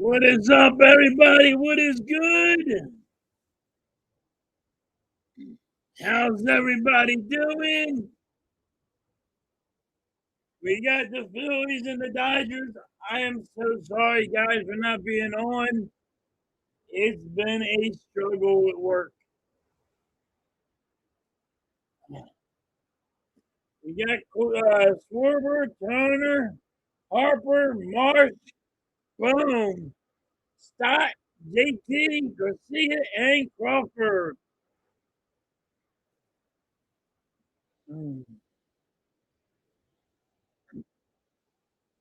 What is up, everybody? What is good? How's everybody doing? We got the Phillies and the Dodgers. I am so sorry, guys, for not being on. It's been a struggle at work. We got Schwarber, Turner, Harper, Marsh, Boom, Stott, JT, Garcia, and Crawford.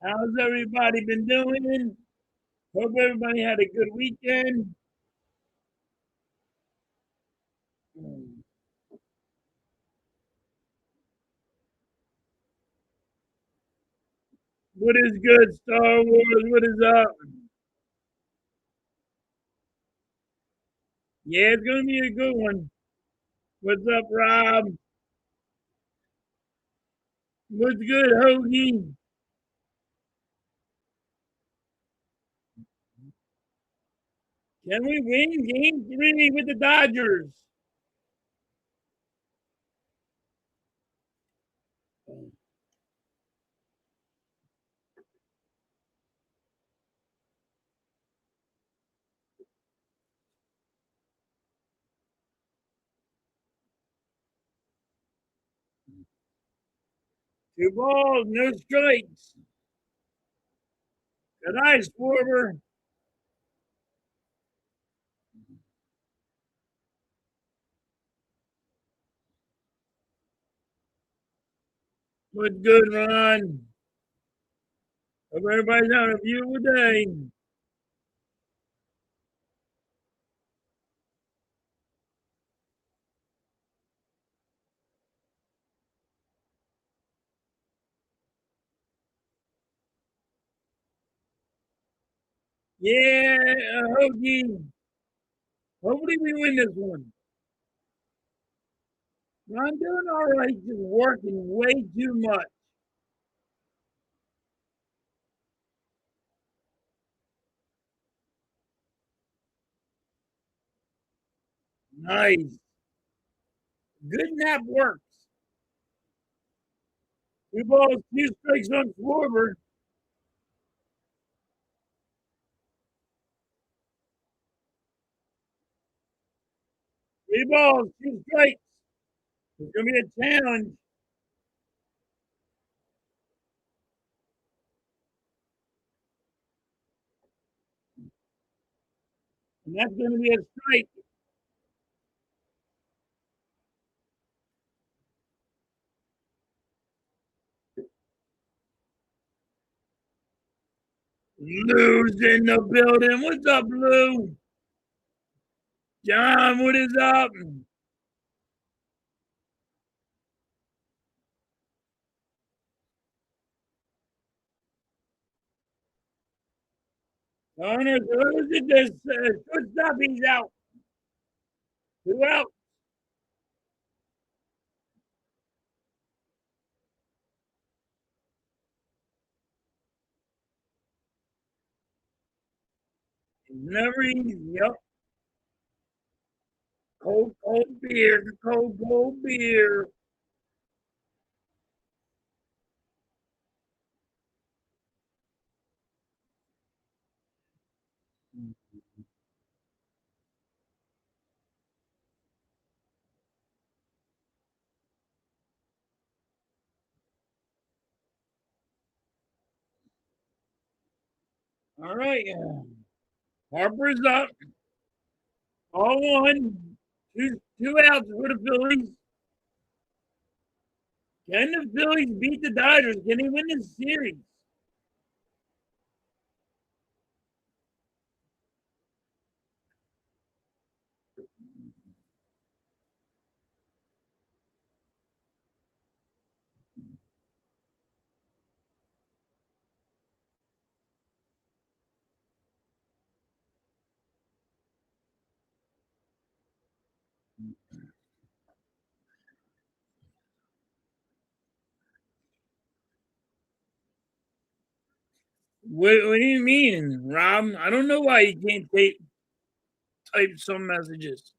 How's everybody been doing? Hope everybody had a good weekend. What is good, Star Wars? What is up? Yeah, it's gonna be a good one. What's up, Rob? What's good, Hoagie? Can we win game 3 with the Dodgers? Two balls, no strikes. Good night, Schwarber. What's good, Ron? Hope everybody's having a beautiful day. Yeah, Hoagie. Hopefully we win this one. I'm doing all right, just working way too much. Nice. Good nap works. Two balls, two strikes on Schwarber. Three balls, two strikes. It's going to be a challenge. And that's going to be a strike. Lou's in the building. What's up, Lou? John, what is up? Connor, who's it? This shortstop, he's out. Who out? Never easy. Yep. Cold, cold beer. Cold, cold beer. All right. Harper's up. All one. Two outs for the Phillies. Can the Phillies beat the Dodgers? Can he win this series? What do you mean, Rob? I don't know why you can't type some messages.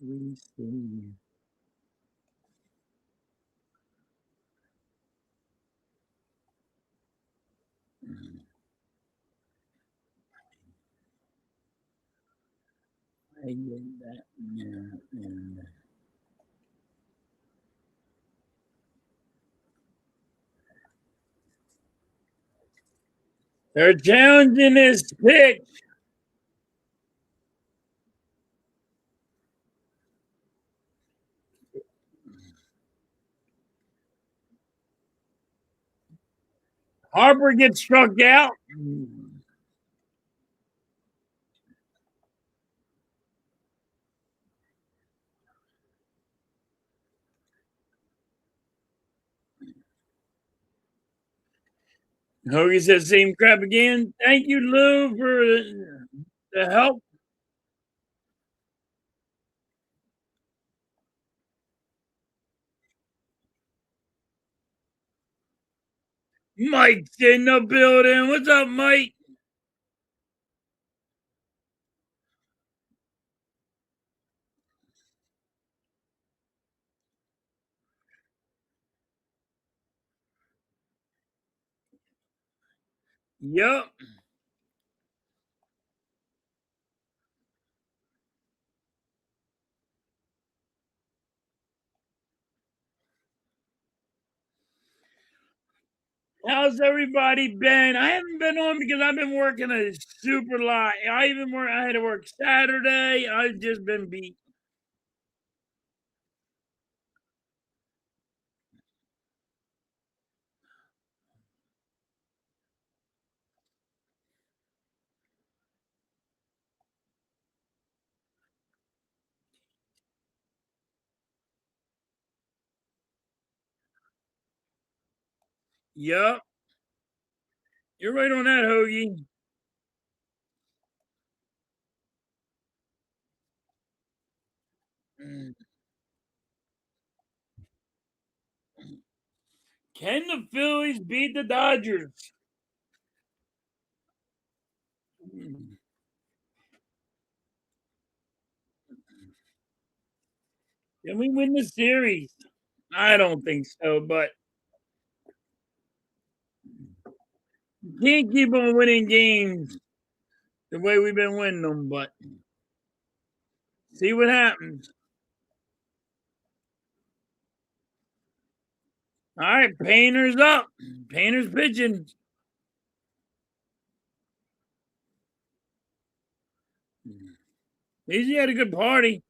We see. I get that. Yeah, yeah. They're challenging this pitch. Harper gets struck out. Hoagie says same crap again. Thank you, Lou, for the help. Mike's in the building. What's up, Mike? Yup. How's everybody been? I haven't been on because I've been working a super lot. I had to work Saturday. I've just been beat. Yup. You're right on that, Hoagie. Mm. Can the Phillies beat the Dodgers? Mm. Can we win the series? I don't think so, but you can't keep on winning games the way we've been winning them, but see what happens. All right, Painter's up. Painter's pitching. Easy had a good party.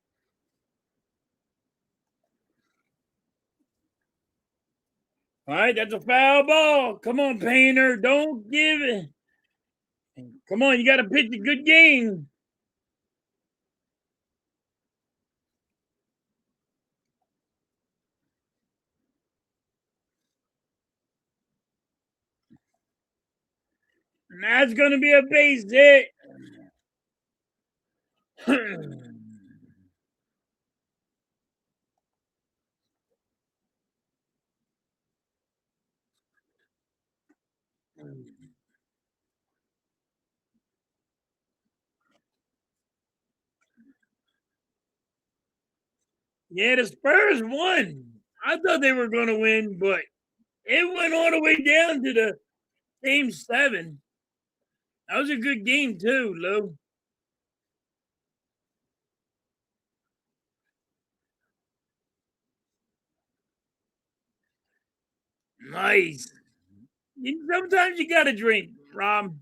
All right, that's a foul ball. Come on, Painter. Don't give it. Come on, you got to pitch a good game. And that's going to be a base hit. Yeah, the Spurs won. I thought they were going to win, but it went all the way down to the game seven. That was a good game, too, Lou. Nice. Sometimes you got to drink, Rob.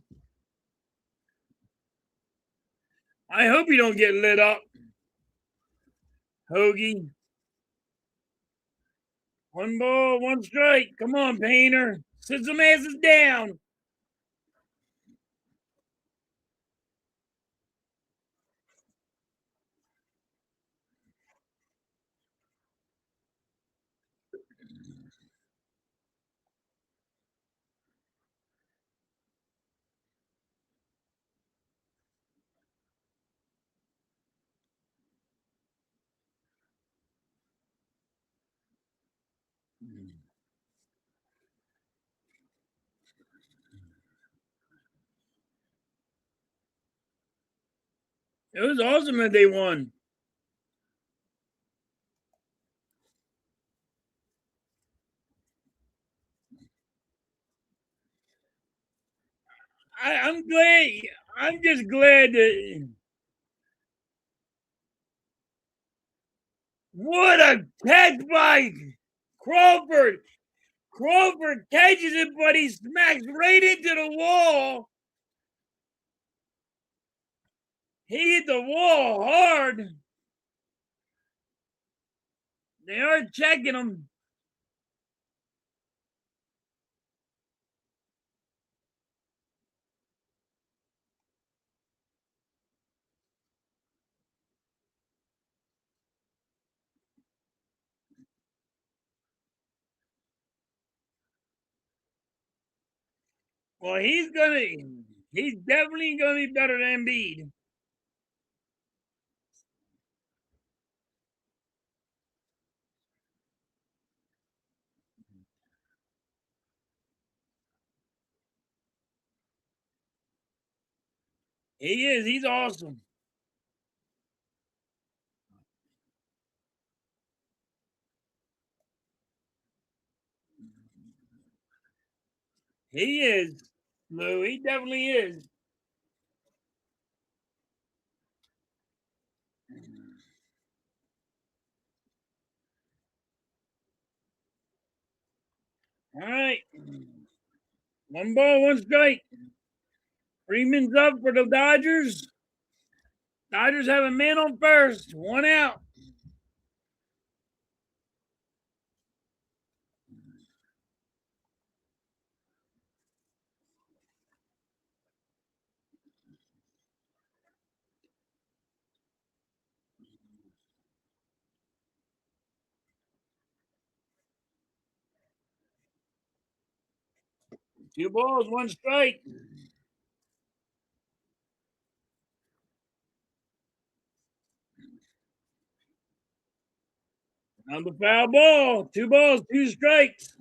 I hope you don't get lit up, Hoagie. One ball, one strike. Come on, Painter. Sit some asses down. It was awesome that they won. I'm glad. I'm just glad that what a catch by Crawford. Crawford catches it, but he smacks right into the wall. He hit the wall hard. They are checking him. Well, he's definitely gonna be better than Embiid. He is. He's awesome. He is, Lou. He definitely is. All right. One ball, one strike. Freeman's up for the Dodgers. Dodgers have a man on first. One out. Two balls, one strike. On the foul ball. Two balls, two strikes.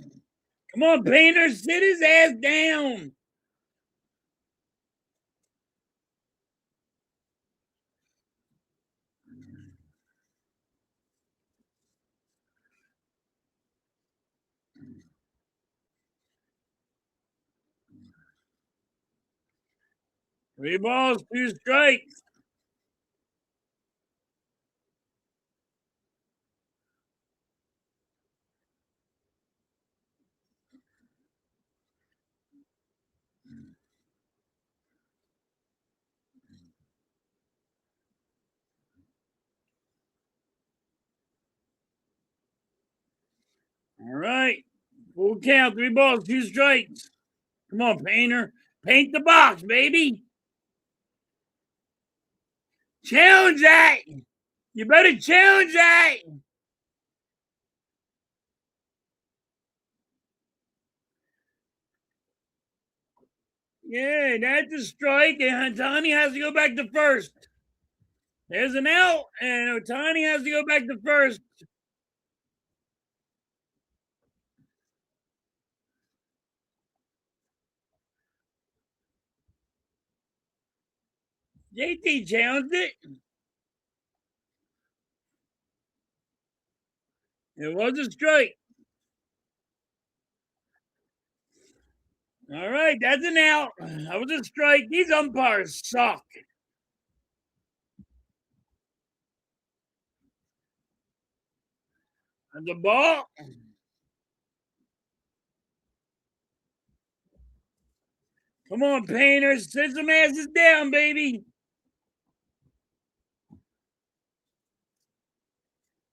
Come on, Painter. Sit his ass down. Three balls, two strikes. All right. Full count. Three balls, two strikes. Come on, Painter. Paint the box, baby. Challenge that. You better challenge that. Yeah, that's a strike, and Otani has to go back to first. There's an out, and Otani has to go back to first. JT challenged it. It was a strike. All right, that's an out. That was a strike. These umpires suck. And the ball. Come on, Painters. Sit some asses down, baby.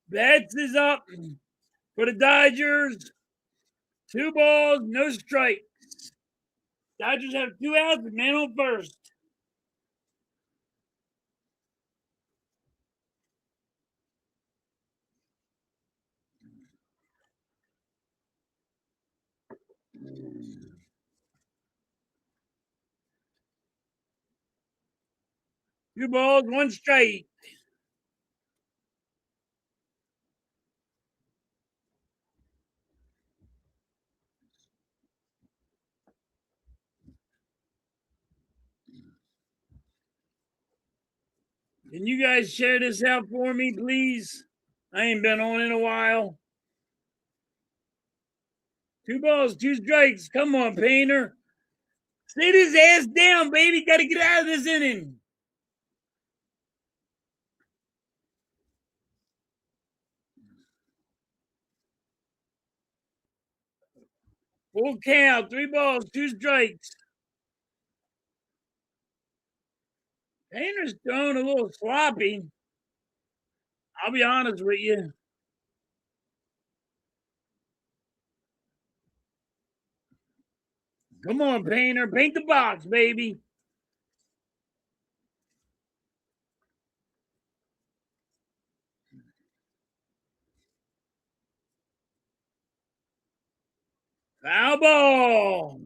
Betts is up for the Dodgers. Two balls, no strike. Dodgers have two outs, man on first. Two balls, one strike. Can you guys share this out for me, please? I ain't been on in a while. 2 balls, 2 strikes. Come on, Painter. Sit his ass down, baby. Got to get out of this inning. Full count. 3 balls, 2 strikes. Painter's throwing a little sloppy. I'll be honest with you. Come on, Painter. Paint the box, baby. Foul ball.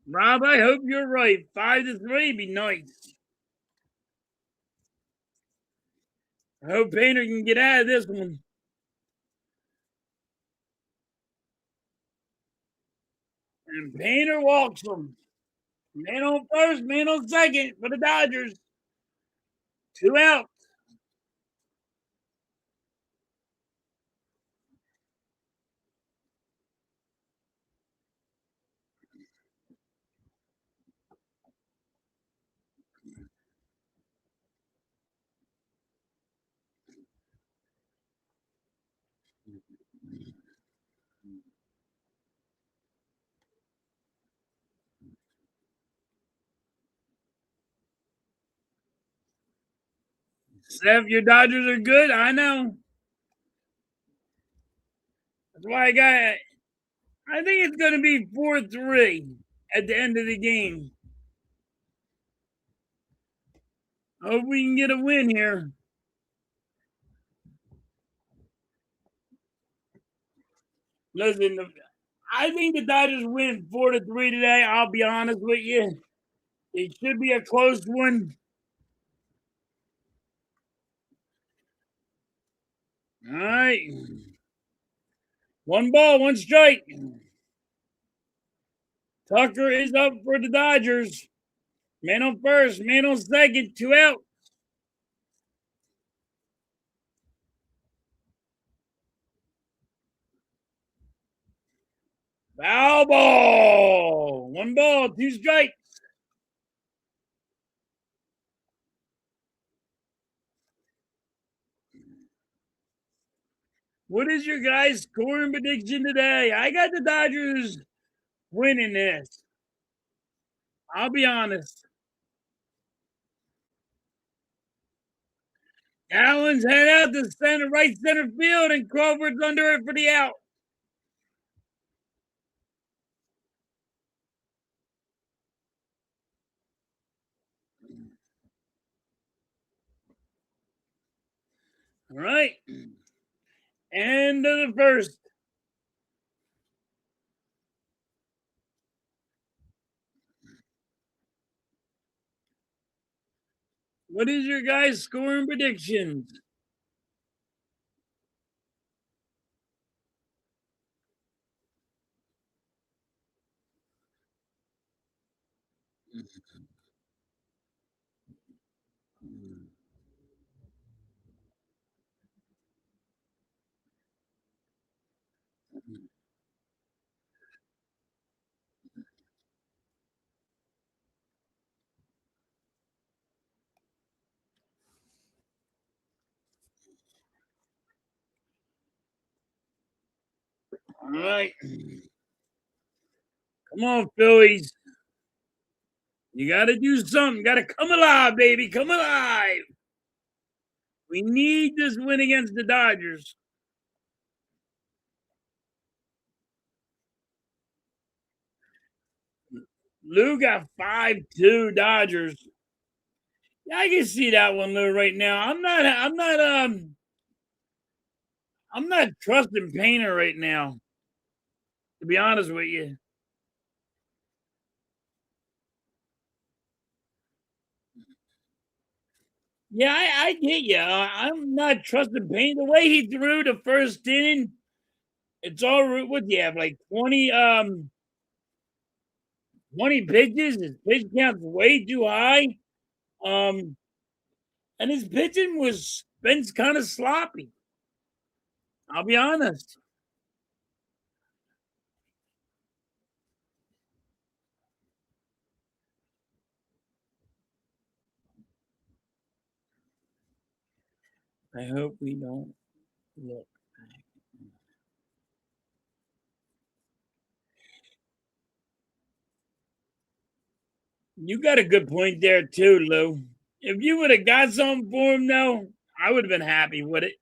Rob, I hope you're right. 5-3 be nice. I hope Painter can get out of this one. And Painter walks him. Man on first, man on second for the Dodgers. 2 out. Seth, your Dodgers are good. I know. That's why I got. I think it's going to be 4-3 at the end of the game. I hope we can get a win here. Listen, I think the Dodgers win 4-3 today. I'll be honest with you. It should be a close one. All right. 1 ball, 1 strike. Tucker is up for the Dodgers. Man on first, man on second, 2 out. Foul ball. 1 ball, 2 strikes. What is your guys' scoring prediction today? I got the Dodgers winning this. I'll be honest. Allen's head out to center, right center field, and Crawford's under it for the out. All right. End of the first. What is your guys' scoring predictions? All right. Come on, Phillies. You got to do something. Got to come alive, baby. Come alive. We need this win against the Dodgers. Lou got 5-2 Dodgers. Yeah, I can see that one, Lou, right now. I'm not trusting Painter right now, to be honest with you. Yeah, I get you. I'm not trusting Painter. The way he threw the first inning, It's all what do you have, like 20 pitches? His pitch count's way too high. Um, and his pitching was been kind of sloppy. I'll be honest. I hope we don't look. You got a good point there too, Lou. If you would have got something for him, though, I would have been happy with it.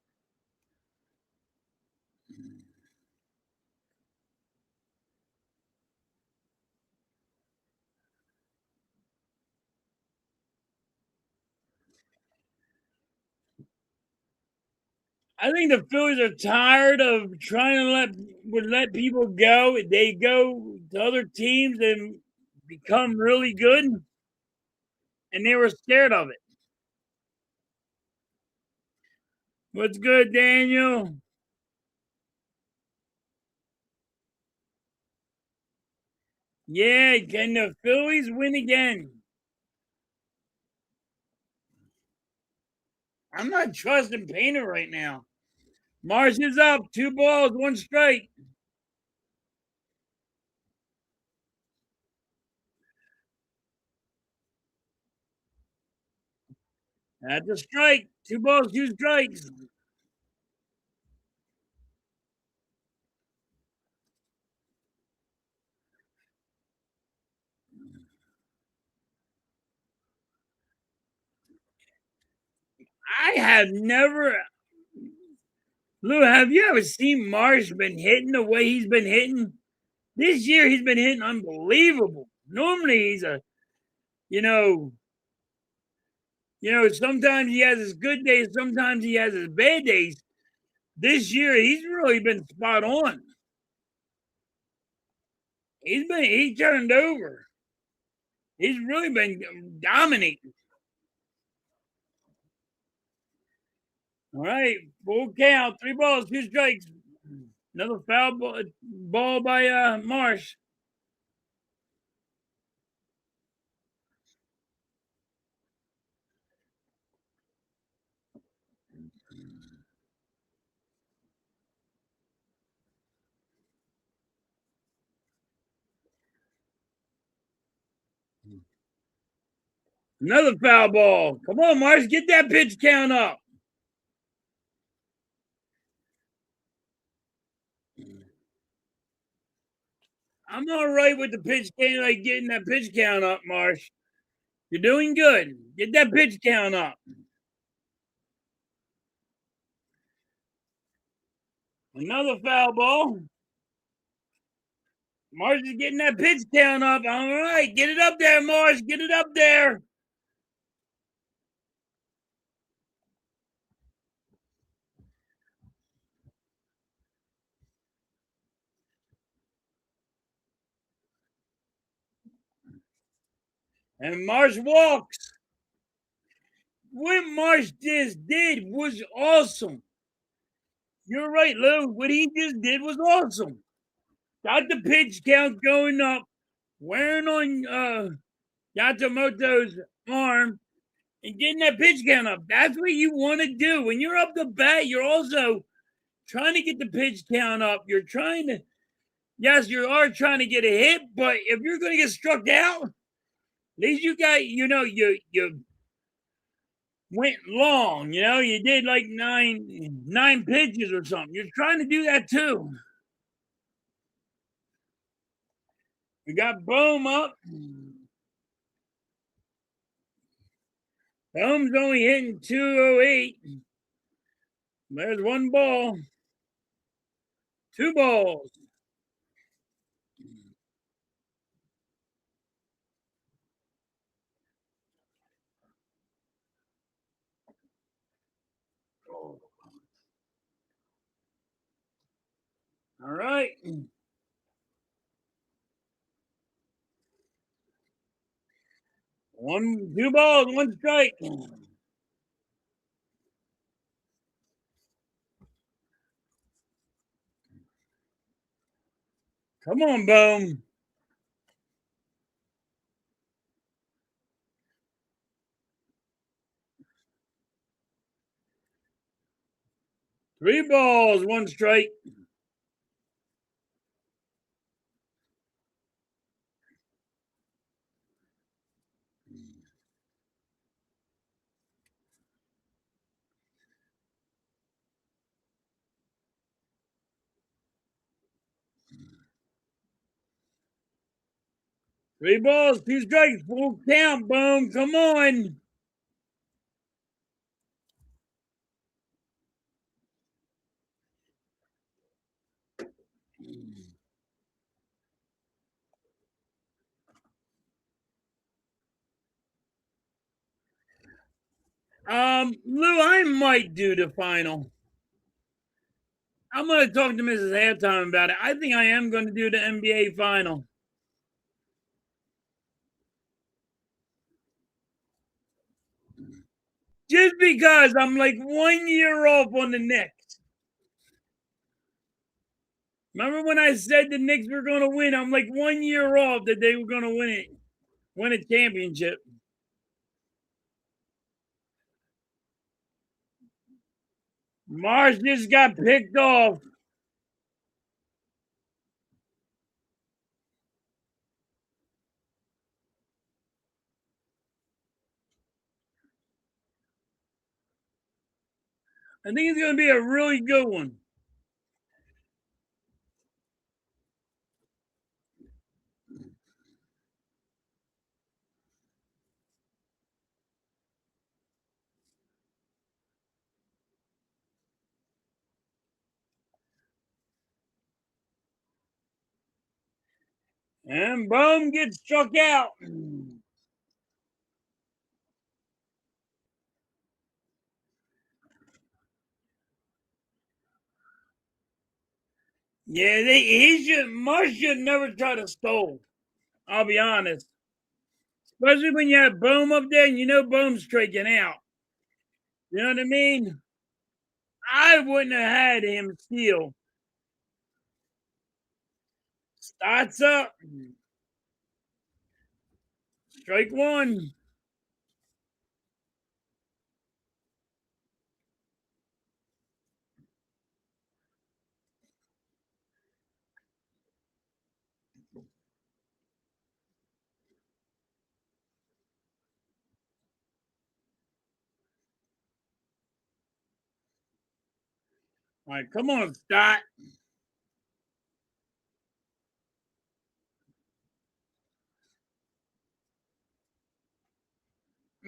I think the Phillies are tired of trying to let people go. They go to other teams and become really good, and they were scared of it. What's good, Daniel? Yeah, can the Phillies win again? I'm not trusting Painter right now. Marsh is up, 2 balls, 1 strike. That's a strike. 2 balls, 2 strikes. I have never. Lou, have you ever seen Marsh been hitting the way he's been hitting? This year he's been hitting unbelievable. Normally he's a, you know, sometimes he has his good days, sometimes he has his bad days. This year he's really been spot on. He turned over. He's really been dominating. All right, full count, 3 balls, 2 strikes. Another ball by Marsh. Another foul ball. Come on, Marsh, get that pitch count up. I'm all right with the pitch count, like getting that pitch count up, Marsh. You're doing good. Get that pitch count up. Another foul ball. Marsh is getting that pitch count up. All right, get it up there, Marsh. Get it up there. And Marsh walks. What Marsh just did was awesome. You're right, Lou. What he just did was awesome. Got the pitch count going up, wearing on Yamamoto's arm, and getting that pitch count up. That's what you want to do. When you're up the bat, you're also trying to get the pitch count up. You're trying to, yes, you are trying to get a hit, but if you're going to get struck out, at least you got, you went long. You did like nine pitches or something. You're trying to do that too. We got Boom up. Boom's only hitting 208. There's 1 ball, 2 balls. All right. 2 balls, 1 strike. Come on, Boom. 3 balls, 1 strike. 3 balls, 2 strikes, full count, Boom. Come on. Lou, I might do the final. I'm going to talk to Mrs. Halftime about it. I think I am going to do the NBA final. Just because I'm like 1 year off on the Knicks. Remember when I said the Knicks were going to win? I'm like 1 year off that they were going to win a championship. Mars just got picked off. I think it's going to be a really good one. And Boom gets struck out. Yeah, Mars should never try to stole. I'll be honest. Especially when you have Boom up there and you know Boom's striking out. You know what I mean? I wouldn't have had him steal. Starts up. Strike 1. All right, come on, Stott.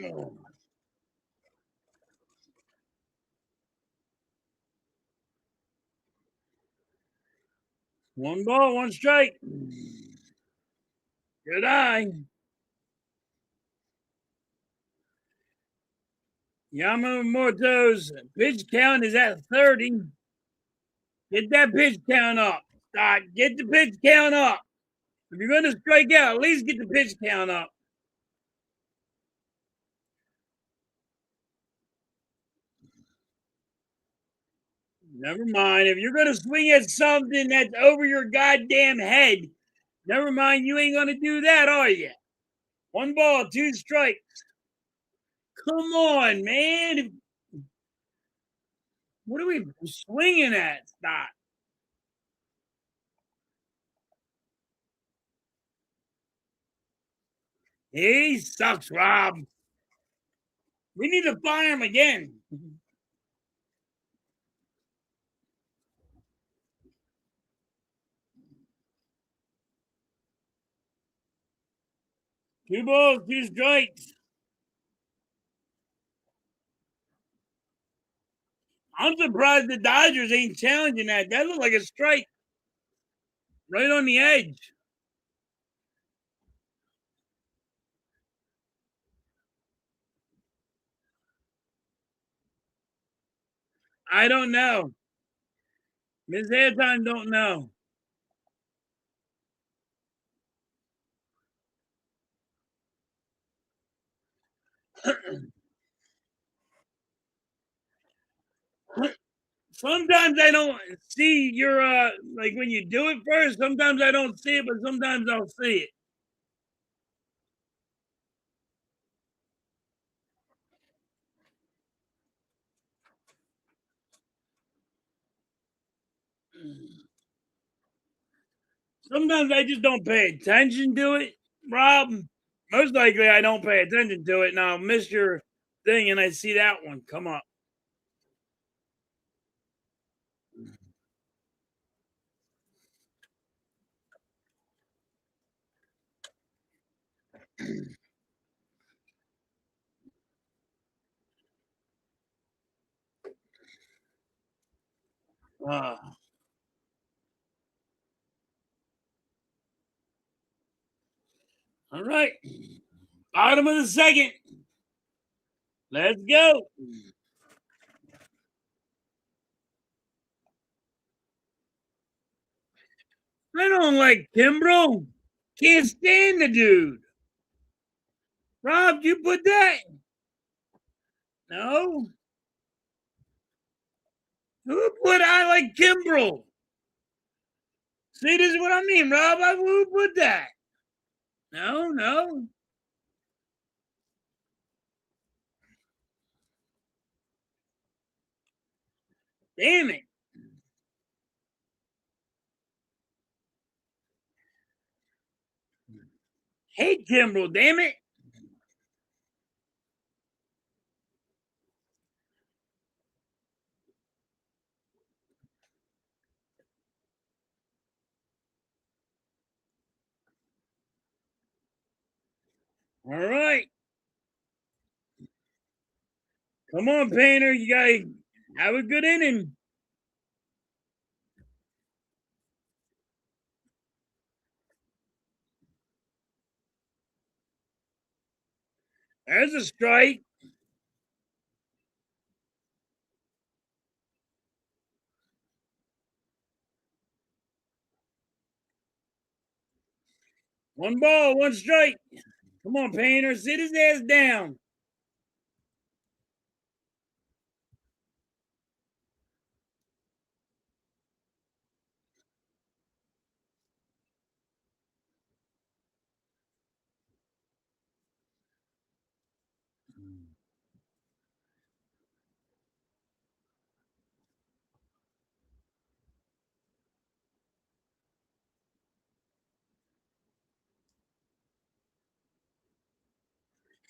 Oh, 1 ball, 1 strike. Good eye. Yamamoto's pitch count is at 30. Get that pitch count up. Stott, get the pitch count up. If you're going to strike out, at least get the pitch count up. Never mind. If you're going to swing at something that's over your goddamn head, never mind. You ain't going to do that, are you? 1 ball, 2 strikes. Come on, man. What are we swinging at, Stott? He sucks, Rob. We need to fire him again. 2 balls, 2 strikes. I'm surprised the Dodgers ain't challenging that. That looked like a strike right on the edge. I don't know. Miss Airtime don't know. Sometimes I don't see your like when you do it first. Sometimes I don't see it, but sometimes I'll see it. Sometimes I just don't pay attention to it, Rob. Most likely I don't pay attention to it, and I'll miss your thing, and I see that one come up. Uh, all right, bottom of the second. Let's go. I don't like Kimbrough. Can't stand the dude. Rob, you put that? No. Who put I like Kimbrough? See, this is what I mean, Rob. Who put that? No, no. Damn it. Hate Kimbrough, damn it. All right. Come on, Painter. You got to have a good inning. There's a strike. One ball, one strike. Come on, Painter. Sit his ass down.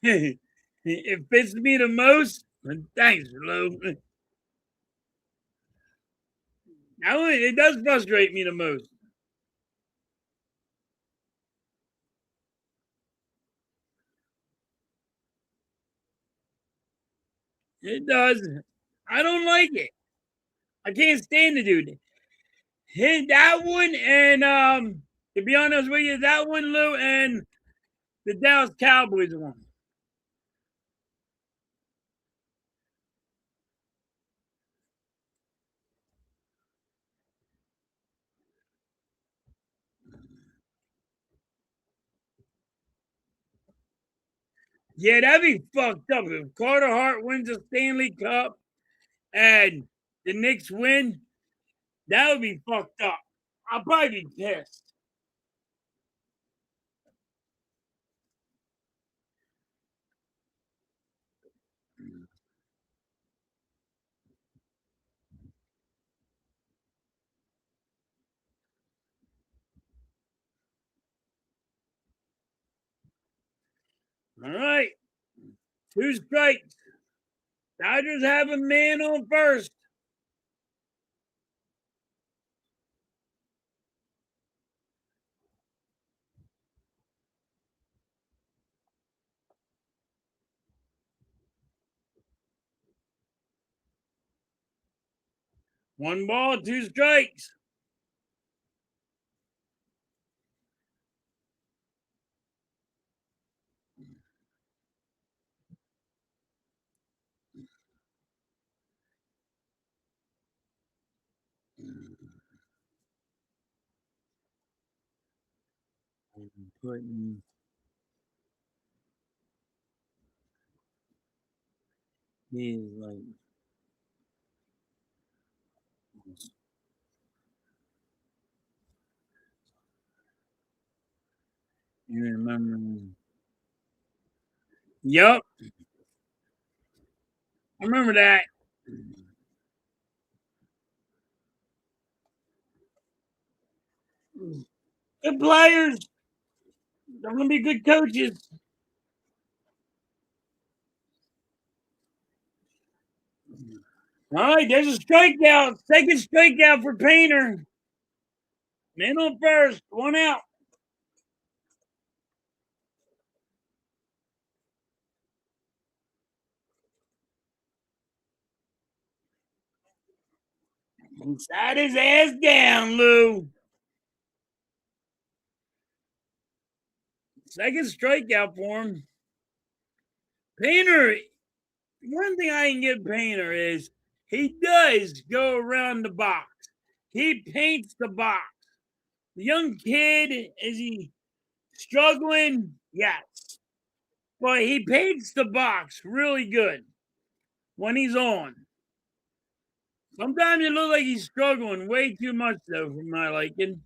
It fits me the most. Thanks, Lou. Now it does frustrate me the most. It does. I don't like it. I can't stand the dude. Hit that one and to be honest with you, that one, Lou, and the Dallas Cowboys one. Yeah, that'd be fucked up if Carter Hart wins the Stanley Cup and the Knicks win. That would be fucked up. I'll probably be pissed. All right, two strikes. Dodgers have a man on first. One ball, two strikes. Putting these like You remember? Yep, I remember that. Good players. They're gonna be good coaches. All right, there's a strikeout. Second strikeout for Painter. Man on first, one out. He sat his ass down, Lou. Second strikeout for him. Painter, one thing I can give Painter is he does go around the box. He paints the box. The young kid, is he struggling? Yes. But he paints the box really good when he's on. Sometimes it looks like he's struggling way too much, though, for my liking.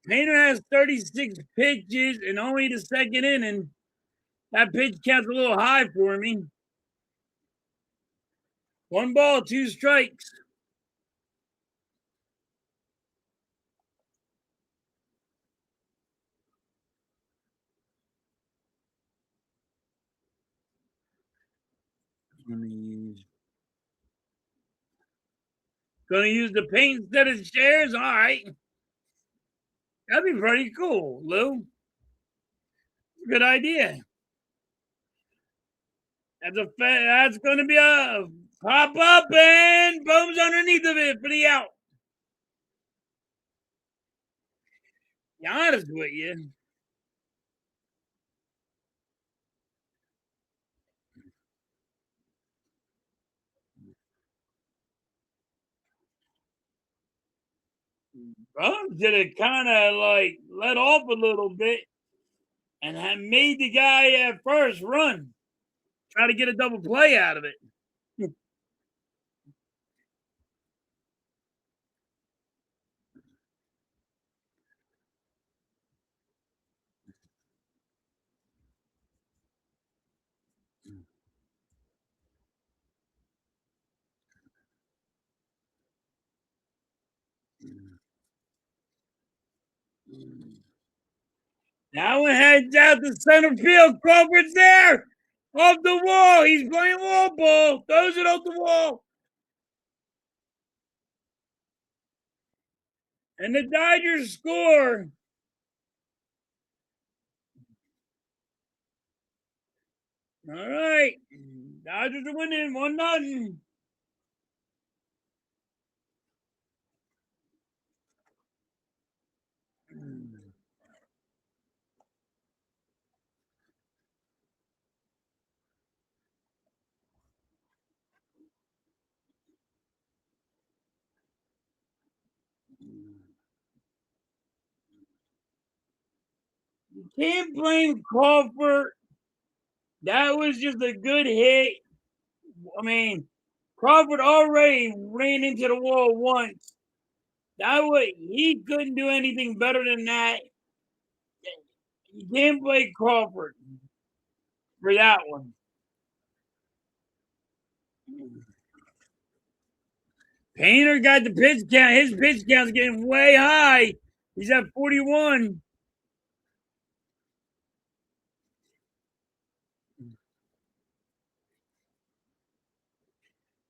Painter has 36 pitches and only the second inning. That pitch count's a little high for me. One ball, two strikes. Gonna use the paint instead of shares? All right. That'd be pretty cool, Lou. Good idea. That's gonna be a pop up and Boom's underneath of it for the out. Be honest with you. Boom did it kind of like let off a little bit and had made the guy at first run, try to get a double play out of it. Now it heads out to center field. Crawford's there. Off the wall. He's playing wall ball. Throws it off the wall. And the Dodgers score. All right. Dodgers are winning 1-0. You can't blame Crawford. That was just a good hit. I mean, Crawford already ran into the wall once. He couldn't do anything better than that. You can't blame Crawford for that one. Painter got the pitch count. His pitch count's getting way high. He's at 41.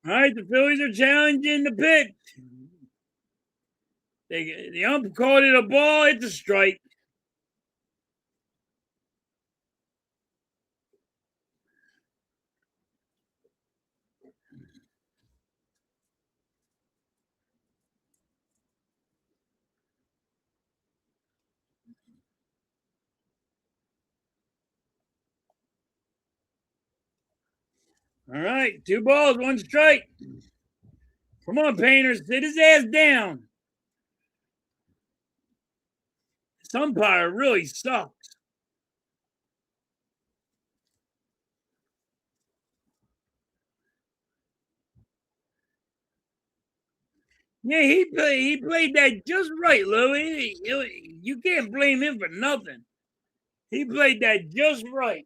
All right, the Phillies are challenging the pitch. The ump called it a ball. It's a strike. All right, 2 balls, 1 strike. Come on, Painter, sit his ass down. This umpire really sucks. Yeah, he played that just right, Lou. You can't blame him for nothing. He played that just right.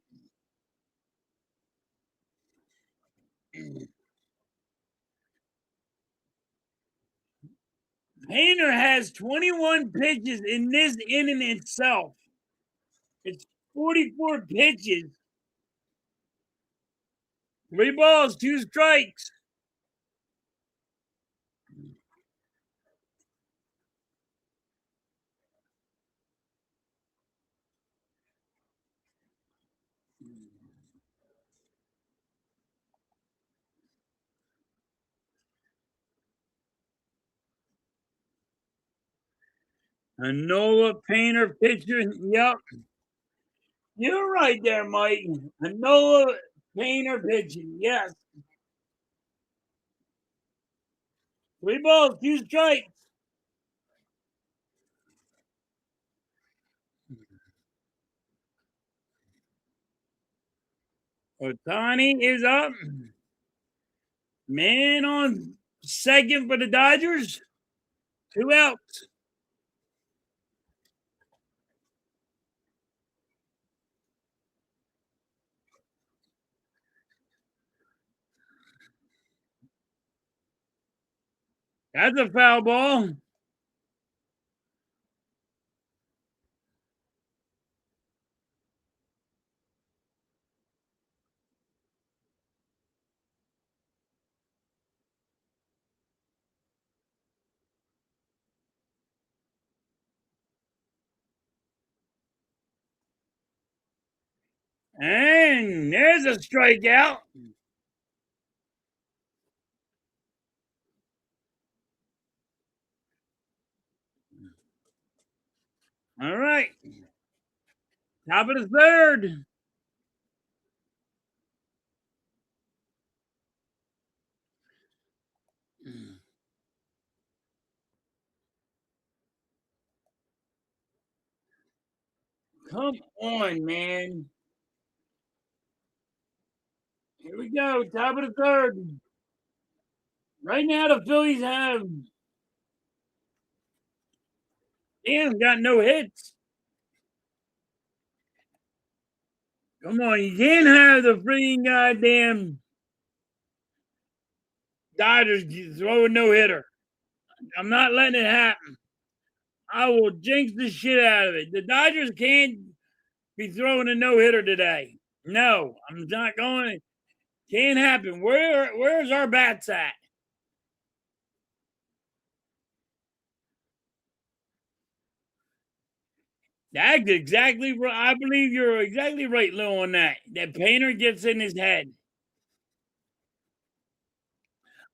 Painter has 21 pitches in this inning itself. It's 44 pitches, 3 balls, 2 strikes. A Noah Painter pitcher. Yep, you're right there, Mike. A Noah Painter pitching. Yes, 3 balls, 2 strikes. Otani is up. Man on second for the Dodgers. 2 outs. That's a foul ball. And there's a strikeout. All right. Top of the third. Come on, man. Here we go. Top of the third. Right now, the Phillies have, damn, got no hits. Come on. You can't have the freaking goddamn Dodgers throw a no hitter. I'm not letting it happen. I will jinx the shit out of it. The Dodgers can't be throwing a no hitter today. No, I'm not going. Can't happen. Where's our bats at? That's exactly right. I believe you're exactly right, Lou, on that. That Painter gets in his head.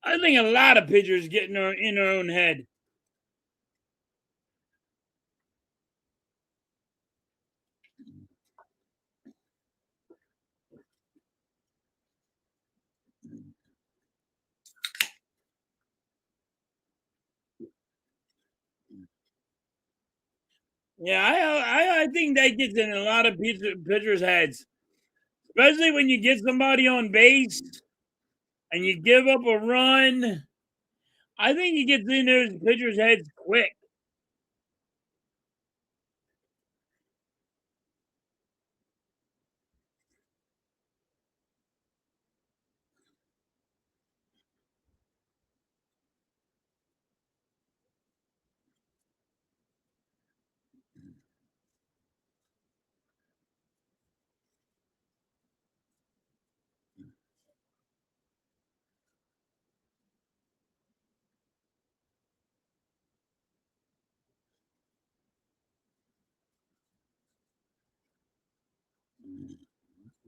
I think a lot of pitchers get in their own head. Yeah, I think that gets in a lot of pitchers' heads, especially when you get somebody on base and you give up a run. I think it gets in those pitchers' heads quick.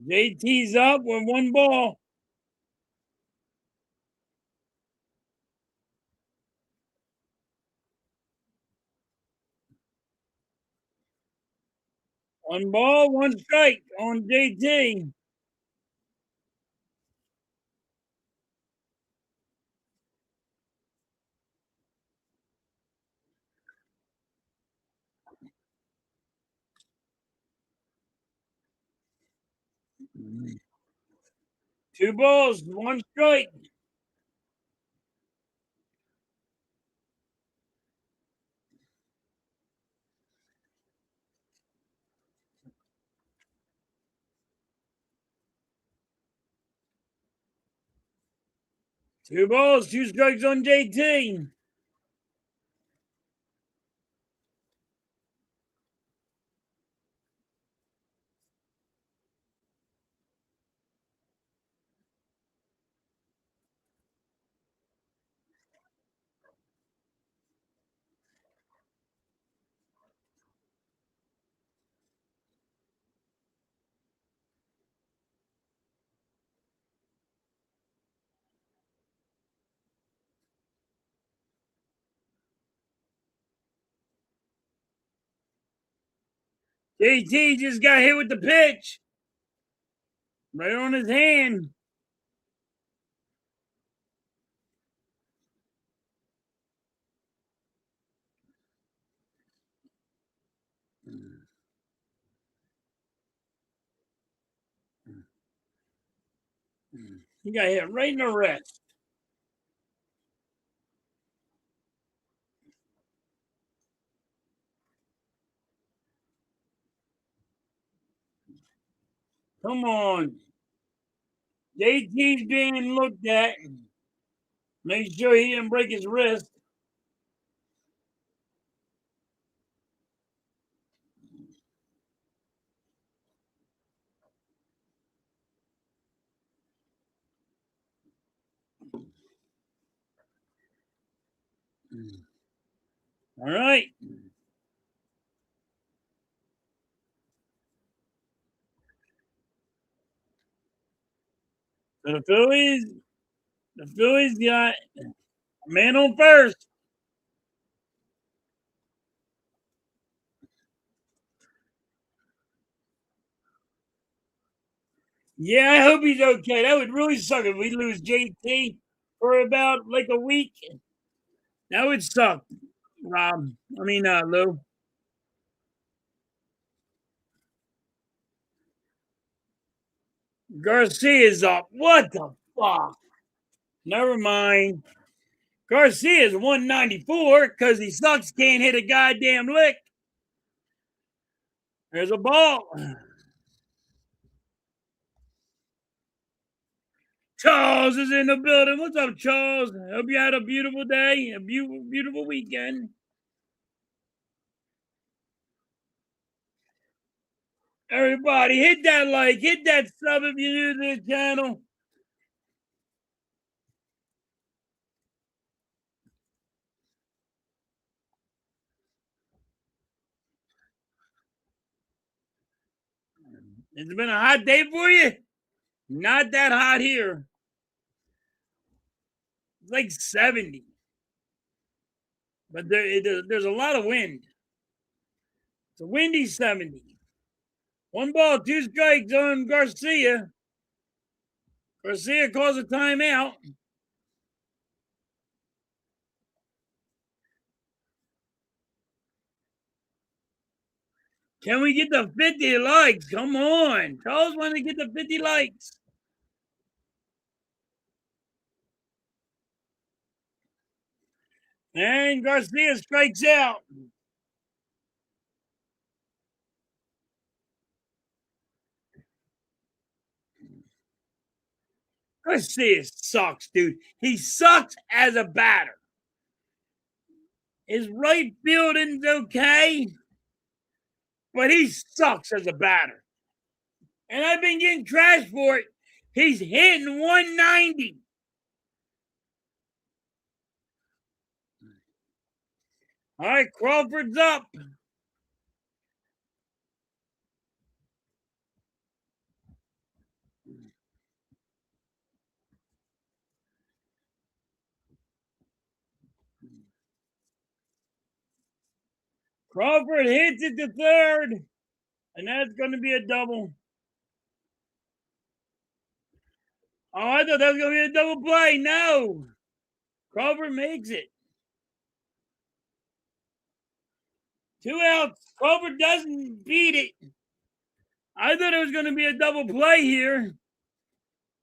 JT's up with 1 ball. 1 ball, 1 strike on JT. 2 balls, 1 strike. 2 balls, 2 strikes on JT. JT just got hit with the pitch right on his hand. He got hit right in the wrist. Come on. JT's being looked at. Make sure he didn't break his wrist. All right. So the Phillies got a man on first. Yeah, I hope he's okay. That would really suck if we lose JT for about like a week. That would suck, Rob. Lou. Garcia's up. What the fuck? Never mind. Garcia's 194 because he sucks, can't hit a goddamn lick. There's a ball. Charles is in the building. What's up, Charles? Hope you had a beautiful day, a beautiful weekend. Everybody, hit that like, hit that sub if you're new to this channel. It's been a hot day for you? Not that hot here. It's like 70. But there's a lot of wind. It's a windy 70. 1 ball, 2 strikes on Garcia. Garcia calls a timeout. Can we get the 50 likes? Come on. Tell us when to get the 50 likes. And Garcia strikes out. Garcia sucks, dude. He sucks as a batter. His right fielding's okay, but he sucks as a batter. And I've been getting trashed for it. He's hitting 190. All right, Crawford's up. Crawford hits it to third, and that's going to be a double. Oh, I thought that was going to be a double play. No. Crawford makes it. 2 outs. Crawford doesn't beat it. I thought it was going to be a double play here.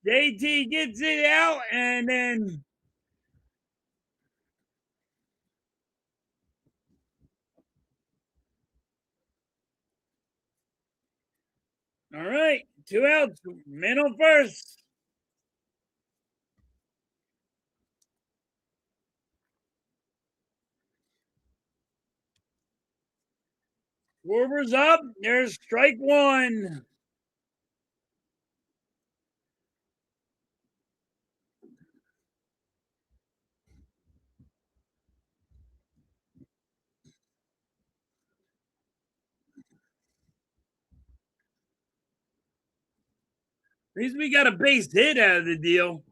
JT gets it out, and then all right, 2 outs. Man on first. Schwarber's up. There's strike one. At least we got a base hit out of the deal.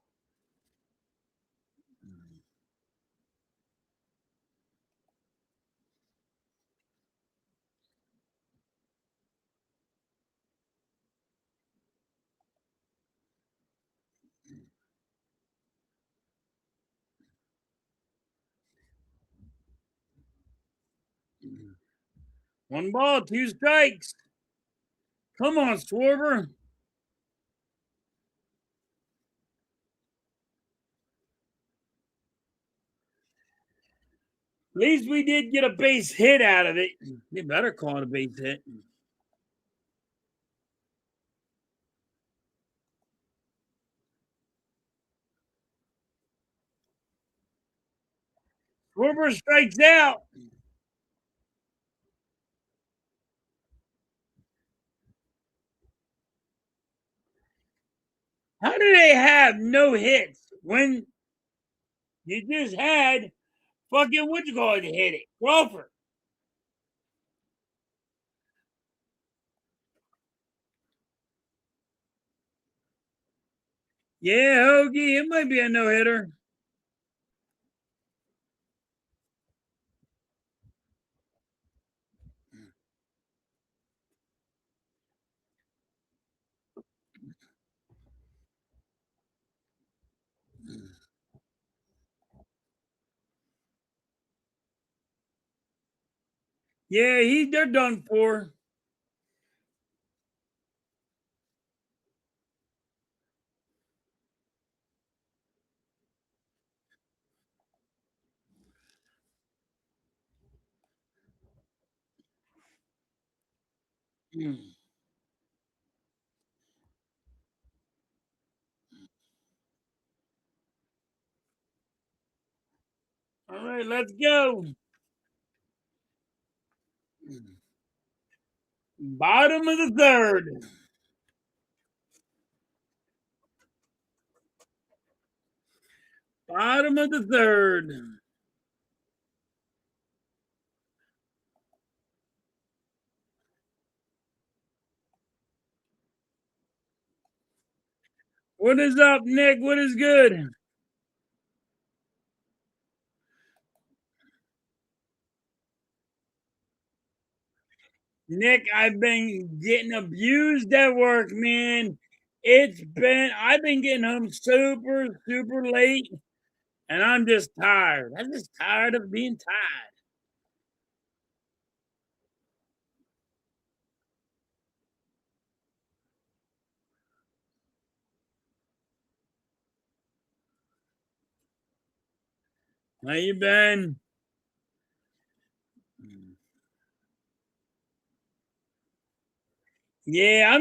One ball, two strikes. Come on, Schwarber. At least we did get a base hit out of it. You better call it a base hit. Schwarber strikes out. How do they have no hits when you just had fucking what you call it to hit it? Crawford. Yeah, Hoagie, it might be a no hitter. Yeah, they're done for. All right, let's go. Bottom of the third. Bottom of the third. What is up, Nick? What is good? Nick, I've been getting abused at work, man. I've been getting home super, super late, and I'm just tired. I'm just tired of being tired. How you been? Yeah, I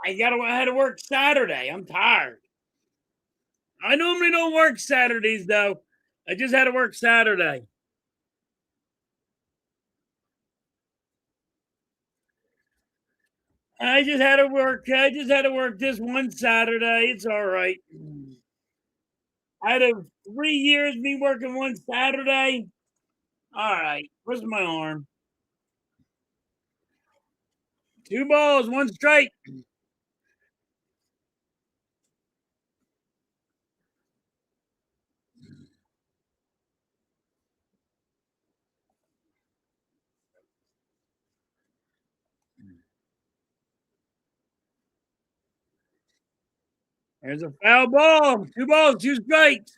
had to work Saturday. I'm tired. I normally don't work Saturdays though. I just had to work Saturday. I just had to work this one Saturday. It's all right. Out of 3 years me working one Saturday. All right. Where's my arm? Two balls, one strike. There's a foul ball. Two balls, two strikes.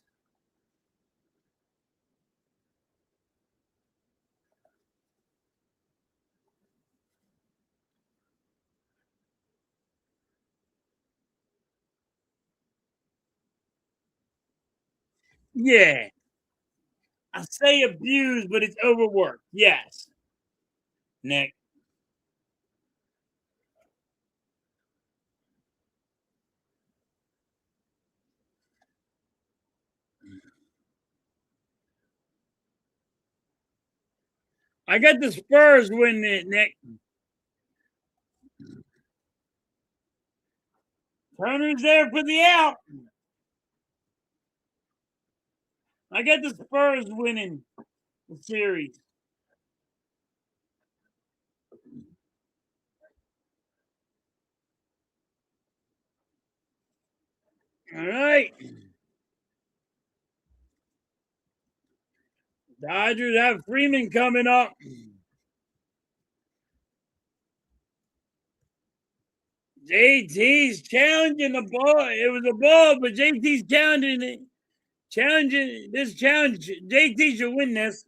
Yeah. I say abused, but it's overworked. Yes. Nick. I got the Spurs winning it, Nick. Turner's there for the out. I got the Spurs winning the series. All right. Dodgers have Freeman coming up. JT's challenging the ball. It was a ball, but JT's challenging it. Challenging this challenge. JT should win this.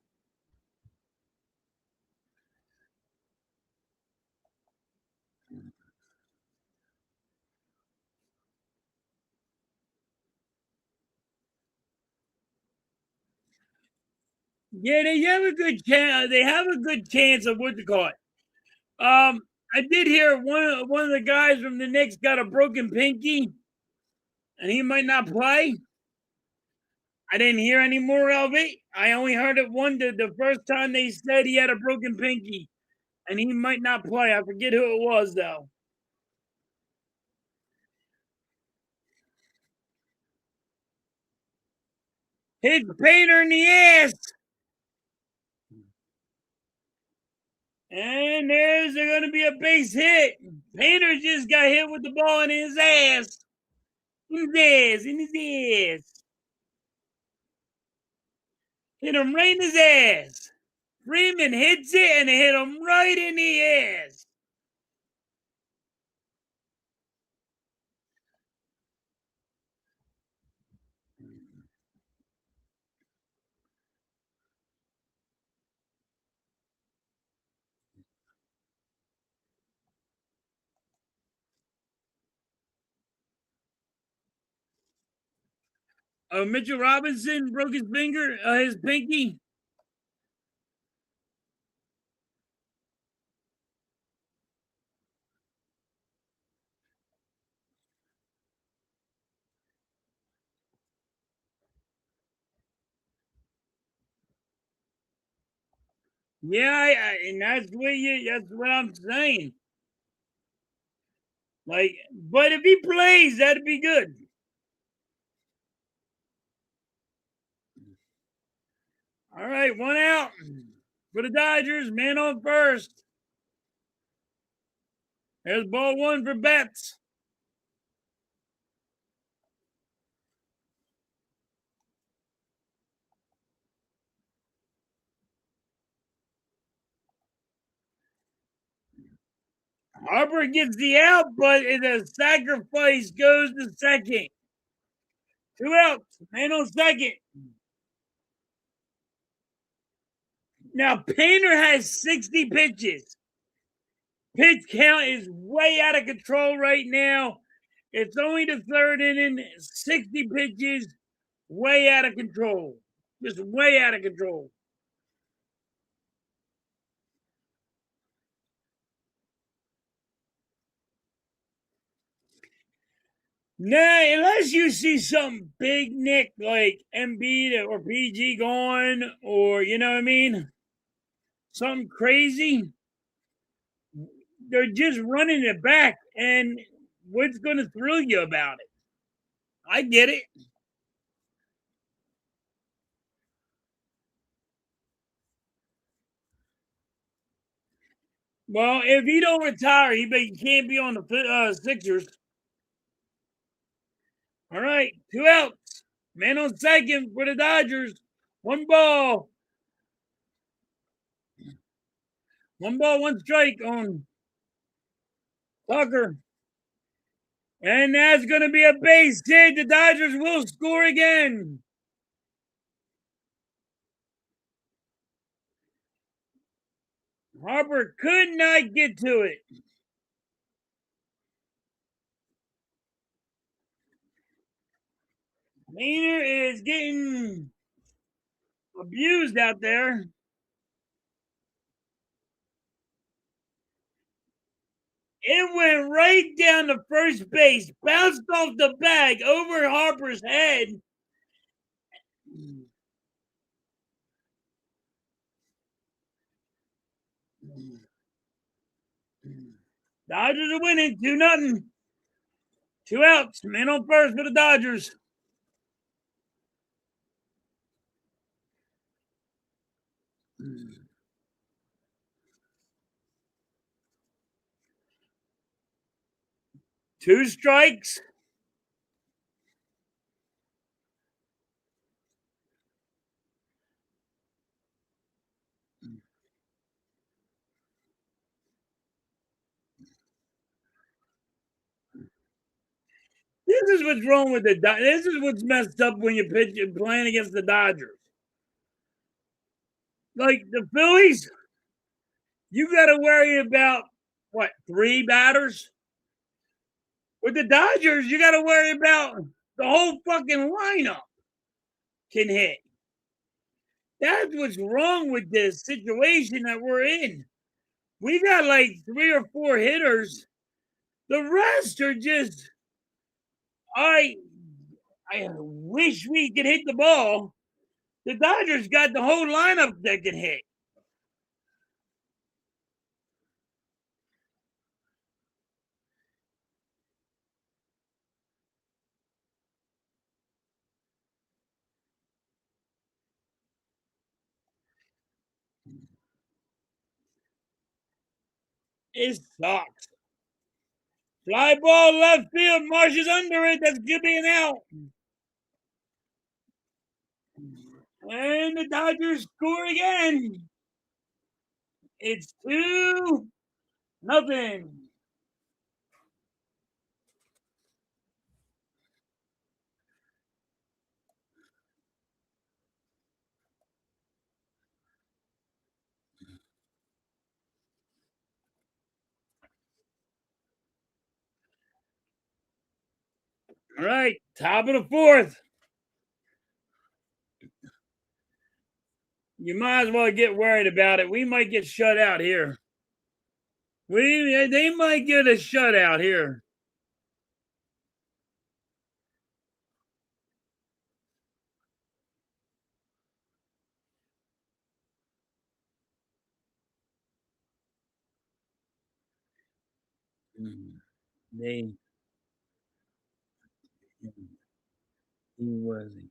Yeah, they have a good chance. They have a good chance of what to call it. I did hear one of the guys from the Knicks got a broken pinky, and he might not play. I didn't hear any more of it. I only heard it the first time they said he had a broken pinky, and he might not play. I forget who it was though. Hit Painter in the ass, and there's going to be a base hit. Painter just got hit with the ball in his ass. In his ass. Hit him right in his ass. Freeman hits it and it hit him right in the ass. Mitchell Robinson broke his finger, his pinky. Yeah, and that's what I'm saying. Like, but if he plays, that'd be good. All right, one out for the Dodgers. Man on first. There's ball one for Betts. Harper gets the out, but the sacrifice goes to second. 2 outs. Man on second. Now, Painter has 60 pitches. Pitch count is way out of control right now. It's only the third inning, 60 pitches, way out of control. Just way out of control. Nah, unless you see something big, Nick, like Embiid or PG going, or you know what I mean? Something crazy. They're just running it back, and what's going to thrill you about it? I get it. Well, if he don't retire, he can't be on the Sixers. All right, 2 outs. Man on second for the Dodgers. One ball. One ball, one strike on Tucker. And that's going to be a base hit. The Dodgers will score again. Harper could not get to it. Maynard is getting abused out there. It went right down to first base, bounced off the bag over Harper's head. Dodgers are winning 2-0. 2 outs. Man on first for the Dodgers. Two strikes. This is what's wrong with the This is what's messed up when you're playing against the Dodgers. Like the Phillies, you got to worry about what, 3 batters? With the Dodgers, you got to worry about the whole fucking lineup can hit. That's what's wrong with this situation that we're in. We got like 3 or 4 hitters. The rest are just I wish we could hit the ball. The Dodgers got the whole lineup that can hit. It sucks. Fly ball left field. Marsh is under it. That's good being out. And the Dodgers score again. It's 2-0. All right, top of the 4th. You might as well get worried about it. We might get shut out here. They might get a shutout here. They Who was he?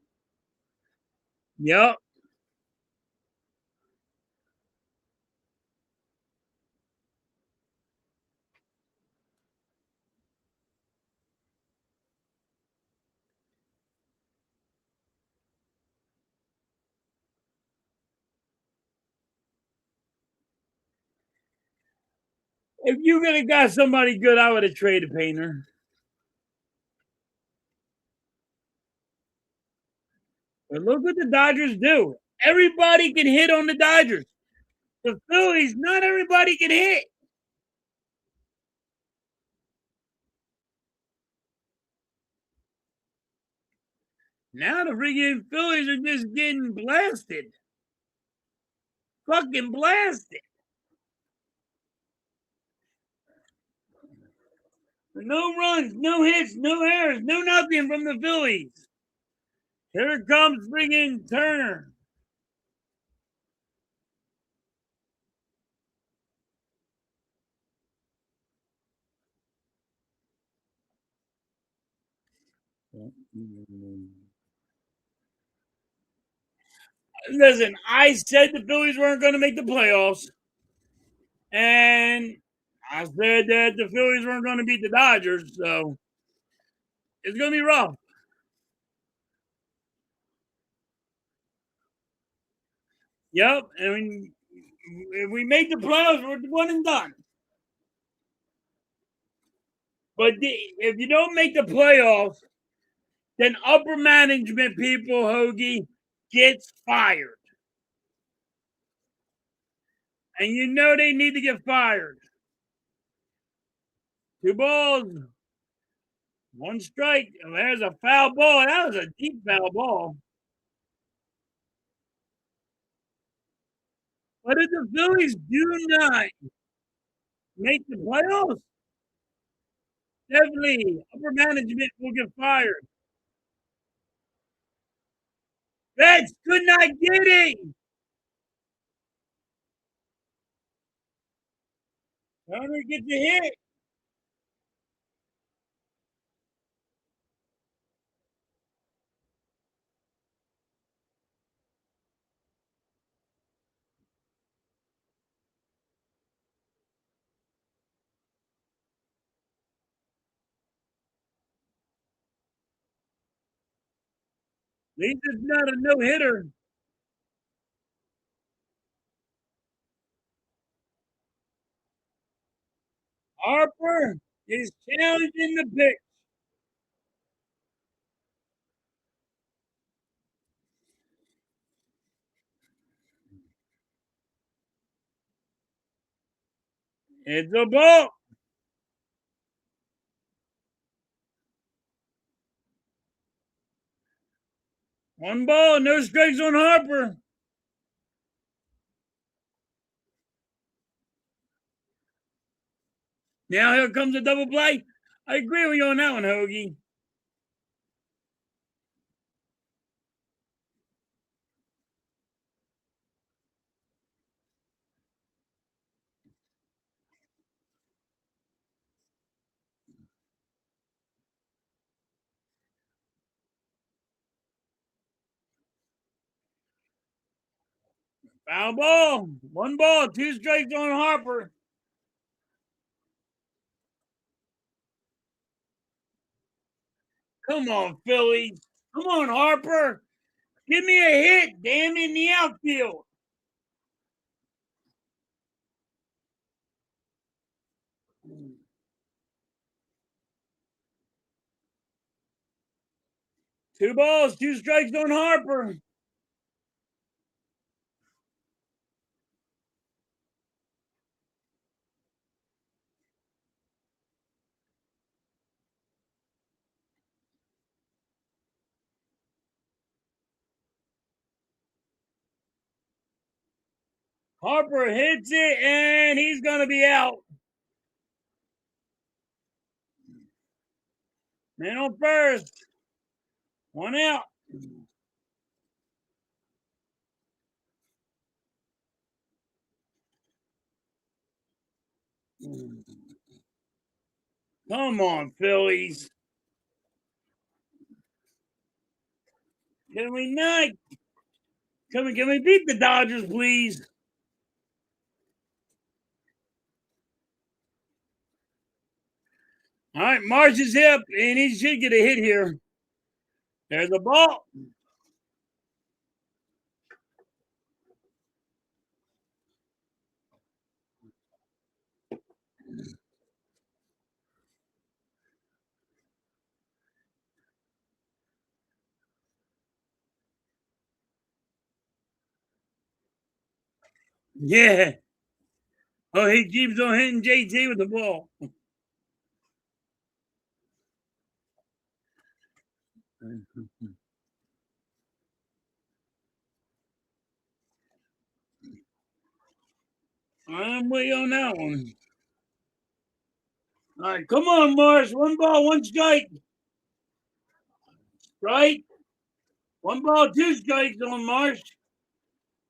Yep. If you could have got somebody good, I would have traded Painter. But look what the Dodgers do. Everybody can hit on the Dodgers. The Phillies, not everybody can hit. Now the freaking Phillies are just getting blasted. Fucking blasted. No runs, no hits, no errors, no nothing from the Phillies. Here comes freaking Turner. Listen, I said the Phillies weren't going to make the playoffs. And I said that the Phillies weren't going to beat the Dodgers. So it's going to be rough. Yep. And if we make the playoffs, we're one and done. But if you don't make the playoffs, then upper management people, Hoagie, gets fired. And you know they need to get fired. 2 balls, 1 strike. There's a foul ball. That was a deep foul ball. But if the Phillies do not make the playoffs, definitely upper management will get fired. Reds could not get it. Turner gets a hit. At least it's not a no hitter. Harper is challenging the pitch. It's a ball. One ball, no strikes on Harper. Now here comes a double play. I agree with you on that one, Hoagie. Foul ball. One ball, two strikes on Harper. Come on, Phillies. Come on, Harper. Give me a hit, damn it, in the outfield. Two balls, two strikes on Harper. Harper hits it, and he's going to be out. Man on first. One out. Come on, Phillies. Can we not? Can we beat the Dodgers, please? All right, Marsh is hip, and he should get a hit here. There's a ball. Yeah. Oh, he keeps on hitting JT with the ball. I'm way on that one. All right, come on, Marsh. One ball, one strike. Right? One ball, two strikes on Marsh.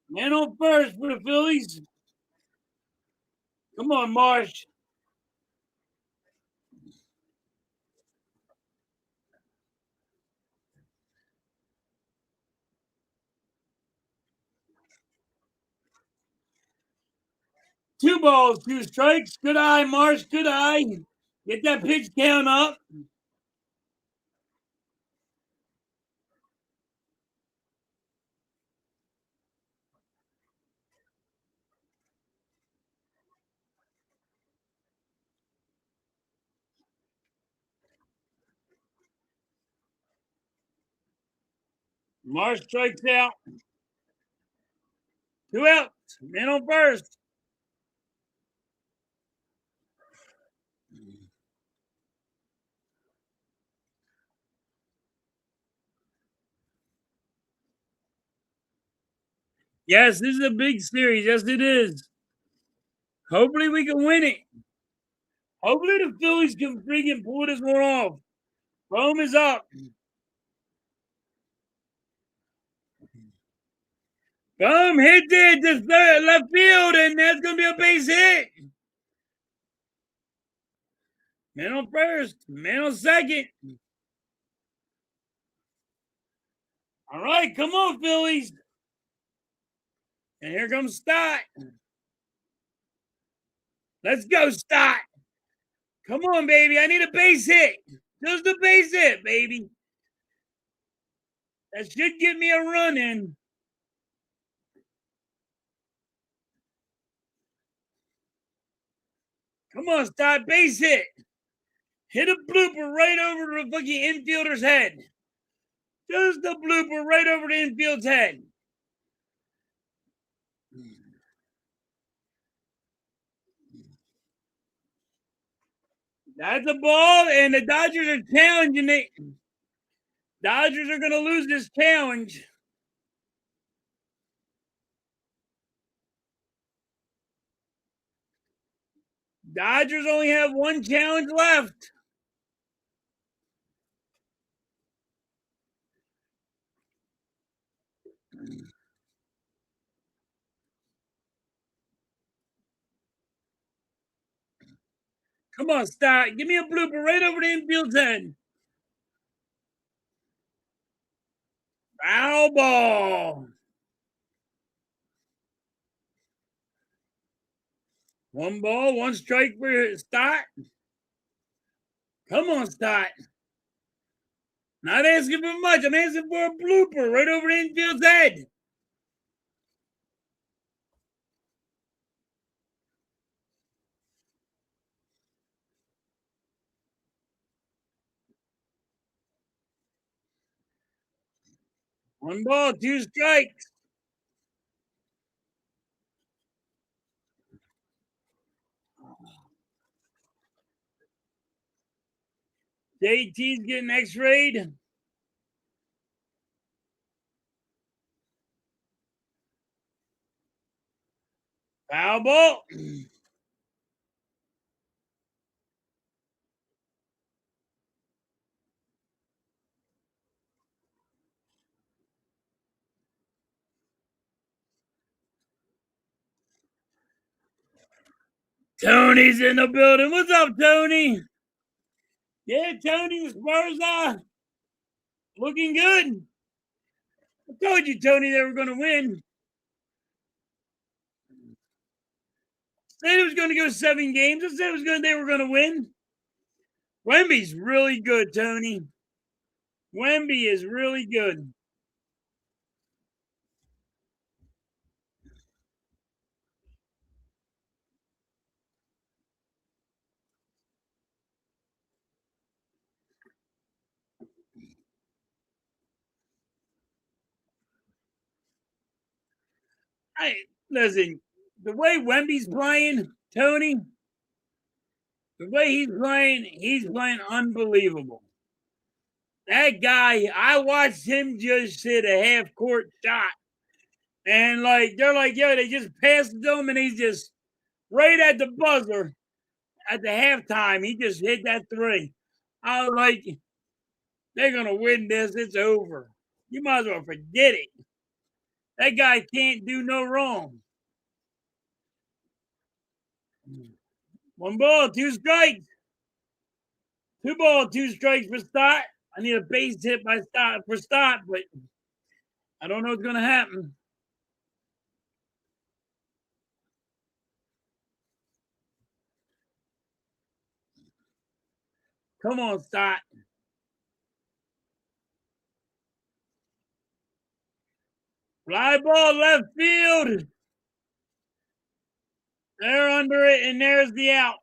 Man on first for the Phillies. Come on, Marsh. Two balls, two strikes. Good eye, Marsh. Good eye. Get that pitch count up. Marsh strikes out. Two outs. Man on first. Yes, this is a big series. Yes, it is. Hopefully, we can win it. Hopefully, the Phillies can freaking pull this one off. Rome is up. Boom, hit it to third, left field, and that's going to be a base hit. Man on first, man on second. All right, come on, Phillies. And here comes Stott. Let's go, Stott. Come on, baby. I need a base hit. Just a base hit, baby. That should give me a run in. Come on, stop, base hit. Hit a blooper right over the fucking infielder's head. Just a blooper right over the infield's head. That's a ball, and the Dodgers are challenging it. Dodgers are going to lose this challenge. Dodgers only have one challenge left. Come on, stop. Give me a blooper right over the infield's head. Foul ball. One ball, one strike for Stott. Come on, Stott. Not asking for much. I'm asking for a blooper right over the infield's head. One ball, two strikes. JT's getting x-rayed. Foul ball. Tony's in the building. What's up, Tony? Yeah, Tony, the Spurs are looking good. I told you, Tony, they were going to win. Said it was going to go 7 games. I said they were going to win. Wemby's really good, Tony. Wemby is really good. Listen, the way Wemby's playing, Tony, the way he's playing unbelievable. That guy, I watched him just hit a half court shot. And they're like, yo, they just passed it to him and he's just right at the buzzer at the halftime. He just hit that three. I was like, they're gonna win this. It's over. You might as well forget it. That guy can't do no wrong. One ball, two strikes. 2 balls, 2 strikes for Stott. I need a base hit by Stott for Stott, but I don't know what's gonna happen. Come on, Stott. Fly ball left field. They're under it, and there's the out.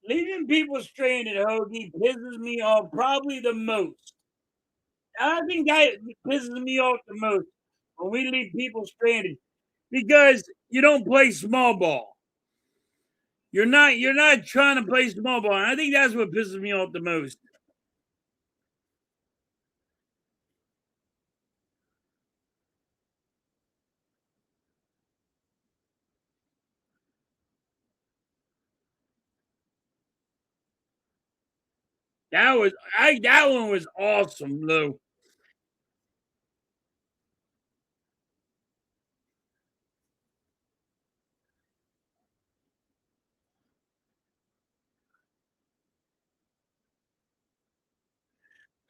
Leaving people stranded, Hoagie, pisses me off probably the most. I think that pisses me off the most when we leave people stranded because you don't play small ball. You're not trying to play small ball. And I think that's what pisses me off the most. That one was awesome, Lou.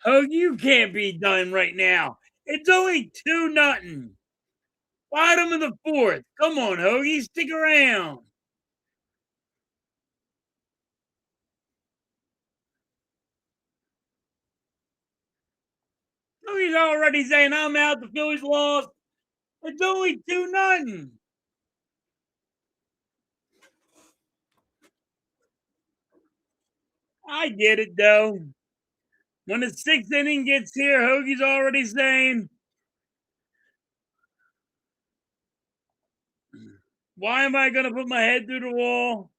Oh, you can't be done right now. It's only 2-0. Bottom of the fourth. Come on, Hoagie, stick around. Hoagie's already saying I'm out. The Phillies lost. It's only 2-0. I get it though. When the sixth inning gets here, Hoagie's already saying, "Why am I going to put my head through the wall?"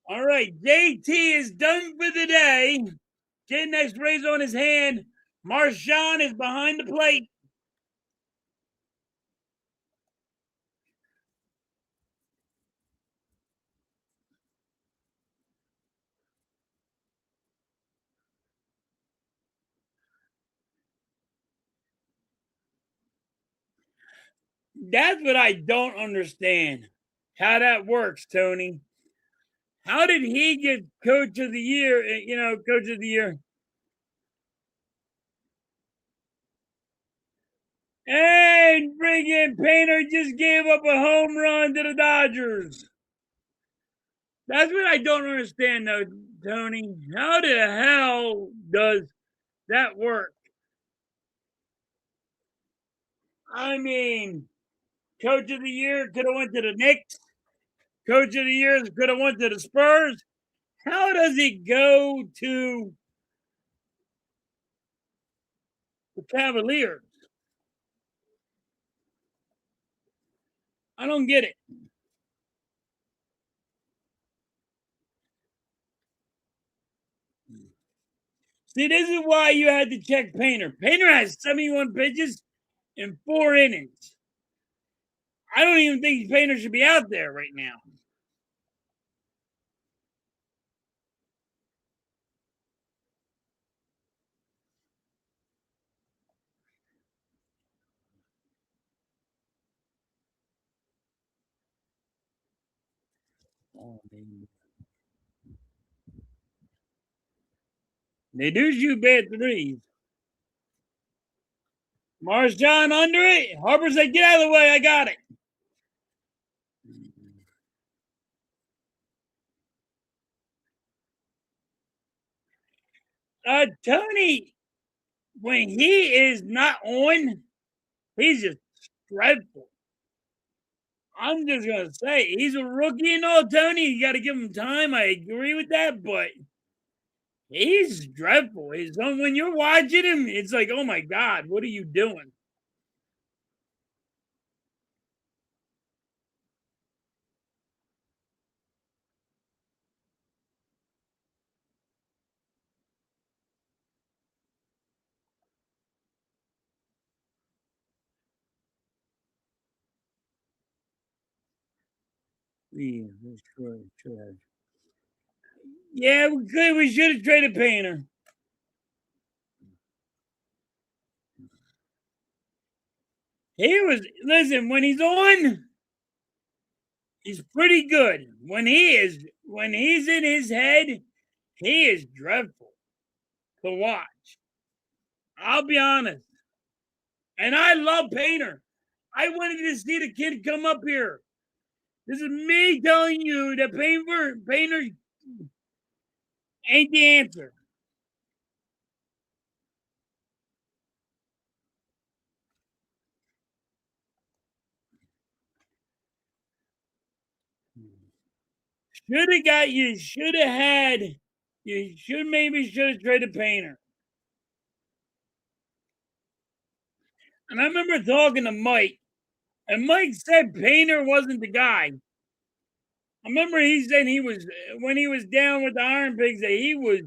All right, JT is done for the day. Getting X-rays on his hand. Marshawn is behind the plate. That's what I don't understand. How that works, Tony. How did he get coach of the year? Coach of the year. And friggin' Painter just gave up a home run to the Dodgers. That's what I don't understand, though, Tony. How the hell does that work? I mean, coach of the year could have went to the Knicks. Coach of the year could have went to the Spurs. How does it go to the Cavaliers? I don't get it. See, this is why you had to check Painter. Painter has 71 pitches in 4 innings. I don't even think Painter should be out there right now. Oh, they do shoot bad threes. Marshawn under it. Harper said, "Get out of the way. I got it." Tony, when he is not on, he's just dreadful. I'm just gonna say he's a rookie and all, Tony. You got to give him time. I agree with that, but he's dreadful. He's when you're watching him, it's like, oh my god, what are you doing? Yeah, that's true. Yeah, we could. We should have traded Painter. He was listen when he's on. He's pretty good. When he's in his head, he is dreadful to watch. I'll be honest. And I love Painter. I wanted to see the kid come up here. This is me telling you that Painter ain't the answer. Should have got you. Should have had. You should have traded Painter. And I remember talking to Mike, and Mike said Painter wasn't the guy. I remember he said he was when he was down with the Iron Pigs that he was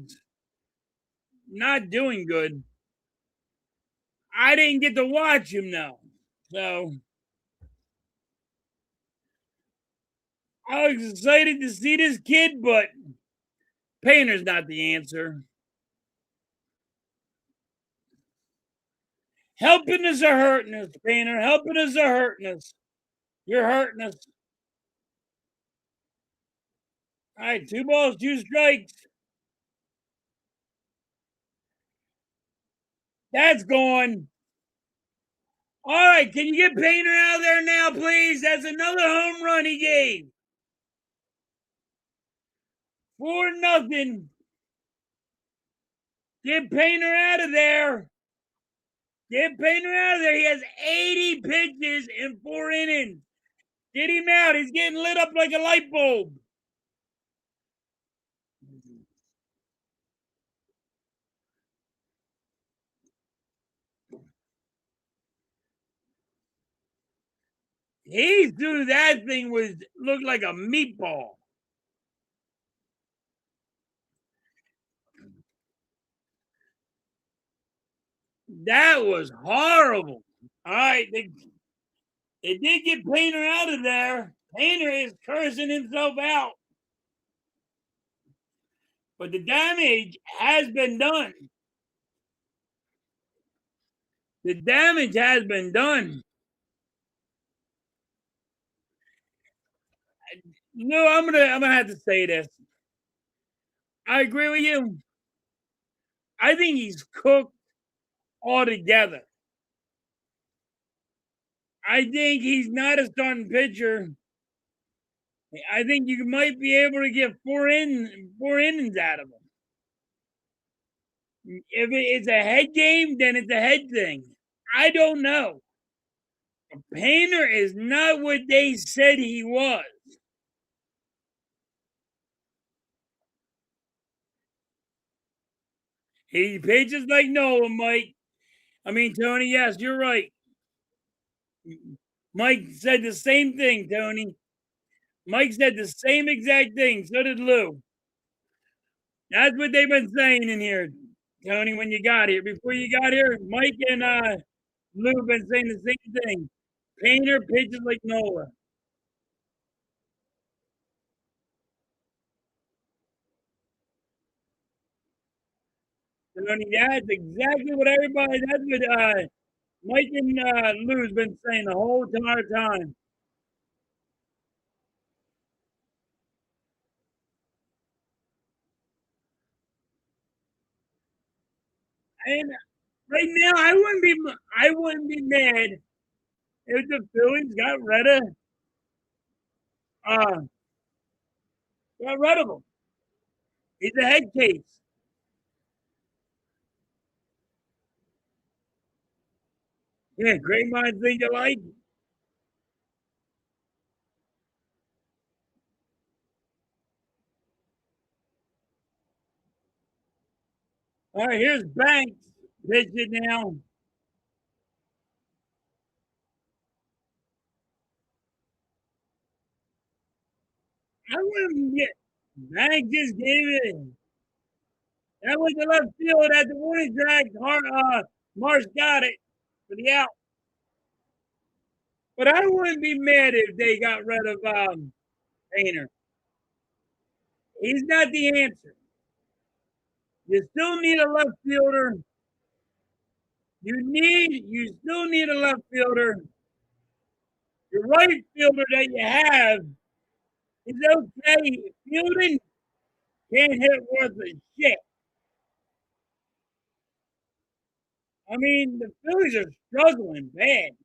not doing good. I didn't get to watch him though, so I was excited to see this kid, but Painter's not the answer. Helping us or hurting us, Painter? Helping us or hurting us? You're hurting us. All right, 2 balls, 2 strikes. That's gone. All right, can you get Painter out of there now, please? That's another home run he gave. 4-0. Get Painter out of there. Get Painter out of there. He has 80 pitches in 4 innings. Get him out. He's getting lit up like a light bulb. He threw that thing looked like a meatball. That was horrible. All right, they did get Painter out of there. Painter is cursing himself out. But the damage has been done. The damage has been done. No, I'm gonna have to say this. I agree with you. I think he's cooked altogether. I think he's not a starting pitcher. I think you might be able to get 4 innings out of him. If it's a head game, then it's a head thing. I don't know. Painter is not what they said he was. He pitches like Noah, Mike. I mean, Tony, yes, you're right. Mike said the same thing, Tony. Mike said the same exact thing. So did Lou. That's what they've been saying in here, Tony, when you got here. Before you got here, Mike and Lou have been saying the same thing. Painter pitches like Noah. Tony, that's exactly what that's what Mike and Lou's been saying the whole entire time. And right now, I wouldn't be mad if the Phillies uh got rid of him. He's a head case. Yeah, great minds think alike. All right, here's Banks pitching now. I wouldn't get Banks just gave it. That was the left field at the warning track. Marsh got it for the out. But I wouldn't be mad if they got rid of Painter. He's not the answer. You still need a left fielder. You still need a left fielder. Your right fielder that you have is okay. Fielding can't hit worth a shit. I mean, the Phillies are struggling bad.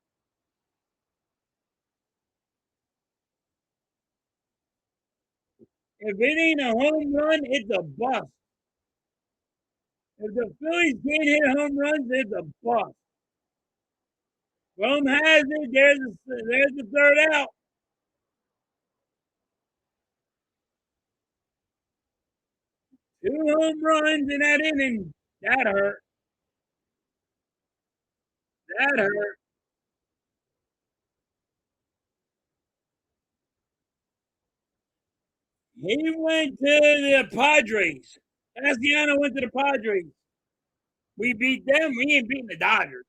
If it ain't a home run, it's a bust. If the Phillies can't hit home runs, it's a bust. Rome has it. There's the third out. 2 home runs in that inning. That hurt. That hurt. He went to the Padres. Cassiano went to the Padres. We beat them. We ain't beating the Dodgers.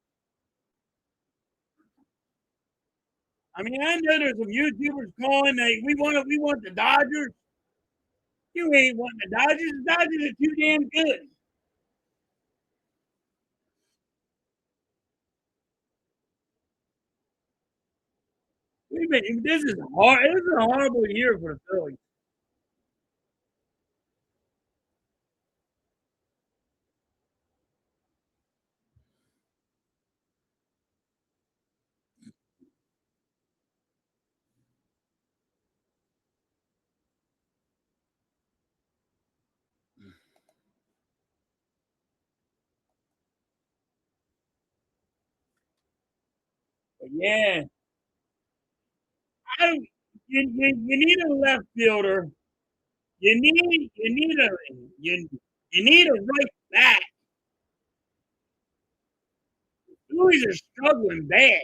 I mean, I know there's some YouTubers calling like we want the Dodgers. You ain't wanting the Dodgers. The Dodgers are too damn good. This is hard. This is a horrible year for the Phillies. But yeah, I don't. You need a left fielder. You you need a right back. Phillies are struggling bad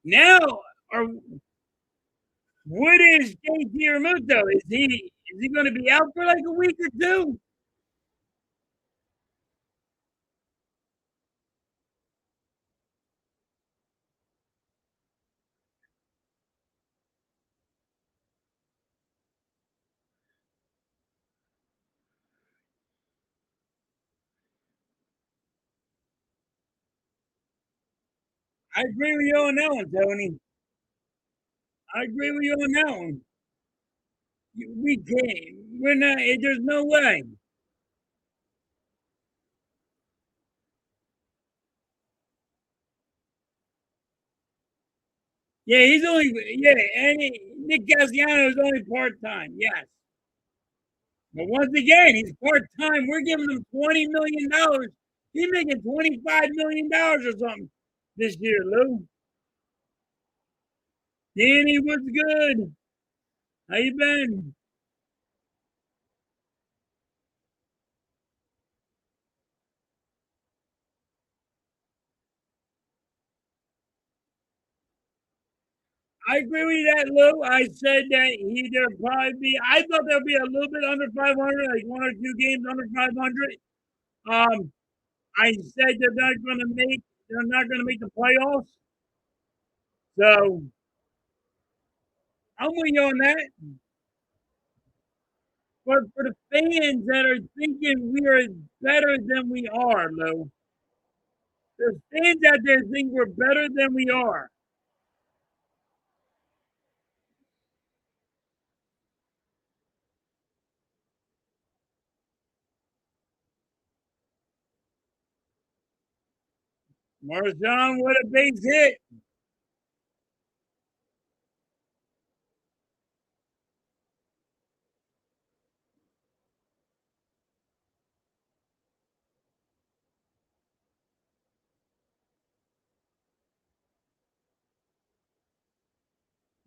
now. Are What is JT Realmuto? Is he going to be out for like a week or two? I agree with you on that one, Tony. I agree with you on that one. We can't. We're not. There's no way. Yeah, he's only. Yeah, and Nick Castellanos is only part time. Yes, but once again, he's part time. We're giving him $20 million. He's making $25 million or something this year, Lou. Danny, what's good? How you been? I agree with you that, Lou. I said that there'd probably be. I thought there'd be a little bit under 500, like one or two games under 500. I said they're not going to make. They're not going to make the playoffs. So I'm with you on that. But for the fans that are thinking we are better than we are, Lou, there's fans out there think we're better than we are. Marshawn, what a base hit!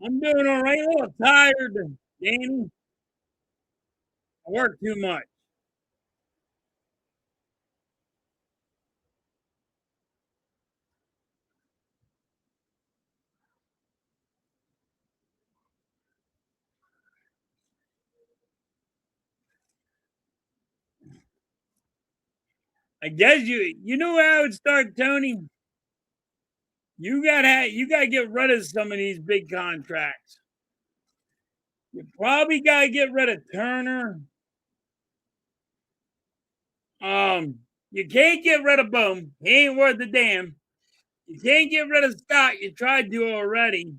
I'm doing all right. A little tired, Danny. I work too much. I guess you know where I would start, Tony. You gotta get rid of some of these big contracts. You probably gotta get rid of Turner. You can't get rid of Boom. He ain't worth a damn. You can't get rid of Scott. You tried to already.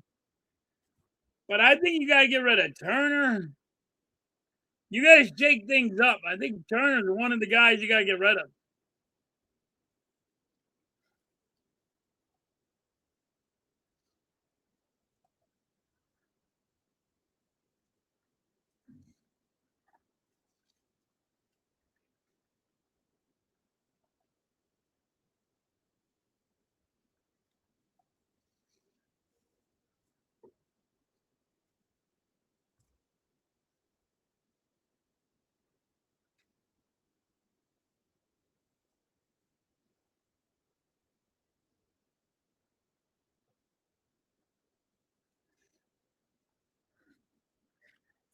But I think you gotta get rid of Turner. You gotta shake things up. I think Turner's one of the guys you gotta get rid of.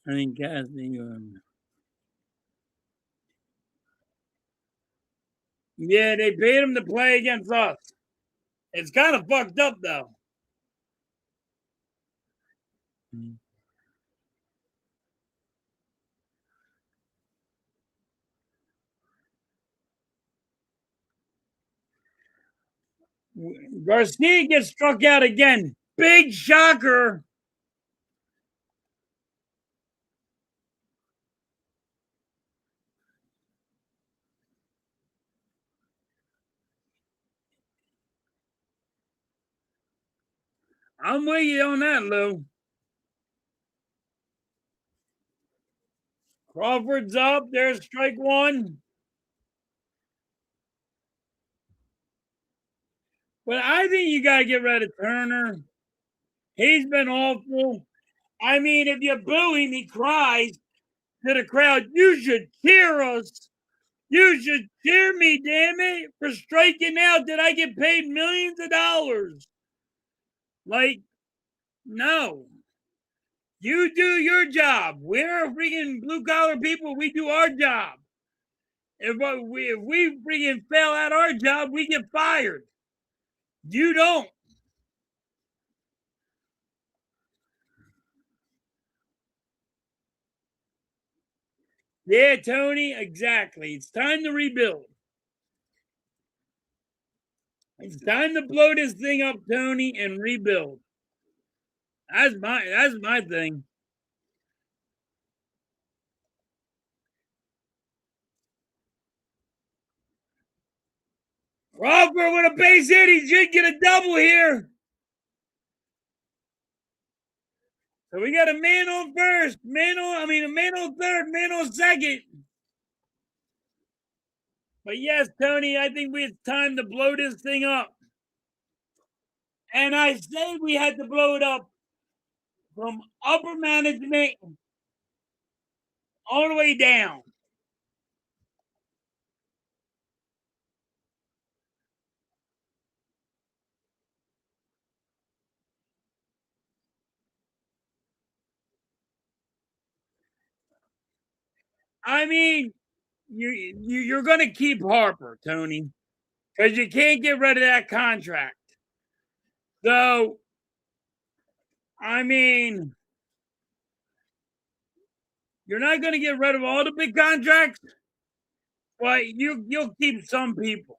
I think Casting. Yeah, they paid him to play against us. It's kind of fucked up though. Garcia gets struck out again. Big shocker. I'm with you on that, Lou. Crawford's up. There's strike one. But I think you got to get rid of Turner. He's been awful. I mean, if you boo him, he cries to the crowd. You should cheer us. You should cheer me, damn it, for striking out. Did I get paid millions of dollars? Like, no. You do your job. We're freaking blue collar people. We do our job. If we freaking fail at our job, we get fired. You don't. Yeah, Tony, exactly. It's time to rebuild. It's time to blow this thing up, Tony, and rebuild. That's my thing. Crawford with a base hit. He should get a double here. So we got a man on first, a man on third, man on second. But yes, Tony, I think it's time to blow this thing up. And I say we had to blow it up from upper management all the way down. I mean, you're going to keep Harper, Tony, because you can't get rid of that contract. So, I mean, you're not going to get rid of all the big contracts, but you'll keep some people.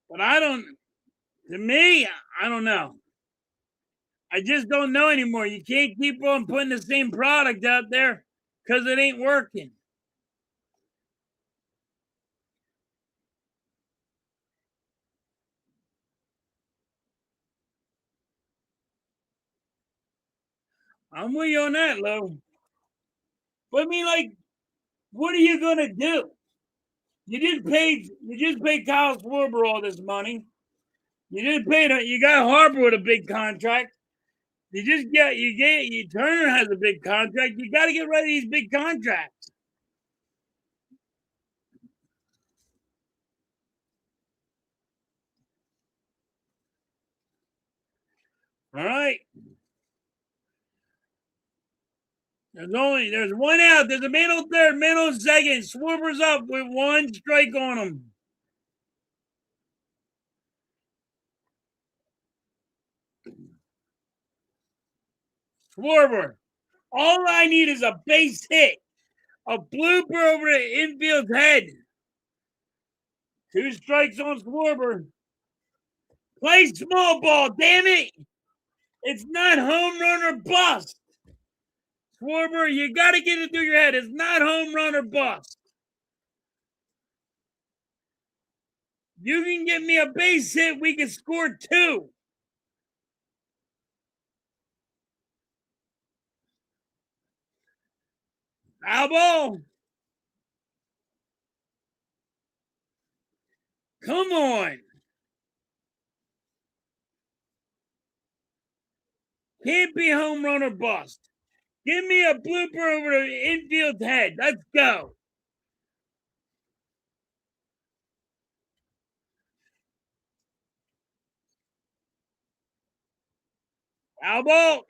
But I don't. To me, I don't know. I just don't know anymore. You can't keep on putting the same product out there because it ain't working. I'm with you on that, Lou. But I mean, like, what are you gonna do? You just paid Kyle Schwarber all this money. You got Harper with a big contract. You Turner has a big contract. You got to get rid of these big contracts. All right. There's one out. There's a man on third, man on second. Schwarber's up with one strike on him. Schwarber. All I need is a base hit, a blooper over the infield head. Two strikes on Schwarber. Play small ball, damn it! It's not home run or bust. Schwarber, you got to get it through your head. It's not home run or bust. You can get me a base hit, we can score two. Foul ball. Come on. Can't be home run or bust. Give me a blooper over the infield head. Let's go. Foul ball.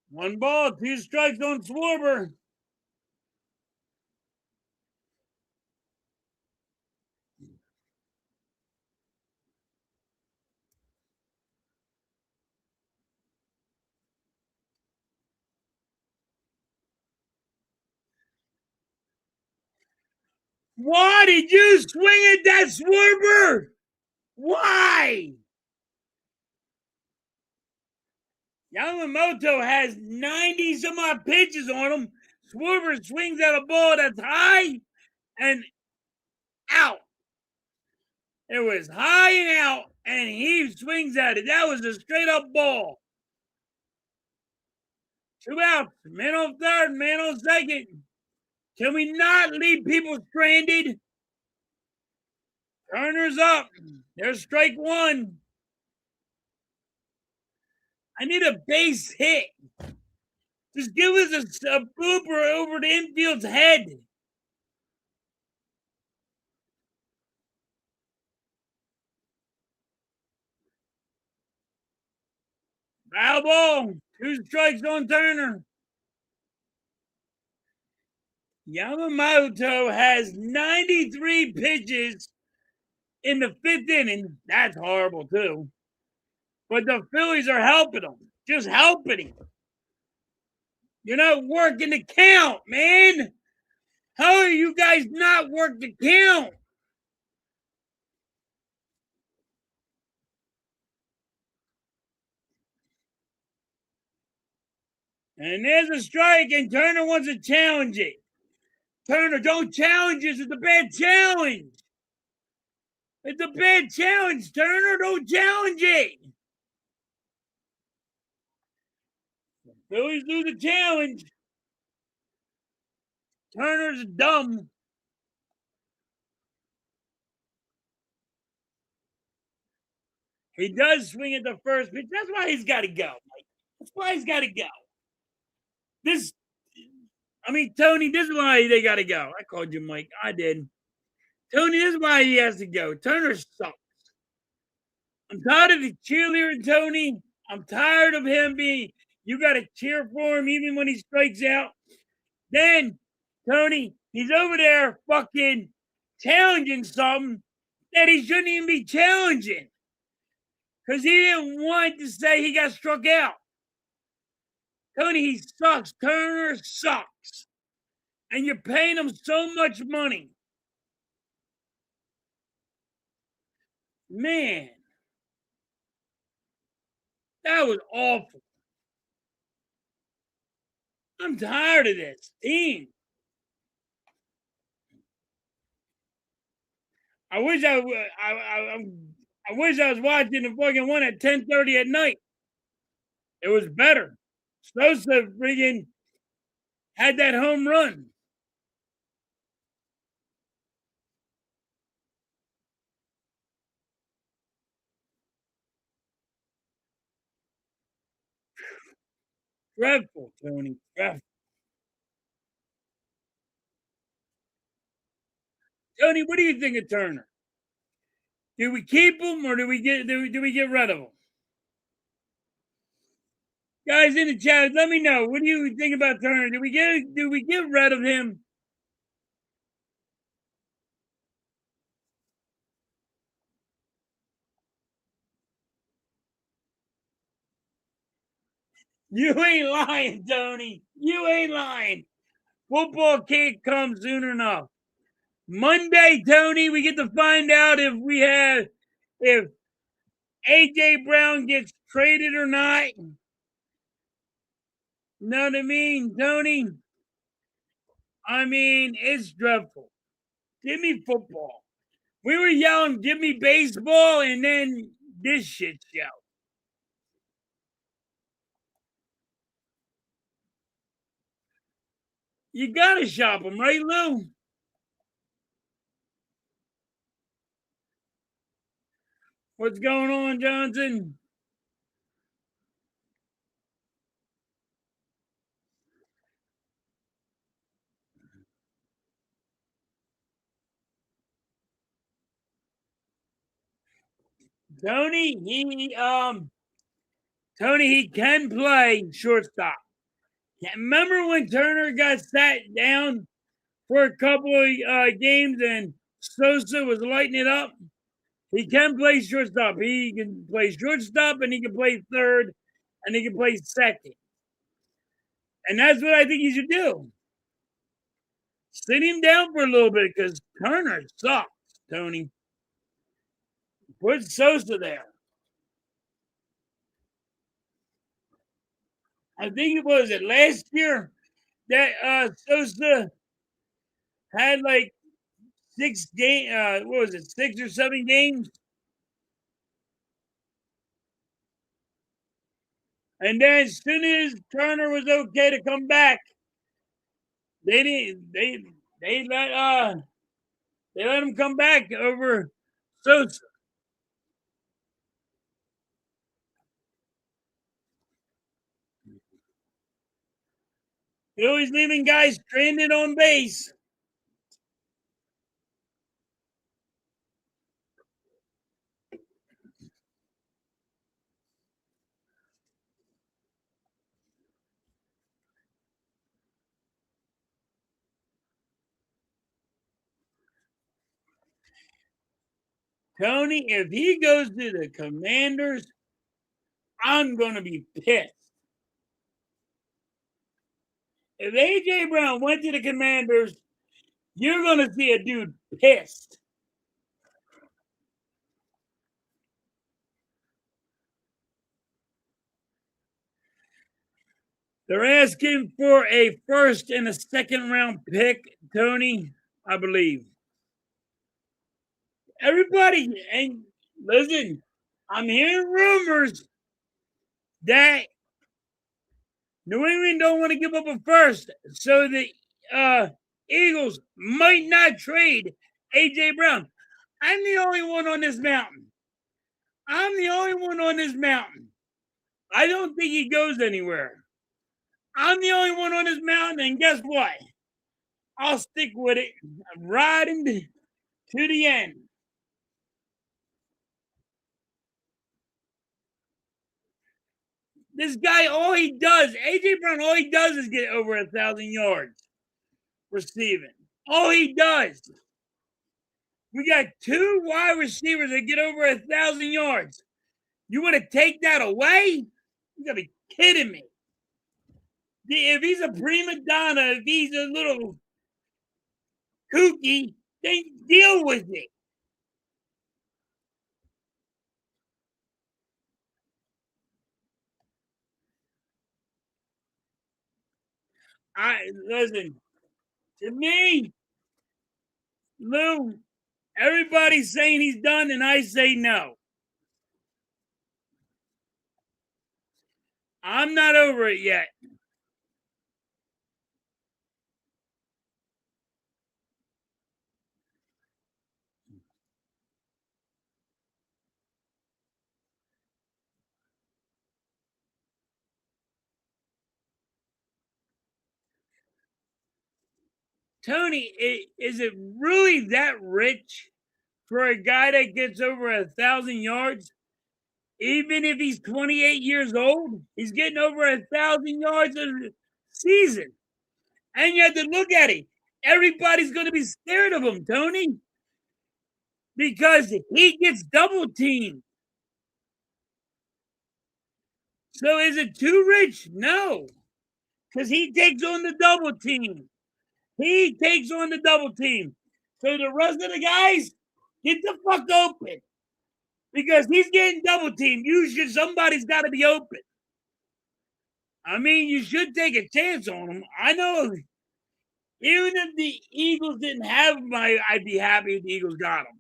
1 ball, 2 strikes on Schwarber. Why did you swing at that Schwarber? Why? Yamamoto has 90 some odd pitches on him. Schwarber swings at a ball that's high and out. It was high and out, and he swings at it. That was a straight up ball. 2 outs. Man on third, man on second. Can we not leave people stranded? Turner's up. There's strike 1. I need a base hit. Just give us a blooper over the infield's head. Foul ball. 2 strikes on Turner. Yamamoto has 93 pitches in the 5th inning. That's horrible, too. But the Phillies are helping him. Just helping him. You're not working the count, man. How are you guys not working the count? And there's a strike, and Turner wants to challenge it. Turner, don't challenge this. It's a bad challenge. It's a bad challenge, Turner. Don't challenge it. Phillies lose the challenge. Turner's dumb. He does swing at the first pitch. That's why he's got to go. That's why he's got to go. Tony, this is why they got to go. I called you Mike. I did. Tony, this is why he has to go. Turner sucks. I'm tired of the cheerleader, Tony. I'm tired of him being, you got to cheer for him even when he strikes out. Then, Tony, he's over there fucking challenging something that he shouldn't even be challenging. Because he didn't want to say he got struck out. Tony, he sucks. Turner sucks. And you're paying him so much money. Man, that was awful. I'm tired of this team. I wish I wish I was watching the fucking one at 10:30 at night. It was better. Sosa friggin' had that home run. Dreadful, Tony. Dreadful. Tony, what do you think of Turner? Do we keep him or do we get rid of him? Guys in the chat, let me know. What do you think about Turner? Do we get rid of him? You ain't lying, Tony. You ain't lying. Football can't come soon enough. Monday, Tony, we get to find out if AJ Brown gets traded or not. Know what I mean, Tony? It's dreadful. Give me football. We were yelling, give me baseball, and then this shit show. You gotta shop them, right, Lou? What's going on, Johnson? Tony, he can play shortstop. Remember when Turner got sat down for a couple of games and Sosa was lighting it up? He can play shortstop. He can play shortstop and he can play third and he can play second. And that's what I think he should do. Sit him down for a little bit because Turner sucks, Tony. Put Sosa there. I think it was last year that Sosa had like 6 or 7 games? And then as soon as Turner was okay to come back, they didn't they let him come back over Sosa. He always leaving guys stranded on base. Tony, if he goes to the Commanders, I'm gonna be pissed. If AJ Brown went to the Commanders, you're gonna see a dude pissed. They're asking for a first and a second round pick, Tony, I believe. Everybody, and listen, I'm hearing rumors that New England don't want to give up a first, so the Eagles might not trade AJ Brown. I'm the only one on this mountain. I'm the only one on this mountain. I don't think he goes anywhere. I'm the only one on this mountain, and guess what? I'll stick with it, riding to the end. This guy, all he does, AJ Brown, all he does is get over 1,000 yards receiving. All he does. We got 2 wide receivers that get over 1,000 yards. You want to take that away? You gotta be kidding me. If he's a prima donna, if he's a little kooky, then deal with it. I listen to me, Lou. Everybody's saying he's done, and I say no. I'm not over it yet. Tony, is it really that rich for a guy that gets over 1,000 yards? Even if he's 28 years old, he's getting over 1,000 yards a season. And you have to look at it. Everybody's going to be scared of him, Tony, because he gets double teamed. So is it too rich? No, because he takes on the double team. He takes on the double team. So the rest of the guys get the fuck open because he's getting double teamed. Somebody's got to be open. I mean, you should take a chance on him. I know even if the Eagles didn't have him, I'd be happy if the Eagles got him.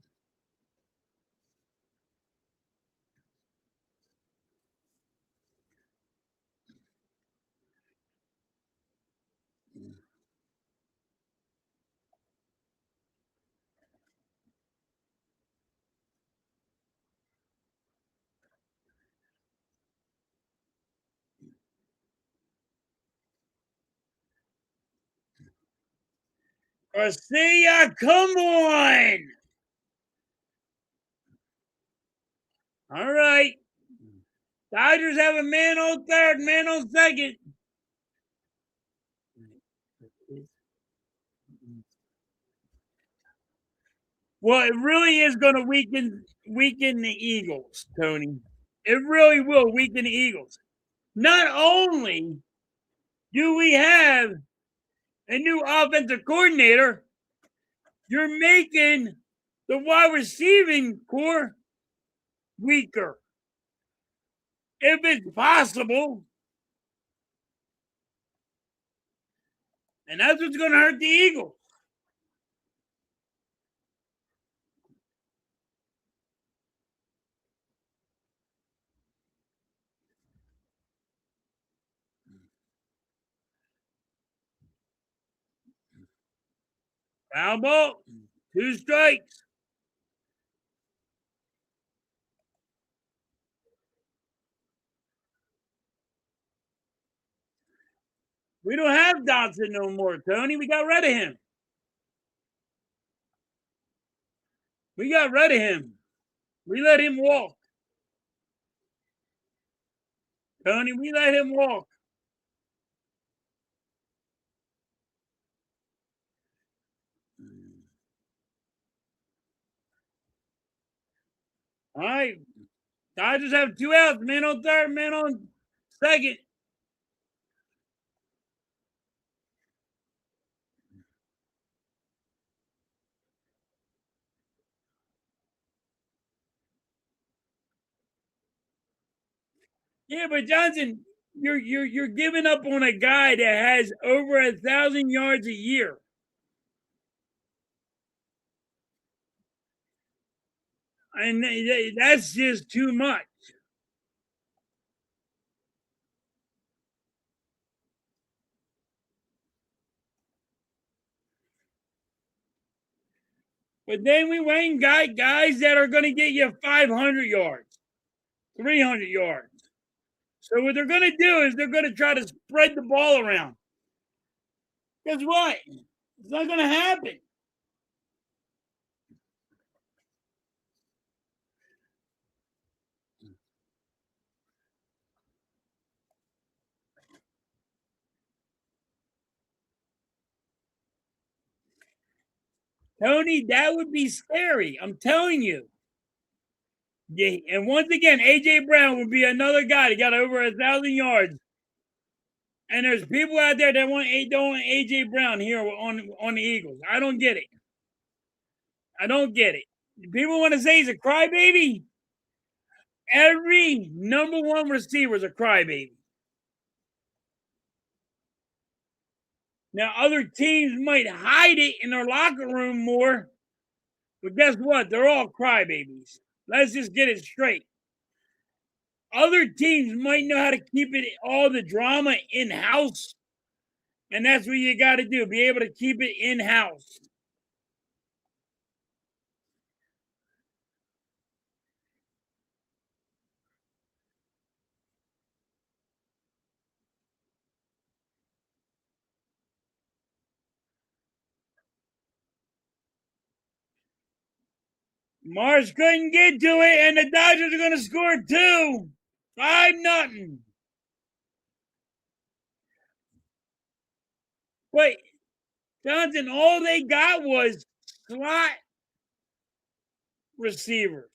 Garcia, come on. All right. Dodgers have a man on third, man on second. Well, it really is going to weaken the Eagles, Tony. It really will weaken the Eagles. Not only do we have a new offensive coordinator, you're making the wide receiving core weaker. If it's possible, and that's what's going to hurt the Eagles. Foul ball, 2 strikes. We don't have Dodson no more, Tony. We got rid of him. We got rid of him. We let him walk. Tony, we let him walk. All right. Dodgers have 2 outs. Man on third, man on second. Yeah, but Johnson, you're giving up on a guy that has over 1,000 yards a year. And that's just too much. But then we went and got guys that are going to get you 500 yards, 300 yards. So what they're going to do is they're going to try to spread the ball around. Guess what? It's not going to happen. Tony, that would be scary. I'm telling you. Yeah, and once again, AJ Brown would be another guy that got over 1,000 yards. And there's people out there that don't want AJ Brown here on the Eagles. I don't get it. I don't get it. People want to say he's a crybaby. Every number one receiver is a crybaby. Now, other teams might hide it in their locker room more, but guess what? They're all crybabies. Let's just get it straight. Other teams might know how to keep it all the drama in house, and that's what you got to do. Be able to keep it in house. Mars couldn't get to it, and the Dodgers are going to score 2. 5-0. But Johnson, all they got was slot receivers.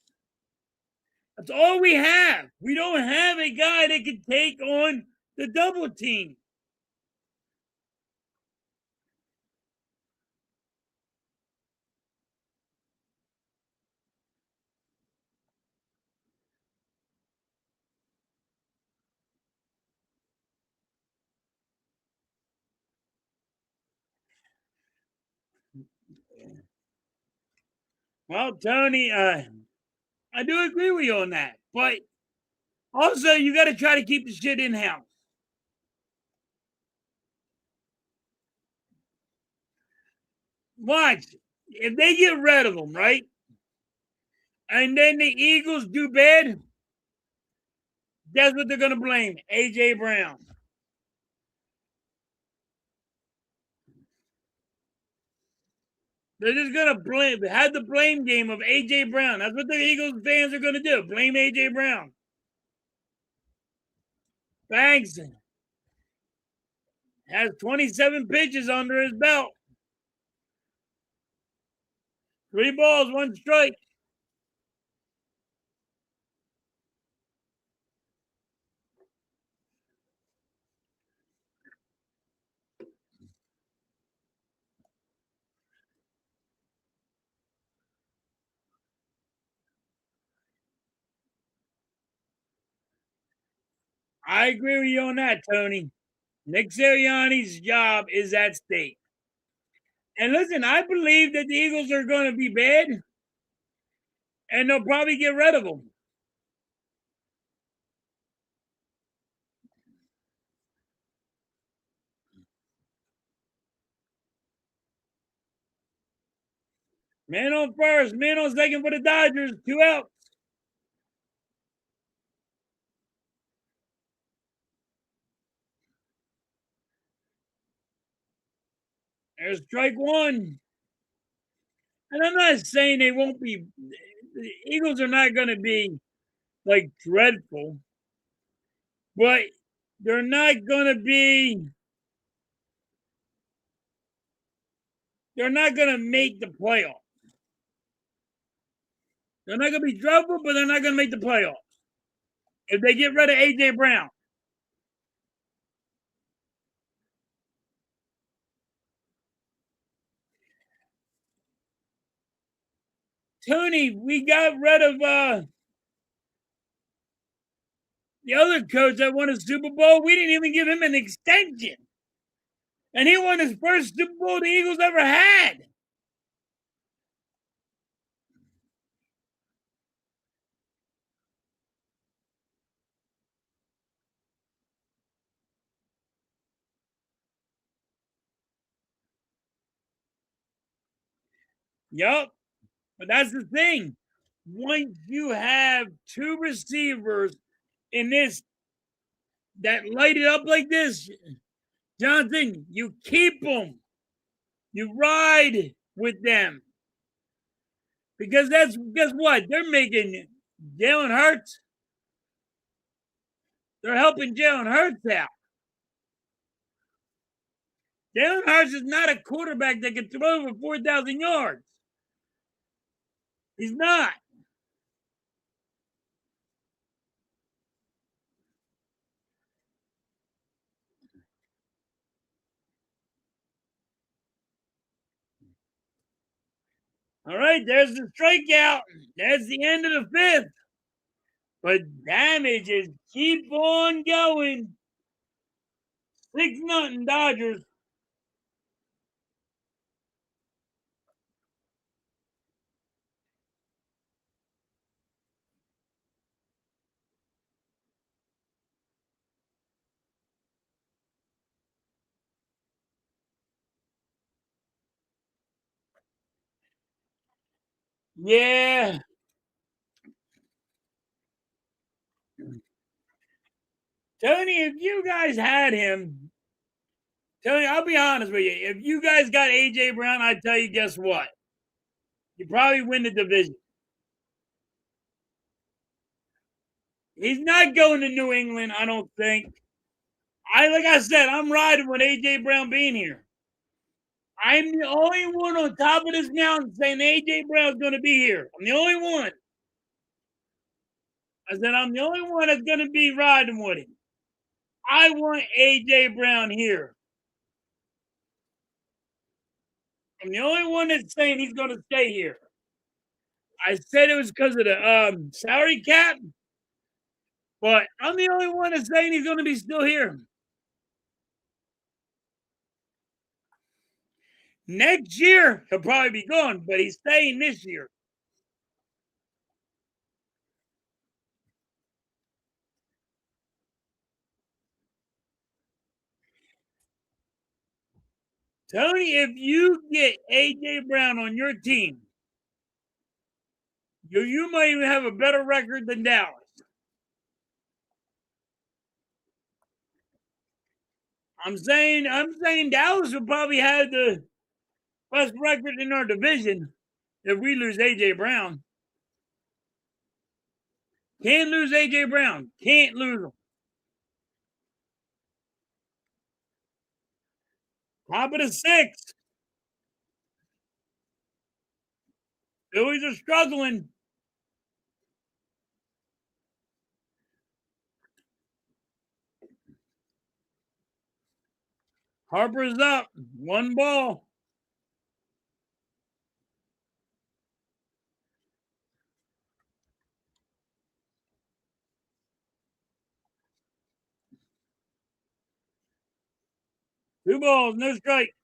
That's all we have. We don't have a guy that can take on the double team. Well, Tony, I do agree with you on that. But also, you got to try to keep the shit in house. Watch. If they get rid of them, right? And then the Eagles do bad, guess what they're going to blame? A.J. Brown. They're just going to have the blame game of A.J. Brown. That's what the Eagles fans are going to do. Blame A.J. Brown. Thanks. Has 27 pitches under his belt. 3 balls, 1 strike. I agree with you on that, Tony. Nick Sirianni's job is at stake. And listen, I believe that the Eagles are going to be bad, and they'll probably get rid of him. Man on first, man on second for the Dodgers. 2 outs. There's strike 1. And I'm not saying they won't be. The Eagles are not going to be like dreadful, but they're not going to be. They're not going to make the playoffs. They're not going to be dreadful, but they're not going to make the playoffs if they get rid of AJ Brown. Tony, we got rid of the other coach that won a Super Bowl. We didn't even give him an extension, and he won his first Super Bowl the Eagles ever had. Yup. But that's the thing. Once you have 2 receivers in this that light it up like this, Jonathan, you keep them. You ride with them. Because that's guess what? They're making Jalen Hurts. They're helping Jalen Hurts out. Jalen Hurts is not a quarterback that can throw over 4,000 yards. He's not. All right, there's the strikeout. That's the end of the 5th. But damages keep on going. 6-0 Dodgers. Yeah. Tony, if you guys had him, Tony, I'll be honest with you. If you guys got AJ Brown, I tell you, guess what? You probably win the division. He's not going to New England, I don't think. Like I said, I'm riding with AJ Brown being here. I'm the only one on top of this mountain saying AJ Brown's going to be here. I'm the only one. I said I'm the only one that's going to be riding with him. I want AJ Brown here. I'm the only one that's saying he's going to stay here. I said it was because of the salary cap, but I'm the only one that's saying he's going to be still here. Next year, he'll probably be gone, but he's staying this year. Tony, if you get AJ Brown on your team, you might even have a better record than Dallas. I'm saying Dallas will probably have the best record in our division if we lose AJ Brown. Can't lose AJ Brown. Can't lose him. Top of the 6th. Phillies are struggling. Harper's up. 1 ball. Two balls, no strike.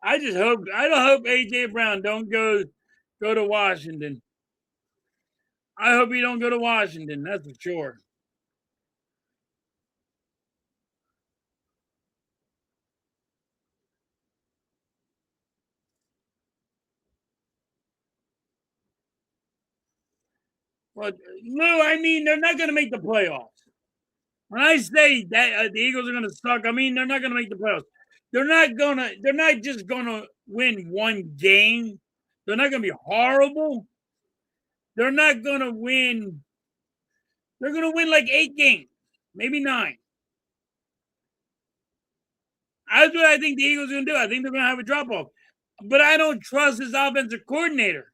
I don't hope AJ Brown don't go to Washington. I hope he don't go to Washington, that's for sure. But Lou, I mean, they're not going to make the playoffs. When I say that the Eagles are going to suck, I mean they're not going to make the playoffs. They're not gonna. They're not just going to win one game. They're not going to be horrible. They're not going to win. They're going to win like 8 games, maybe 9. That's what I think the Eagles are going to do. I think they're going to have a drop off. But I don't trust his offensive coordinator.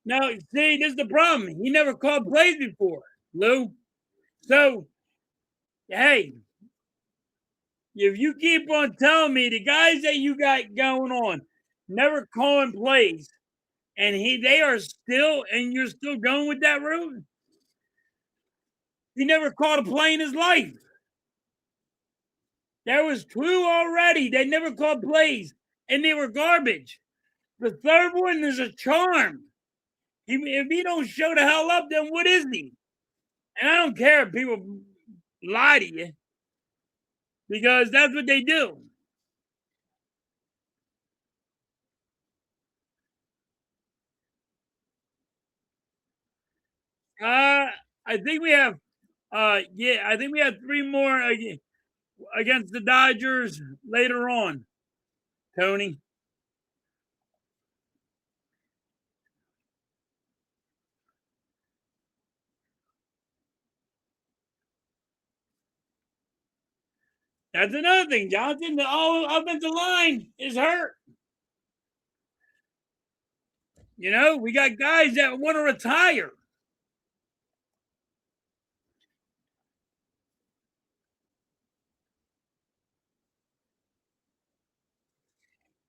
Now, see, this is the problem. He never called plays before, Lou. So, hey, if you keep on telling me the guys that you got going on never calling plays, and they are still, and you're still going with that route, he never called a play in his life. There was 2 already. They never called plays, and they were garbage. The third one is a charm. If he don't show the hell up, then what is he? And I don't care if people lie to you, because that's what they do. I think we have, I think we have 3 more against the Dodgers later on, Tony. That's another thing, Jonathan. The whole offensive line is hurt. You know, we got guys that want to retire.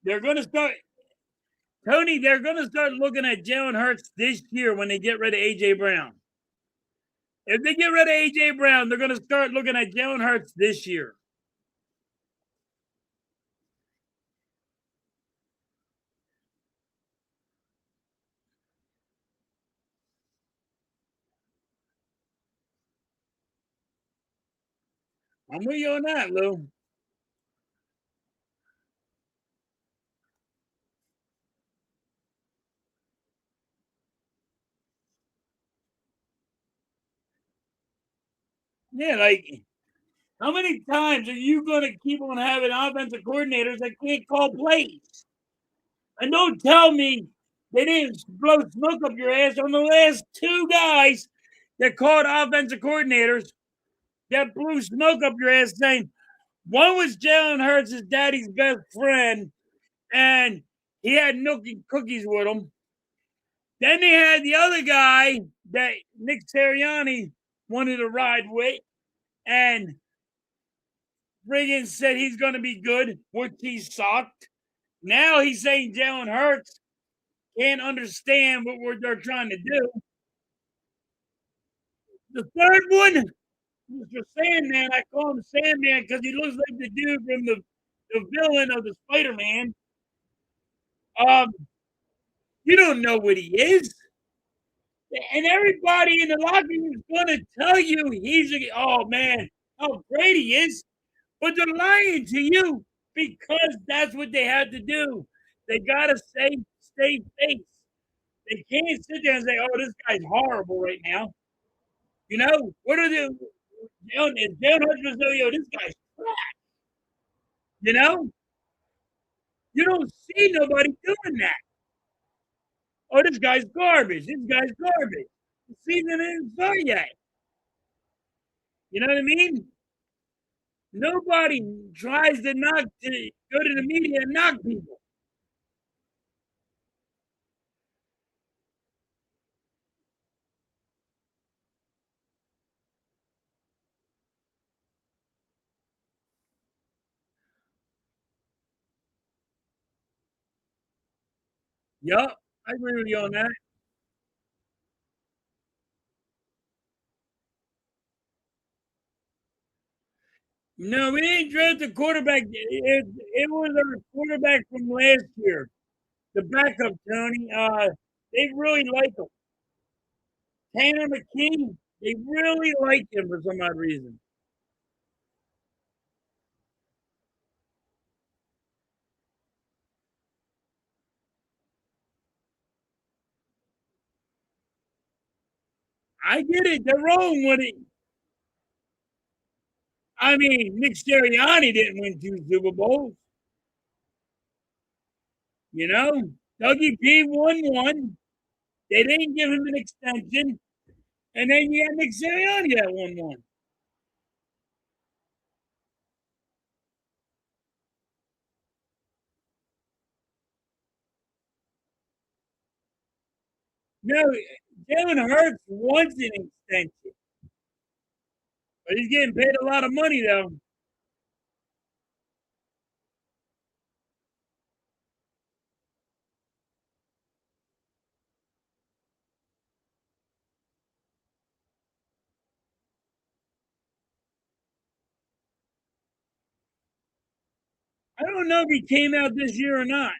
They're going to start, Tony, they're going to start looking at Jalen Hurts this year when they get rid of A.J. Brown. If they get rid of A.J. Brown, they're going to start looking at Jalen Hurts this year. I'm with you on that, Lou. Yeah, like, how many times are you going to keep on having offensive coordinators that can't call plays? And don't tell me they didn't blow smoke up your ass on the last 2 guys that called offensive coordinators that blew smoke up your ass saying one was Jalen Hurts' daddy's best friend and he had milk and cookies with him. Then they had the other guy that Nick Sirianni wanted to ride with and friggin' said he's going to be good, which he sucked. Now he's saying Jalen Hurts can't understand what they're trying to do. The third one, Mr. Sandman, I call him Sandman because he looks like the dude from the villain of the Spider-Man. Um, you don't know what he is. And everybody in the locker room is going to tell you oh man, how great he is. But they're lying to you because that's what they had to do. They got to stay face. They can't sit there and say, oh, this guy's horrible right now. You know, what are the Dan Hutchins say, yo, this guy's crap. You know? You don't see nobody doing that. Oh, this guy's garbage. This guy's garbage. The season isn't start yet. You know what I mean? Nobody tries to go to the media and knock people. Yup, I agree with you on that. No, we didn't draft a quarterback. It was our quarterback from last year, the backup, Tony. They really like him. Tanner McKee, they really like him for some odd reason. I get it. They're wrong with it. I mean, Nick Sirianni didn't win 2 Super Bowls. You know, Dougie P won one. They didn't give him an extension, and then you had Nick Sirianni that won one. No, Jalen Hurts wants an extension, but he's getting paid a lot of money though. I don't know if he came out this year or not,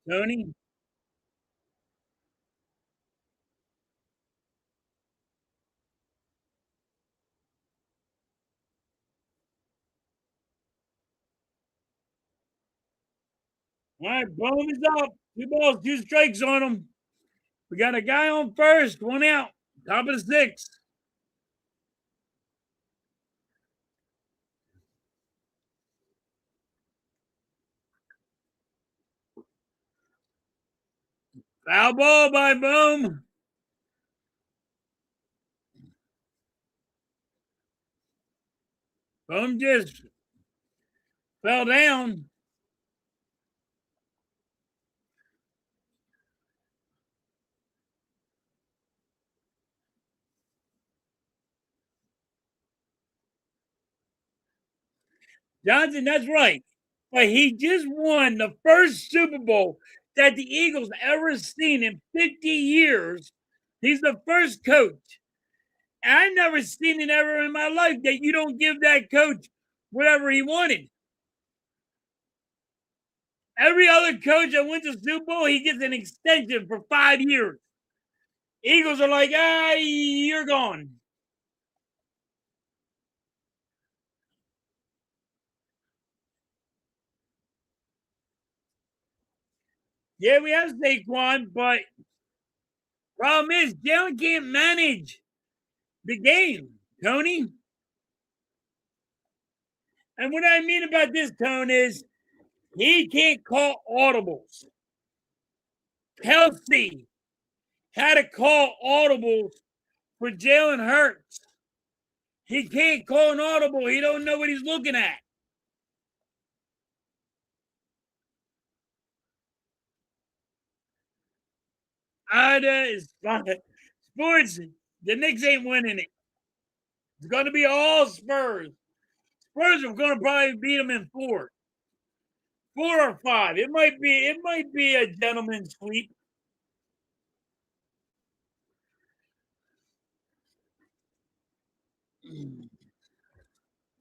Tony. All right, boom is up. 2 balls, 2 strikes on him. We got a guy on first, one out, top of the sixth. Foul ball by Boom. Boom just fell down. Johnson, that's right. But he just won the first Super Bowl that the Eagles ever seen in 50 years. He's the first coach. And I've never seen it ever in my life that you don't give that coach whatever he wanted. Every other coach that wins a Super Bowl, he gets an extension for 5 years. Eagles are like, you're gone. Yeah, we have Saquon, but problem is Jalen can't manage the game, Tony. And what I mean about this, Tone, is he can't call audibles. Kelsey had to call audibles for Jalen Hurts. He can't call an audible. He don't know what he's looking at. That is fine. Sports, the Knicks ain't winning it. It's going to be all Spurs. Spurs are going to probably beat them in 4 or 5. It might be a gentleman's sweep.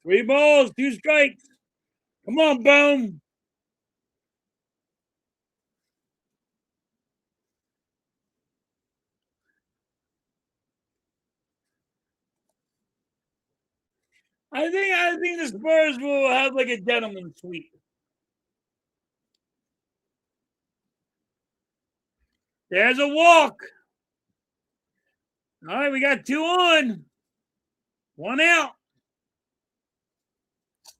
3 balls, 2 strikes. Come on, Boom. I think the Spurs will have like a gentleman's sweep. There's a walk. All right, we got 2 on, 1 out.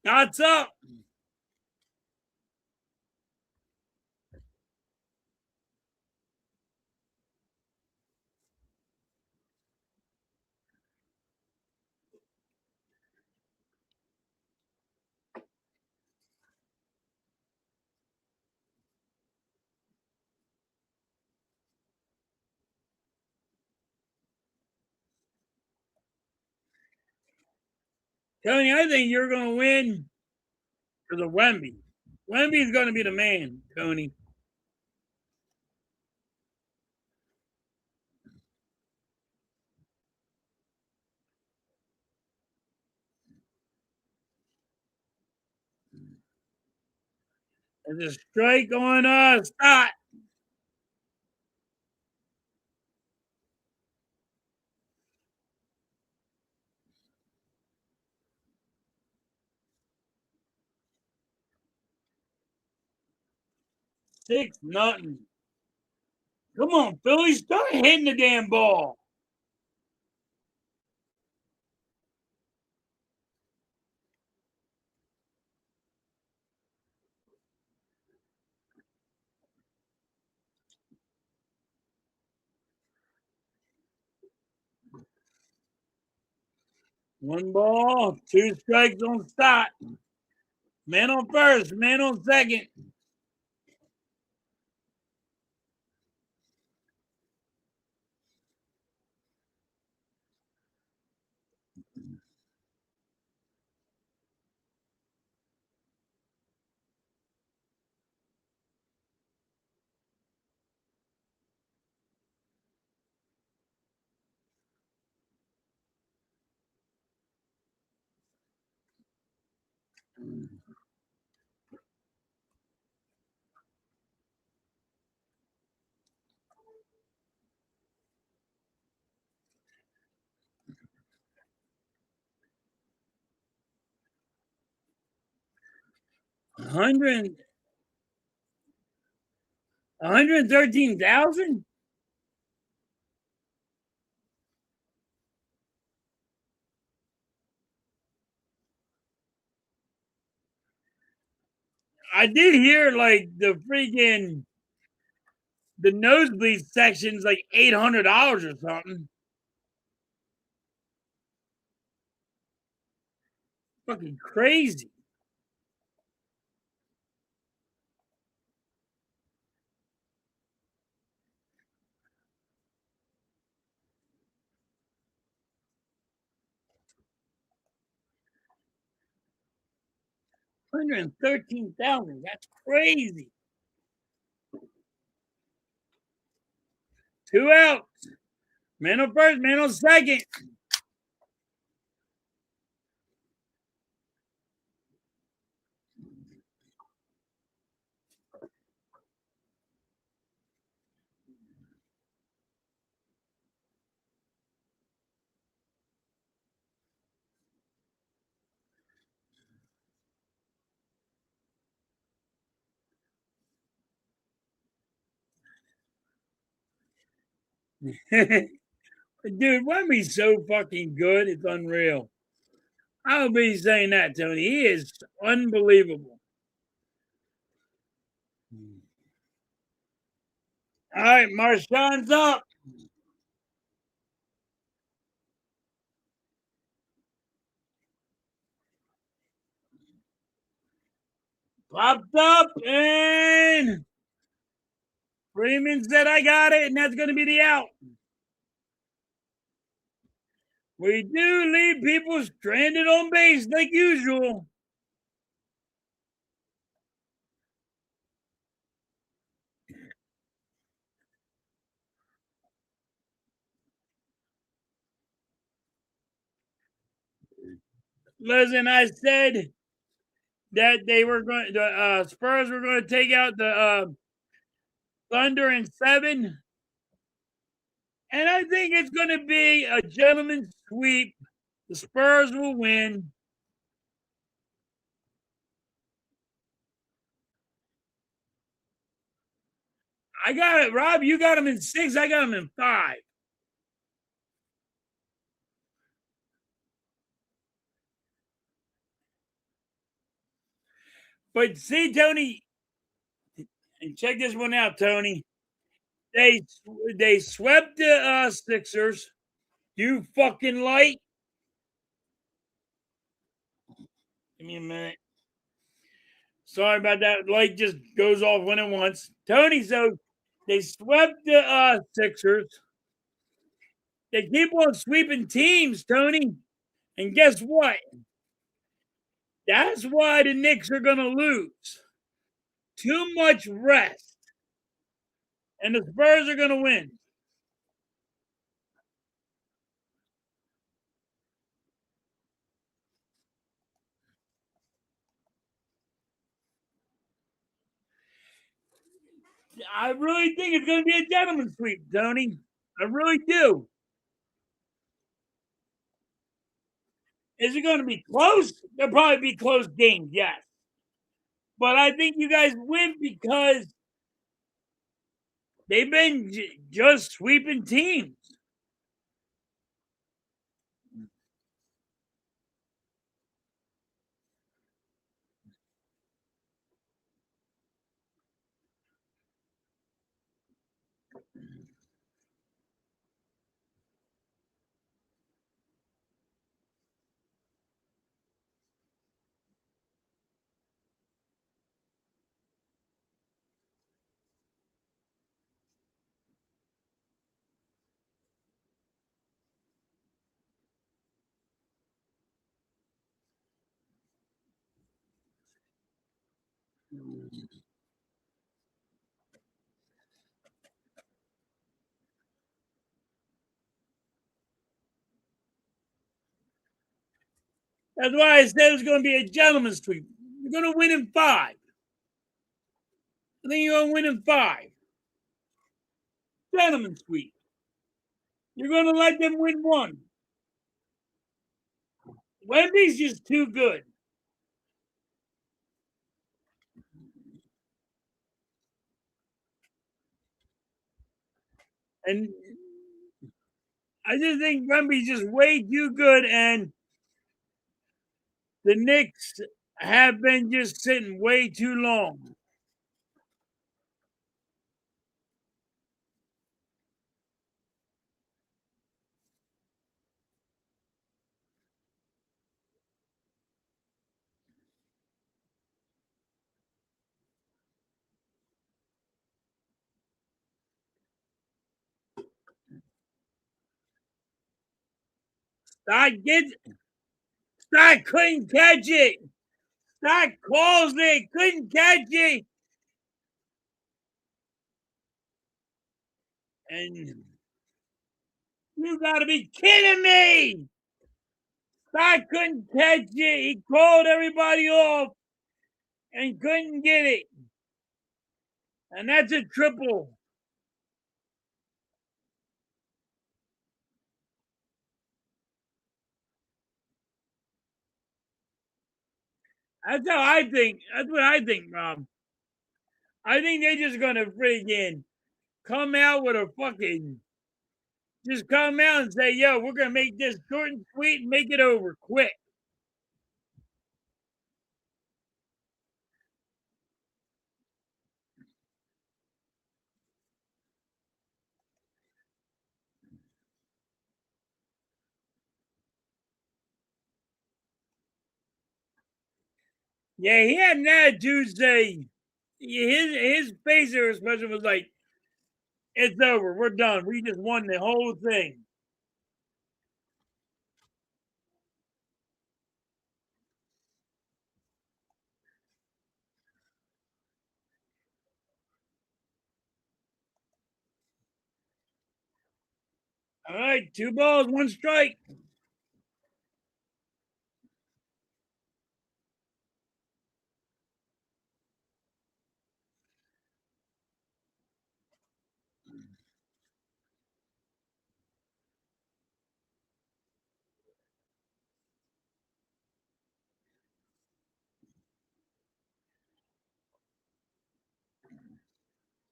Dots up. Tony, I think you're going to win for the Wemby. Wemby's going to be the man, Tony. There's a strike on Stott. Six nothing. Come on, Phillies, start hitting the damn ball. One ball, two strikes on Stott. Man on first, man on second. $113,000. I did hear like the nosebleed section's like $800 or something. Fucking crazy. $113,000. That's crazy. Two outs. Man on first, man on second. Dude, Wemby's so fucking good. It's unreal. I'll be saying that, Tony. He is unbelievable. All right, Marshawn's up. Popped up, and Freeman said, I got it, and that's going to be the out. We do leave people stranded on base like usual. Listen, I said that the Spurs were going to take out the Thunder in 7. And I think it's going to be a gentleman's sweep. The Spurs will win. I got it, Rob. You got them in 6. I got them in 5. But see, Tony, and check this one out, Tony. They swept the Sixers. You fucking light. Give me a minute. Sorry about that. Light just goes off when it wants. Tony, so they swept the Sixers. They keep on sweeping teams, Tony. And guess what? That's why the Knicks are going to lose. Too much rest, and the Spurs are going to win. I really think it's going to be a gentleman's sweep, Tony. I really do. Is it going to be close? There'll probably be close games, yes. But I think you guys win because they've been just sweeping teams. That's why I said it was going to be a gentleman's sweep. You're going to win in five. I think you're going to win in five. Gentleman's sweep. You're going to let them win one. Wemby's just too good. And I just think Wemby's just way too good. And the Knicks have been just sitting way too long. I couldn't catch it. Stock calls it. Couldn't catch it. And you got to be kidding me. Stock couldn't catch it. He called everybody off and couldn't get it. And that's a triple. That's how I think. That's what I think, Rob. I think they're just gonna friggin' come out with a fucking just come out and say, yo, we're gonna make this short and sweet and make it over quick. Yeah, he had an attitude say his face there expression was like, it's over, we're done. We just won the whole thing. All right, 2 balls, 1 strike.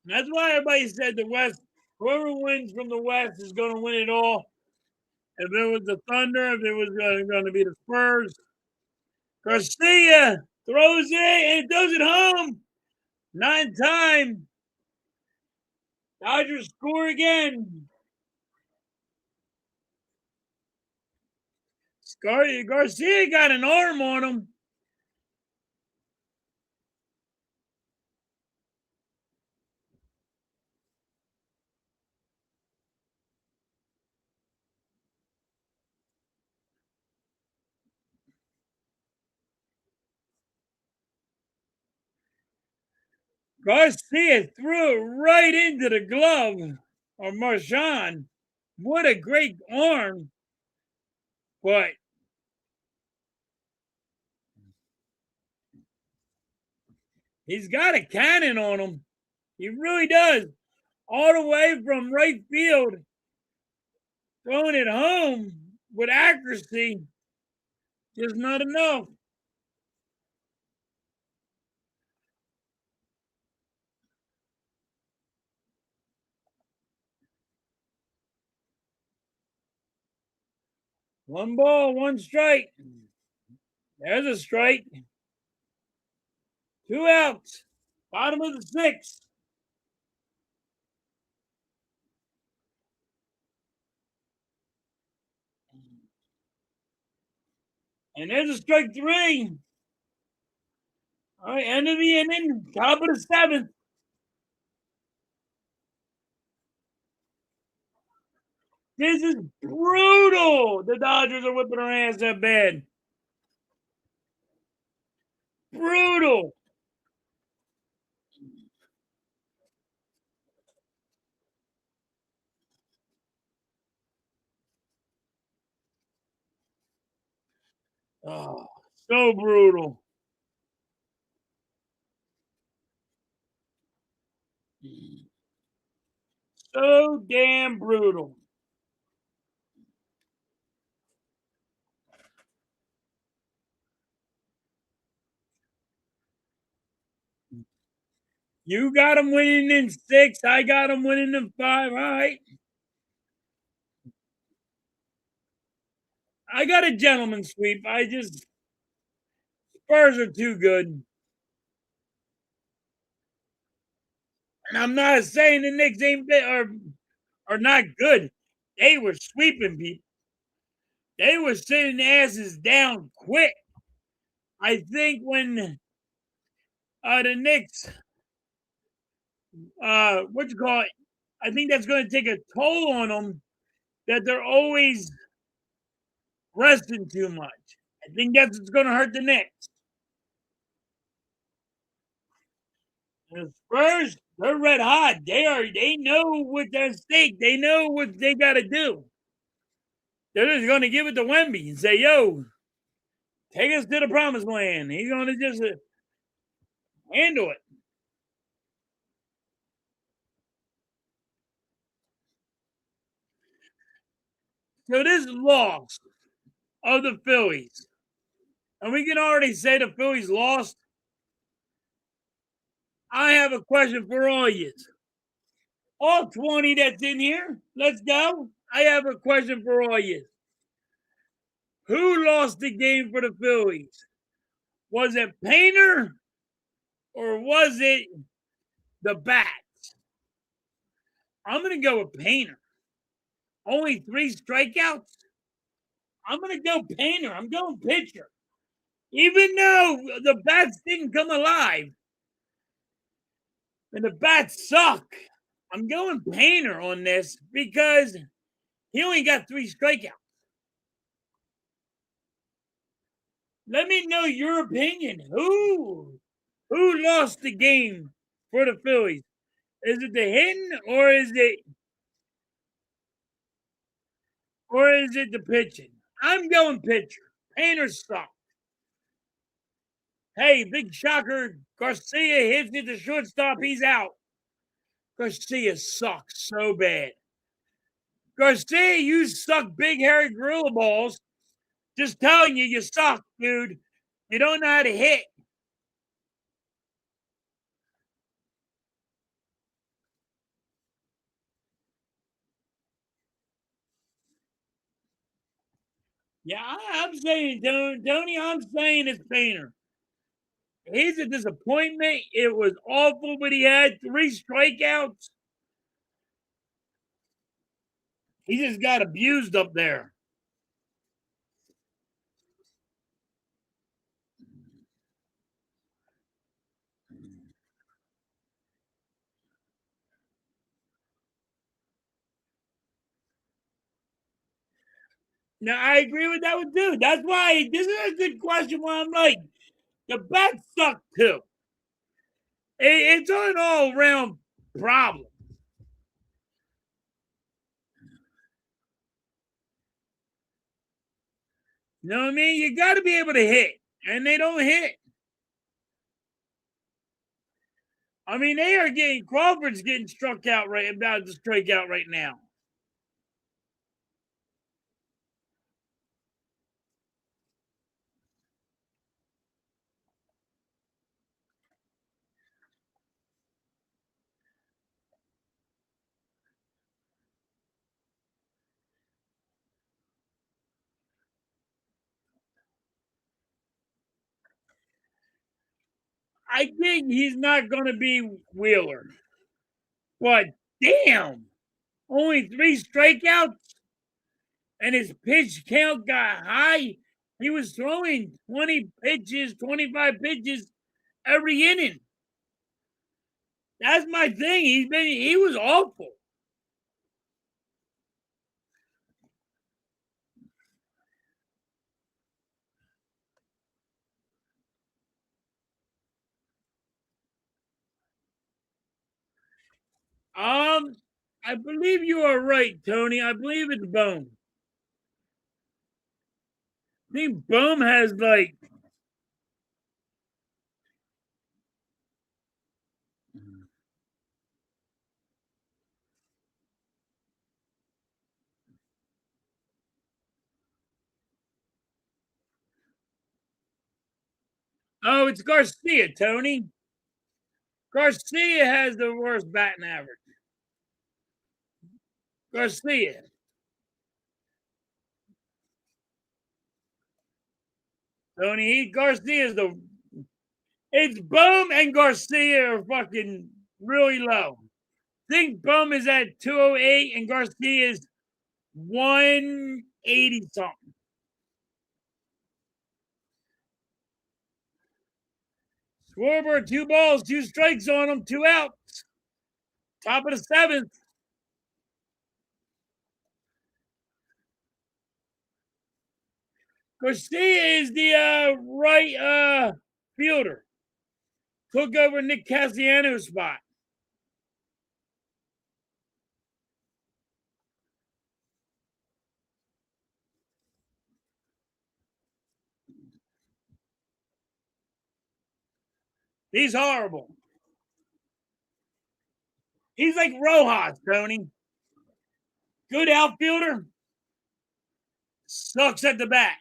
That's why everybody said the West, whoever wins from the West is going to win it all. If it was the Thunder, if it was going to be the Spurs, Garcia throws it and it does it home. 9 time. Dodgers score again. Garcia got an arm on him. Garcia threw it right into the glove of Marchand. What a great arm, but he's got a cannon on him. He really does. All the way from right field, throwing it home with accuracy, just not enough. One ball, one strike. There's a strike. Two outs. Bottom of the sixth. And there's a strike three. All right, end of the inning, top of the seventh. This is brutal. The Dodgers are whipping their ass that bad. Brutal. Oh, so brutal. So damn brutal. You got them winning in six. I got them winning in five. All right. I got a gentleman sweep. Spurs are too good. And I'm not saying the Knicks are not good. They were sweeping people. They were sitting asses down quick. I think when the Knicks, what you call it, I think that's going to take a toll on them that they're always resting too much. I think that's what's going to hurt the Knicks. The Spurs, they're red hot. They know what's at stake. They know what they got to do. They're just going to give it to Wemby and say, "Yo, take us to the promised land." He's going to just handle it. So this loss of the Phillies, and we can already say the Phillies lost. I have a question for all you. All 20 that's in here, let's go. I have a question for all you. Who lost the game for the Phillies? Was it Painter or was it the Bats? I'm going to go with Painter. Only 3 strikeouts? I'm going to go Painter. I'm going pitcher. Even though the Bats didn't come alive and the Bats suck, I'm going Painter on this because he only got 3 strikeouts. Let me know your opinion. Who lost the game for the Phillies? Is it the hitting or is it the pitching? I'm going pitcher. Painter sucked. Hey, big shocker. Garcia hits it to shortstop. He's out. Garcia sucks so bad. Garcia, you suck big hairy gorilla balls. Just telling you, you suck, dude. You don't know how to hit. Yeah, I'm saying, Tony, I'm saying it's Painter. He's a disappointment. It was awful, but he had 3 strikeouts. He just got abused up there. Now, I agree with that one, too. That's why this is a good question why I'm like, the Bats suck, too. It's an all around problem. You know what I mean? You got to be able to hit, and they don't hit. I mean, they are getting Crawford's getting struck out right about to strike out right now. I think he's not going to be Wheeler. But damn, only 3 strikeouts, and his pitch count got high. He was throwing 20 pitches, 25 pitches every inning. That's my thing. He was awful. I believe you are right, Tony. I believe it's Bohm. I think Bohm has like oh, it's Garcia, Tony. Garcia has the worst batting average. Garcia. Tony, Garcia is the it's Bohm and Garcia are fucking really low. I think Bohm is at 208 and Garcia is 180 something. Schwarber, 2 balls, 2 strikes on him, 2 outs. Top of the 7th. Garcia is the right fielder. Took over Nick Cassiano's spot. He's horrible. He's like Rojas, Tony. Good outfielder, sucks at the bat.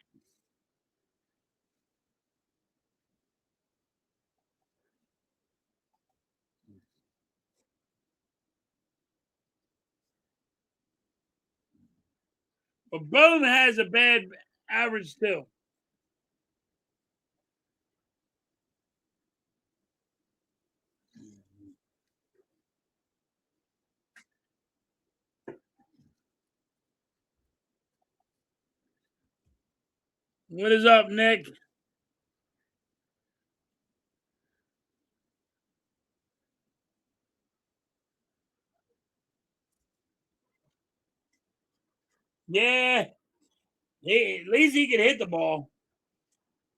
But Bohm has a bad average too. What is up, Nick? Yeah, at least he can hit the ball.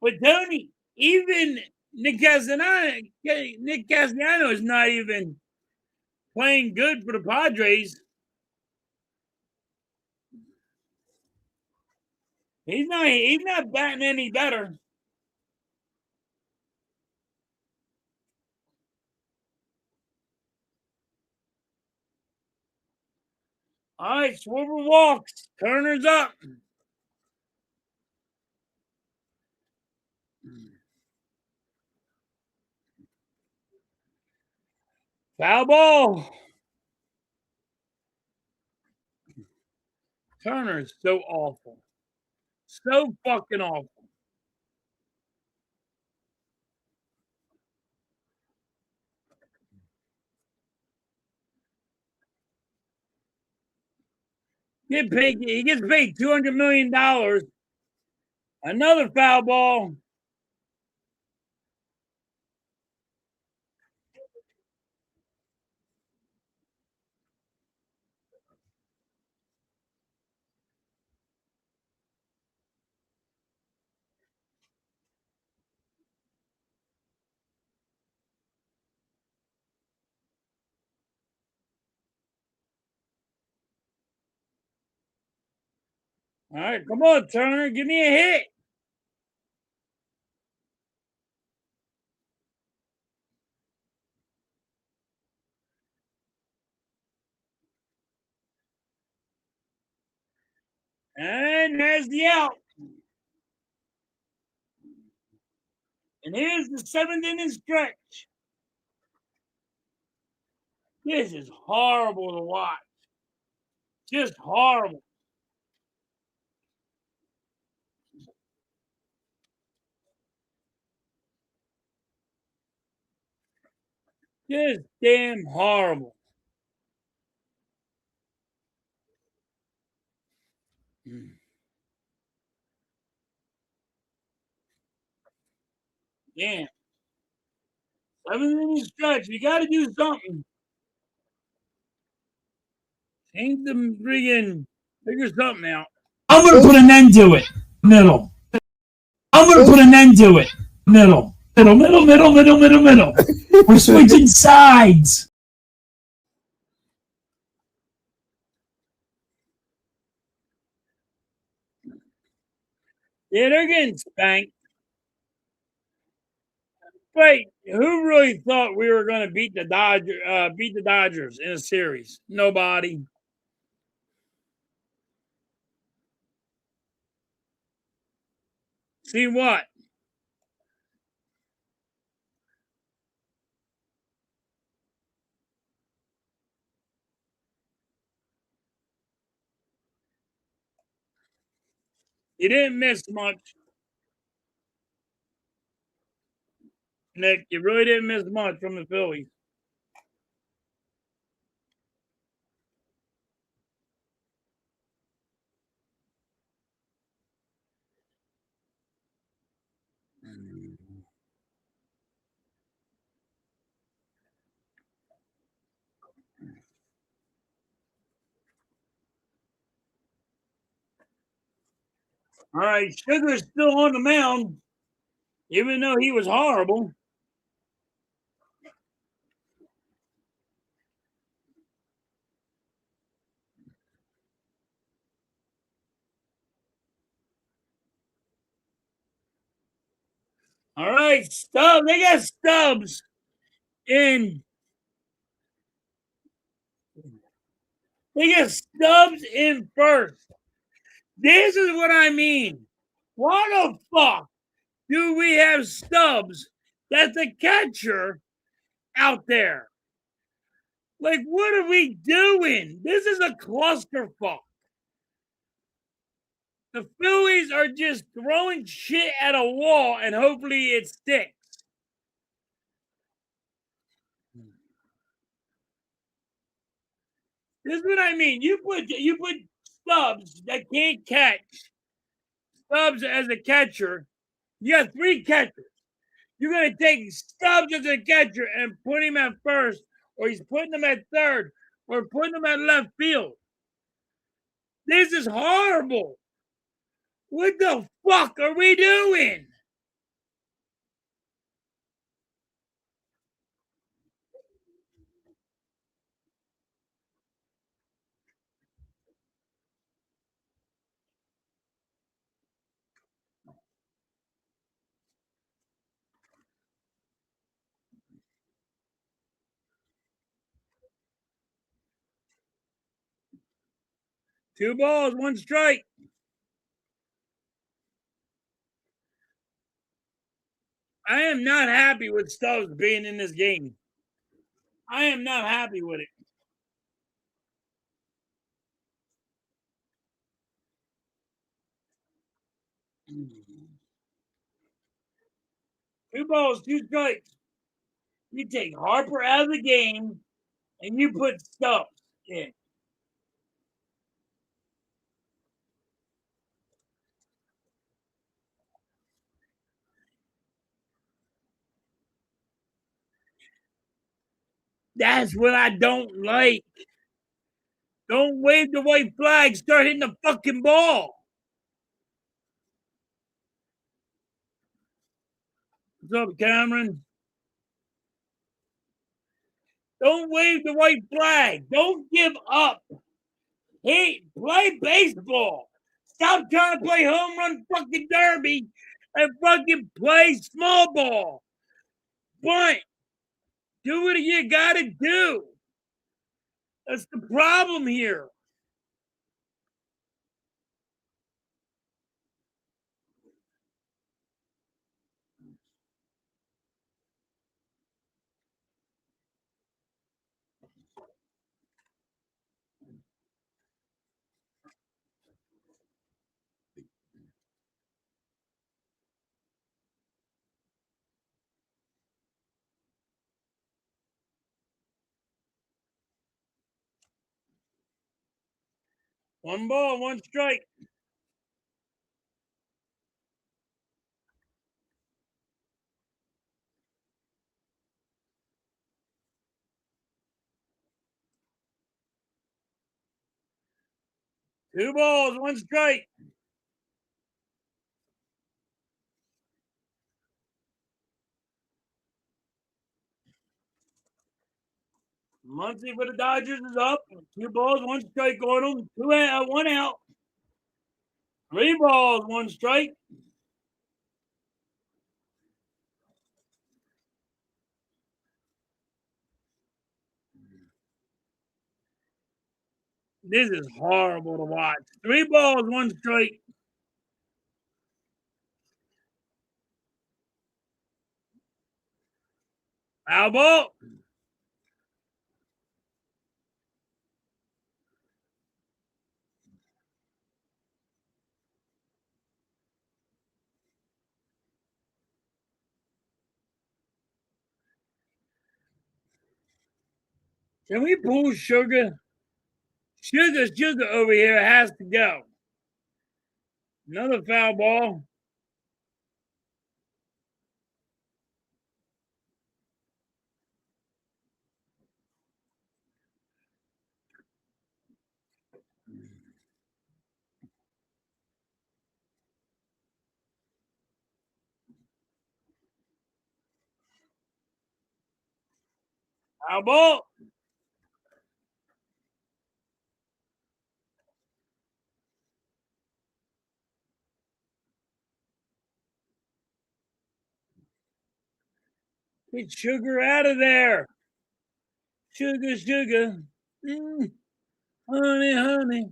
But Tony, even Nick Castellano is not even playing good for the Padres. He's not batting any better. All right, Schwarber walks. Turner's up. Foul ball. Turner's so awful. So fucking awful. He gets paid $200 million. Another foul ball. All right, come on, Turner. Give me a hit. And there's the out. And here's the 7th-inning stretch. This is horrible to watch. Just horrible. Just damn horrible. Damn. 7th-inning stretch. You got to do something. Change the friggin' figure something out. I'm going to put an end to it. Middle. I'm going to put an end to it. Middle. We're switching sides. Yeah, they're getting spanked. Wait, who really thought we were going to beat the Dodgers in a series? Nobody. See what? You didn't miss much, Nick. You really didn't miss much from the Phillies. All right, Sugar's still on the mound, even though he was horrible. All right, Stubbs. They got Stubbs in. They got Stubbs in first. This is what I mean. Why the fuck do we have Stubbs? That's the catcher out there. Like, what are we doing? This is a clusterfuck. The Phillies are just throwing shit at a wall and hopefully it sticks. This is what I mean. You put Stubbs that can't catch. Stubbs as a catcher. You got 3 catchers. You're gonna take Stubbs as a catcher and put him at first, or he's putting him at third, or putting him at left field. This is horrible. What the fuck are we doing? Two balls, one strike. I am not happy with Stubbs being in this game. I am not happy with it. Two balls, 2 strikes. You take Harper out of the game and you put Stubbs in. That's what I don't like. Don't wave the white flag. Start hitting the fucking ball. What's up, Cameron? Don't wave the white flag. Don't give up. Hey, play baseball. Stop trying to play home run fucking derby and fucking play small ball. Bunt. Do what you gotta do. That's the problem here. One ball, one strike. Two balls, one strike. Muncy for the Dodgers is up. Two balls, one strike on him. One out. Three balls, one strike. This is horrible to watch. Three balls, one strike. Foul ball. Can we pull Sugar? Sugar over here has to go. Another foul ball. Foul ball. Get Sugar out of there. Sugar. Mm, honey.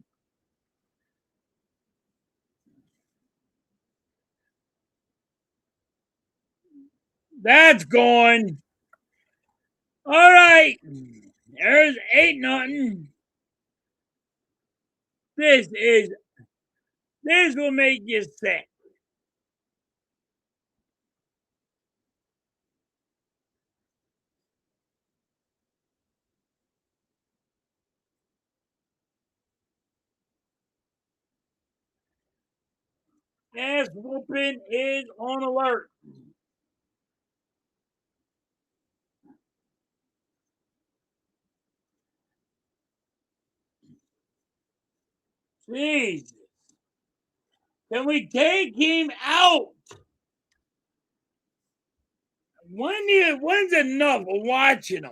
That's gone. All right. There's 8-0. This is this will make you sick. Ass whooping is on alert. Jeez. Can we take him out? When's enough of watching him?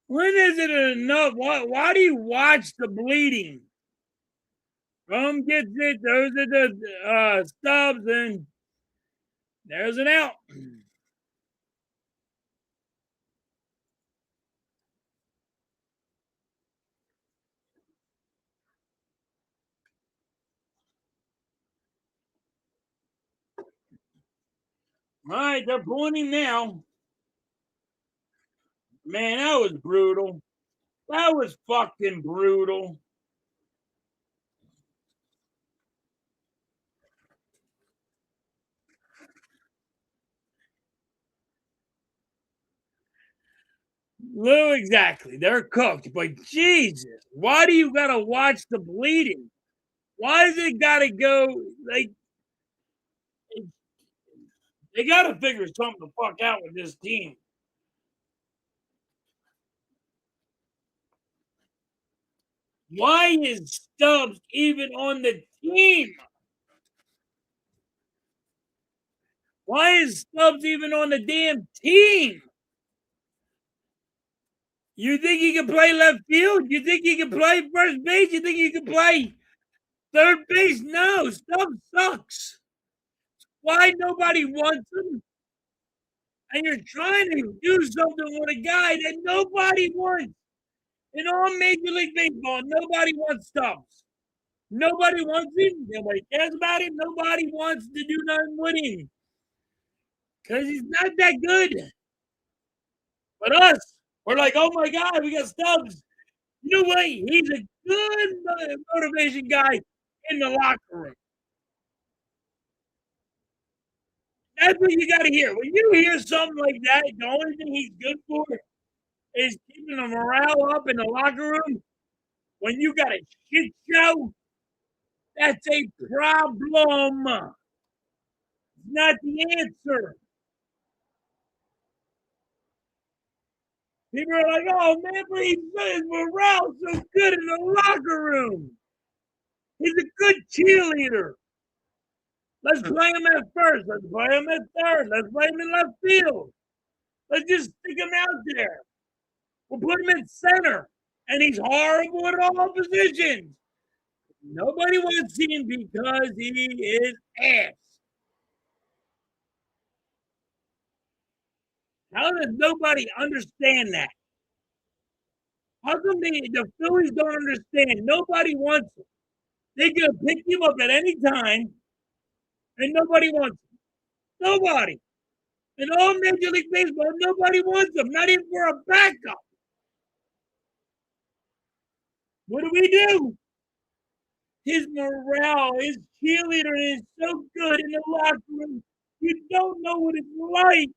When is it enough? Why do you watch the bleeding? Rum gets it. Those are the stubs, and there's an out. All right, they're pulling him now. Man, that was brutal. That was fucking brutal. Lou, exactly. They're cooked. But Jesus, why do you gotta watch the bleeding? Why does it gotta go like they gotta figure something the fuck out with this team? Why is Stubbs even on the team? Why is Stubbs even on the damn team? You think he can play left field? You think he can play first base? You think he can play third base? No, Stubbs sucks. Why nobody wants him? And you're trying to do something with a guy that nobody wants. In all Major League Baseball, nobody wants Stubbs. Nobody wants him. Nobody cares about him. Nobody wants to do nothing with him because he's not that good. But us, we're like, oh my God, we got Stubbs. You know what? He's a good motivation guy in the locker room. That's what you got to hear. When you hear something like that, the only thing he's good for is keeping the morale up in the locker room. When you got a shit show, that's a problem. It's not the answer. People are like, oh man, but his morale so good in the locker room. He's a good cheerleader. Let's play him at first. Let's play him at third. Let's play him in left field. Let's just stick him out there. We'll put him in center. And he's horrible at all positions. Nobody wants him because he is ass. How does nobody understand that? How come the Phillies don't understand? Nobody wants him. They can pick him up at any time, and nobody wants him. Nobody. In all Major League Baseball, nobody wants him, not even for a backup. What do? His morale, his cheerleader is so good in the locker room. You don't know what it's like.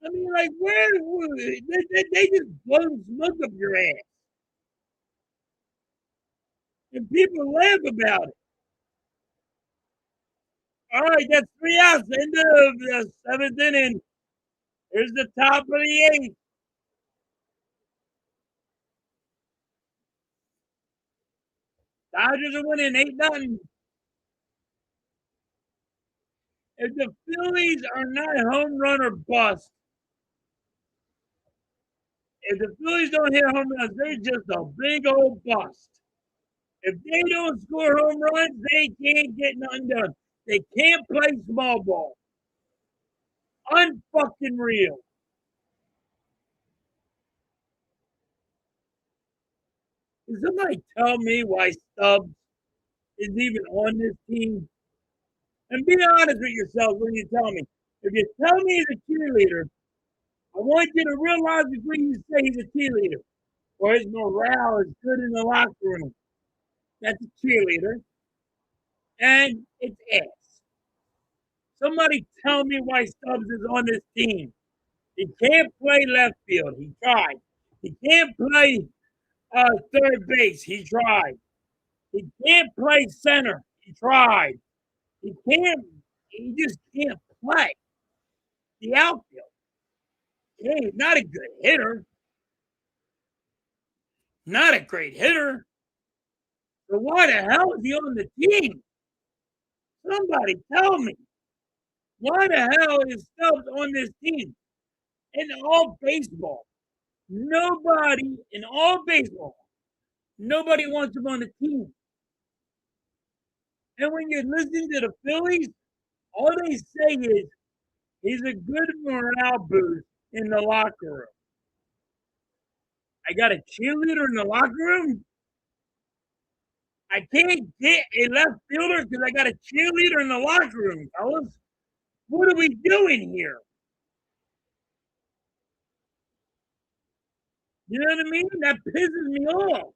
I mean, like, they just blow smoke up your ass. And people laugh about it. All right, that's 3 outs. End of the 7th inning. Here's the top of the 8th. Dodgers are winning 8-0. If the Phillies are not home run or bust, if the Phillies don't hit home runs, they're just a big old bust. If they don't score home runs, they can't get nothing done. They can't play small ball. Unfucking real. Can somebody tell me why Stubbs is even on this team? And be honest with yourself when you tell me. If you tell me he's a cheerleader, I want you to realize before you say he's a cheerleader or his morale is good in the locker room. That's a cheerleader. And it's ass. Somebody tell me why Stubbs is on this team. He can't play left field. He tried. He can't play third base. He tried. He can't play center. He tried. He can't. He just can't play the outfield. Yeah, he's not a good hitter. Not a great hitter. So why the hell is he on the team? Somebody tell me. Why the hell is Stubbs on this team? In all baseball, nobody in all baseball, nobody wants him on the team. And when you're listening to the Phillies, all they say is he's a good morale boost in the locker room. I got a cheerleader in the locker room. I can't get a left fielder because I got a cheerleader in the locker room, fellas. What are we doing here? You know what I mean? That pisses me off.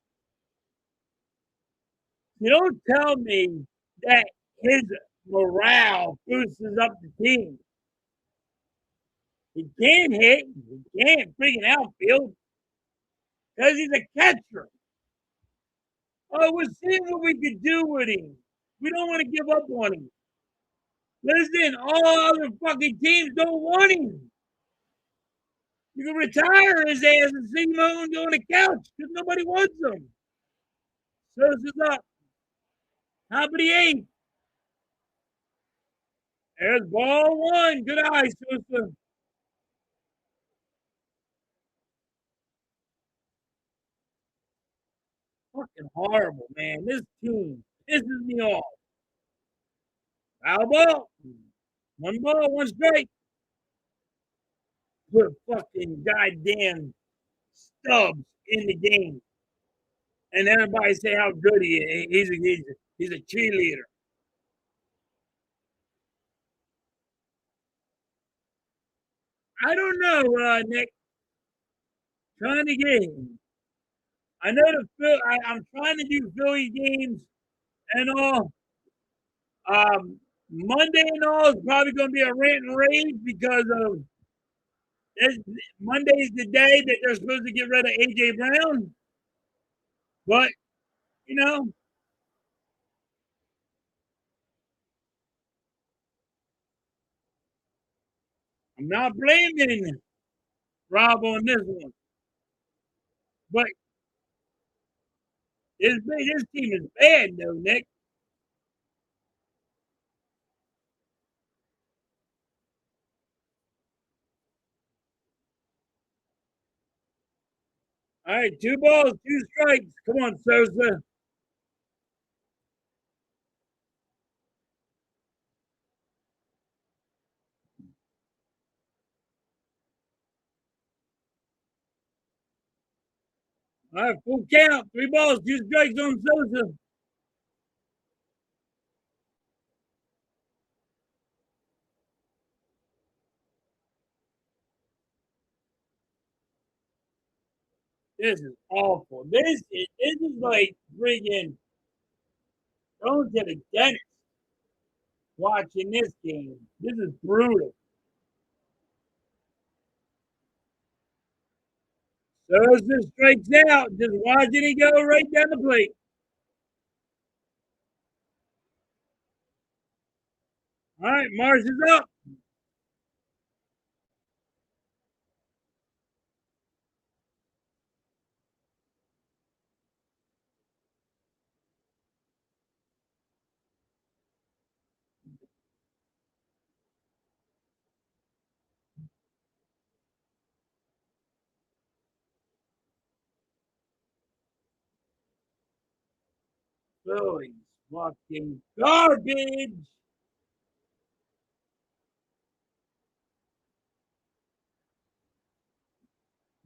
You don't tell me that his morale boosts up the team. He can't hit. He can't freaking outfield because he's a catcher. Oh, we're seeing what we could do with him. We don't want to give up on him. Listen, all other fucking teams don't want him. You can retire his ass and see him on the couch because nobody wants him. Sosa's up. Top of the eighth. There's ball one. Good eye, Sosa. Fucking horrible, man. This team pisses me off. Foul ball. One ball, one strike. Put fucking goddamn Stubbs in the game. And everybody say how good he is. He's a cheerleader. I don't know, Nick. Trying to get him. I know I'm trying to do Philly games and all. Monday and all is probably going to be a rant and rage because of Monday's the day that they're supposed to get rid of AJ Brown. But you know, I'm not blaming Rob on this one. But this team is bad, though, Nick. All right, 2 balls, 2 strikes. Come on, Sosa. All right, full count. 3 balls, 2 strikes on Sosa. This is awful. This is like friggin' going to the dentist watching this game. This is brutal. Sosa strikes out. Just watching it go right down the plate. All right, Mars is up. Phillies fucking garbage.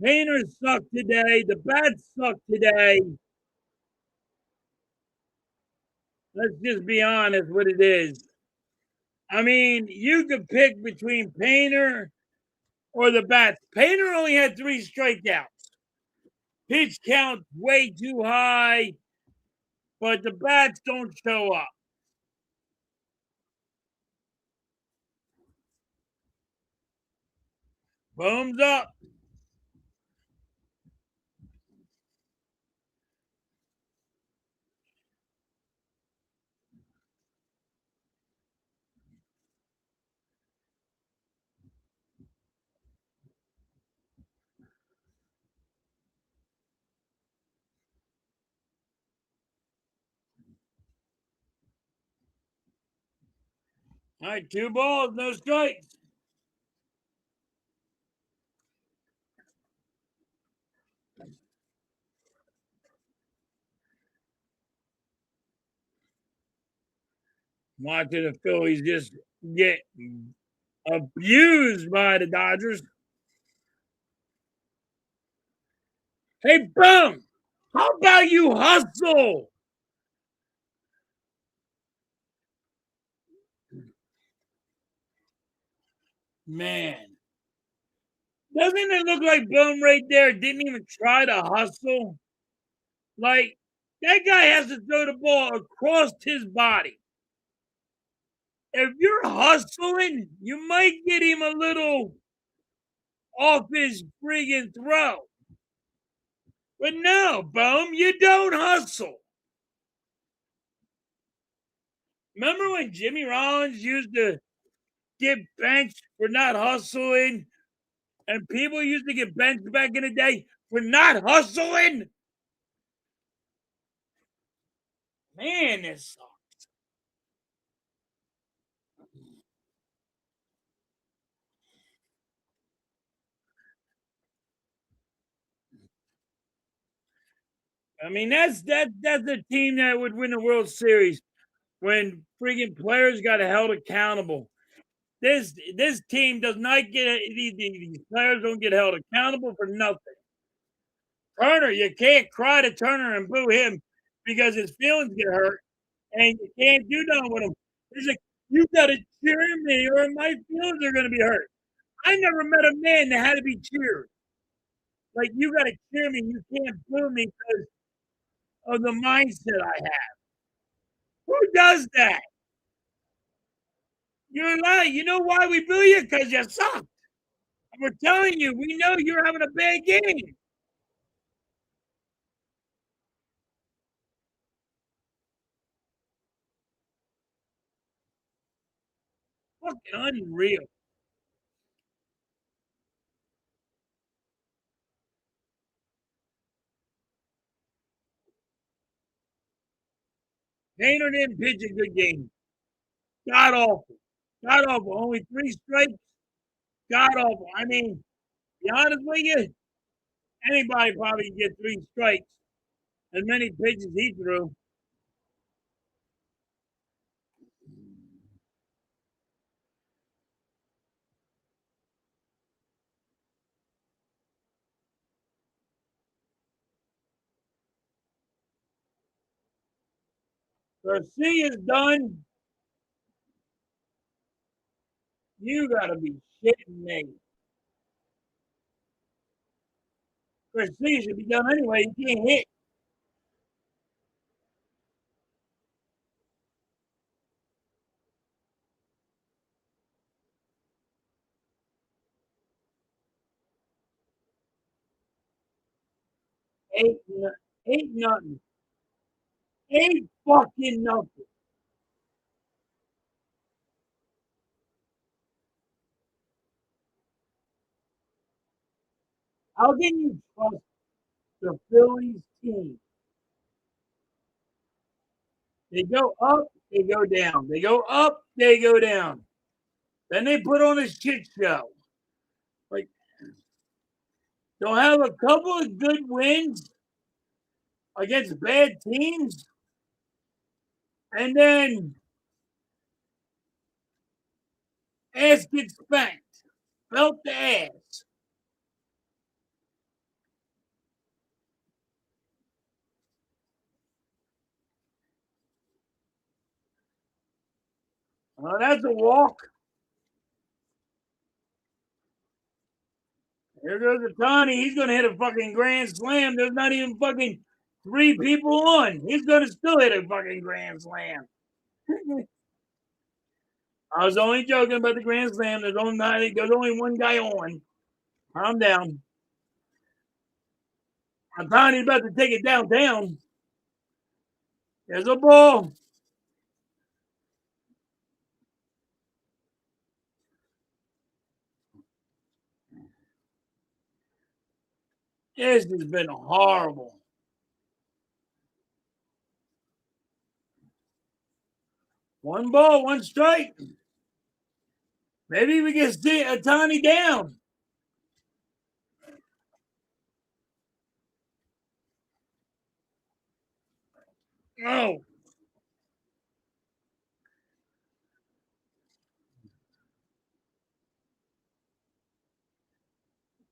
Painters suck today. The bats suck today. Let's just be honest what it is. I mean, you could pick between Painter or the bats. Painter only had 3 strikeouts. Pitch count way too high, but the bats don't show up. Booms up. All right, 2 balls, no strikes. Watching the Phillies just get abused by the Dodgers. Hey, boom! How about you hustle? Man, doesn't it look like Boom right there didn't even try to hustle? Like, that guy has to throw the ball across his body. If you're hustling, you might get him a little off his friggin' throw. But no, Boom, you don't hustle. Remember when Jimmy Rollins used to get benched for not hustling And people used to get benched back in the day for not hustling. Man, this sucks. I mean, that's the team that would win the World Series when freaking players got held accountable. This team does not get these players don't get held accountable for nothing. Turner, you can't cry to Turner and boo him because his feelings get hurt, and you can't do nothing with him. He's like, you gotta cheer me, or my feelings are gonna be hurt. I never met a man that had to be cheered. Like, you gotta cheer me, you can't boo me because of the mindset I have. Who does that? You're lying. You know why we boo you? Because you suck. We're telling you, we know you're having a bad game. Fucking unreal. Painter didn't pitch a good game. God awful. God awful. Only 3 strikes. God awful. I mean, to be honest with you, anybody probably can get 3 strikes. As many pitches he threw. Garcia's done. You gotta be shitting me. Garcia should be done anyway. He can't hit. Eight, eight nothing. Ain't fucking nothing. How can you trust the Phillies team? They go up, they go down. They go up, they go down. Then they put on a shit show. Like, they'll have a couple of good wins against bad teams, and then ass gets spanked. Belt the ass. Well, that's a walk. Here goes Otani. He's going to hit a fucking grand slam. There's not even fucking 3 people on. He's going to still hit a fucking grand slam. I was only joking about the grand slam. There's only one guy on. Calm down. Otani's about to take it downtown. There's a ball. This has been horrible. One ball, one strike. Maybe we can see Otani down. Oh,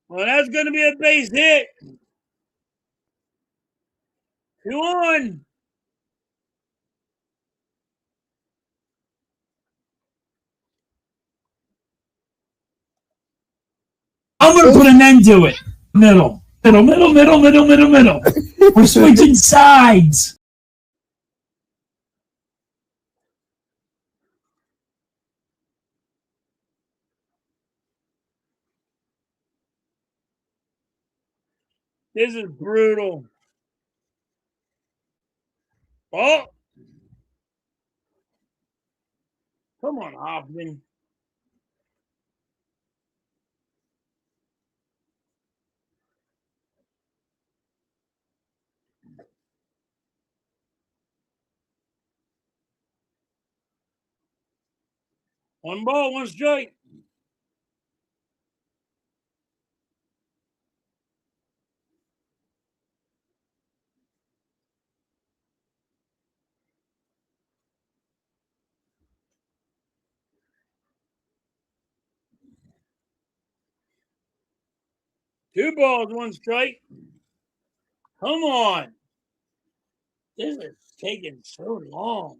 well, that's going to be a base hit. 2 on. I'm going to put an end to it. Middle. We're switching sides. This is brutal. Oh, come on, Hoffman. One ball, one strike. Two balls, one strike. Come on. This is taking so long.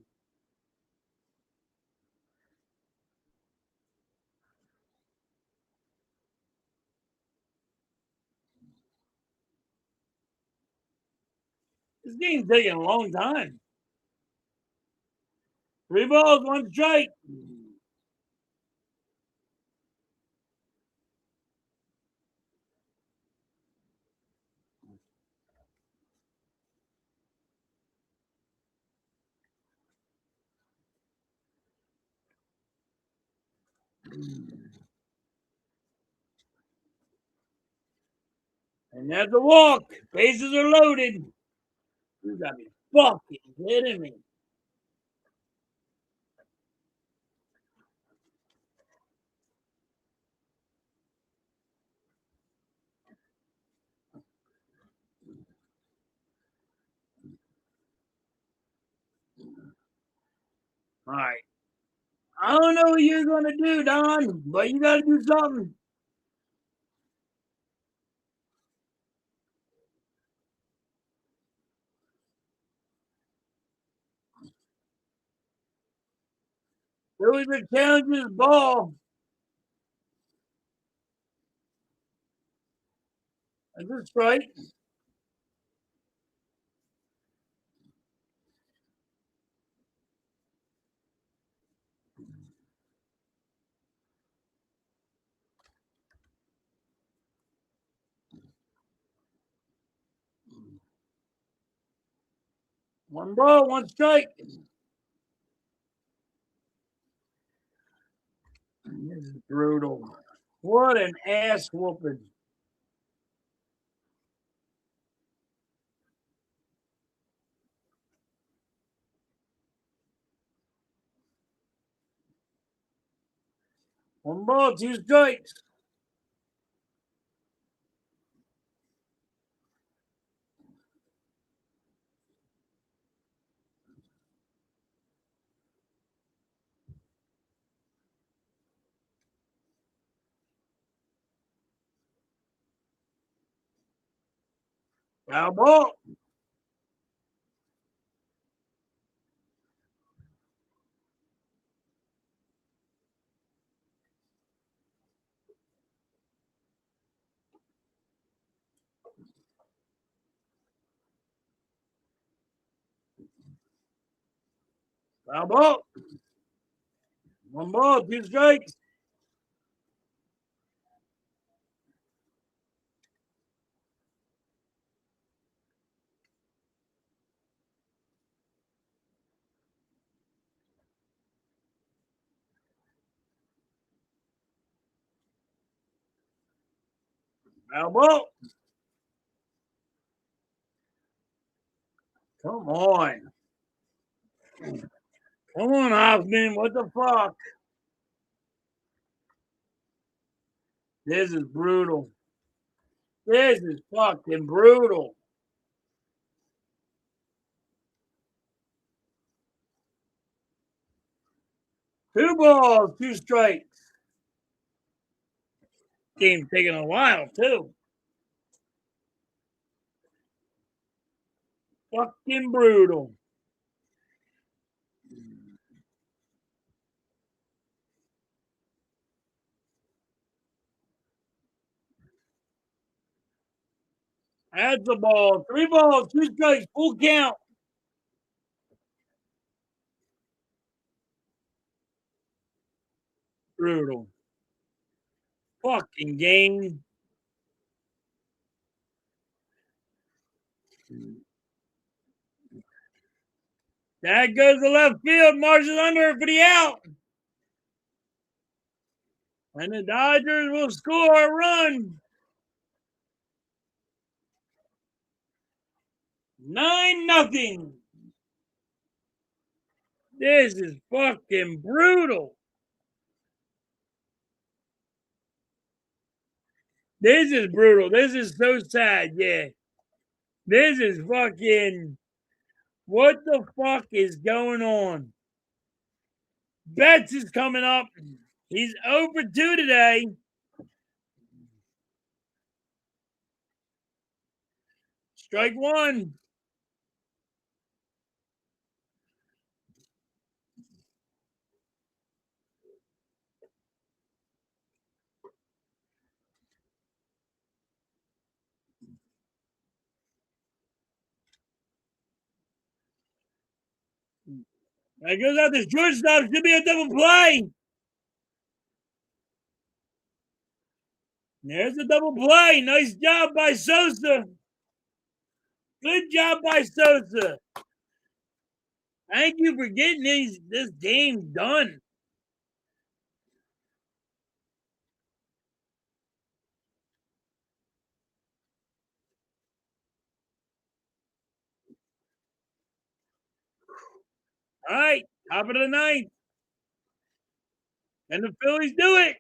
This game's taking a long time. Three balls, one strike. And that's a walk. Bases are loaded. You got me fucking kidding me. All right. I don't know what you're going to do, Don, but you got to do something. Phillies are challenging his ball. That's a strike. One ball, one strike. This is brutal. What an ass whooping. One ball, two strikes. Foul ball. Foul ball. One ball, two strikes. Foul ball. Come on. Come on, Hoffman. What the fuck? This is brutal. This is fucking brutal. Two balls, two strikes. Game's taking a while, too. Fucking brutal. That's the ball. Three balls, two strikes, full count. Brutal. Fucking game. That goes to left field. Marshall's under it for the out. And the Dodgers will score a run. 9-0. This is fucking brutal. This is brutal. This is so sad. Yeah. This is fucking. What the fuck is going on? Betts is coming up. He's over 2 today. Strike one. That goes out to shortstop. Should be a double play. There's a double play. Nice job by Sosa. Good job by Sosa. Thank you for getting this game done. All right, top of the ninth. And the Phillies do it.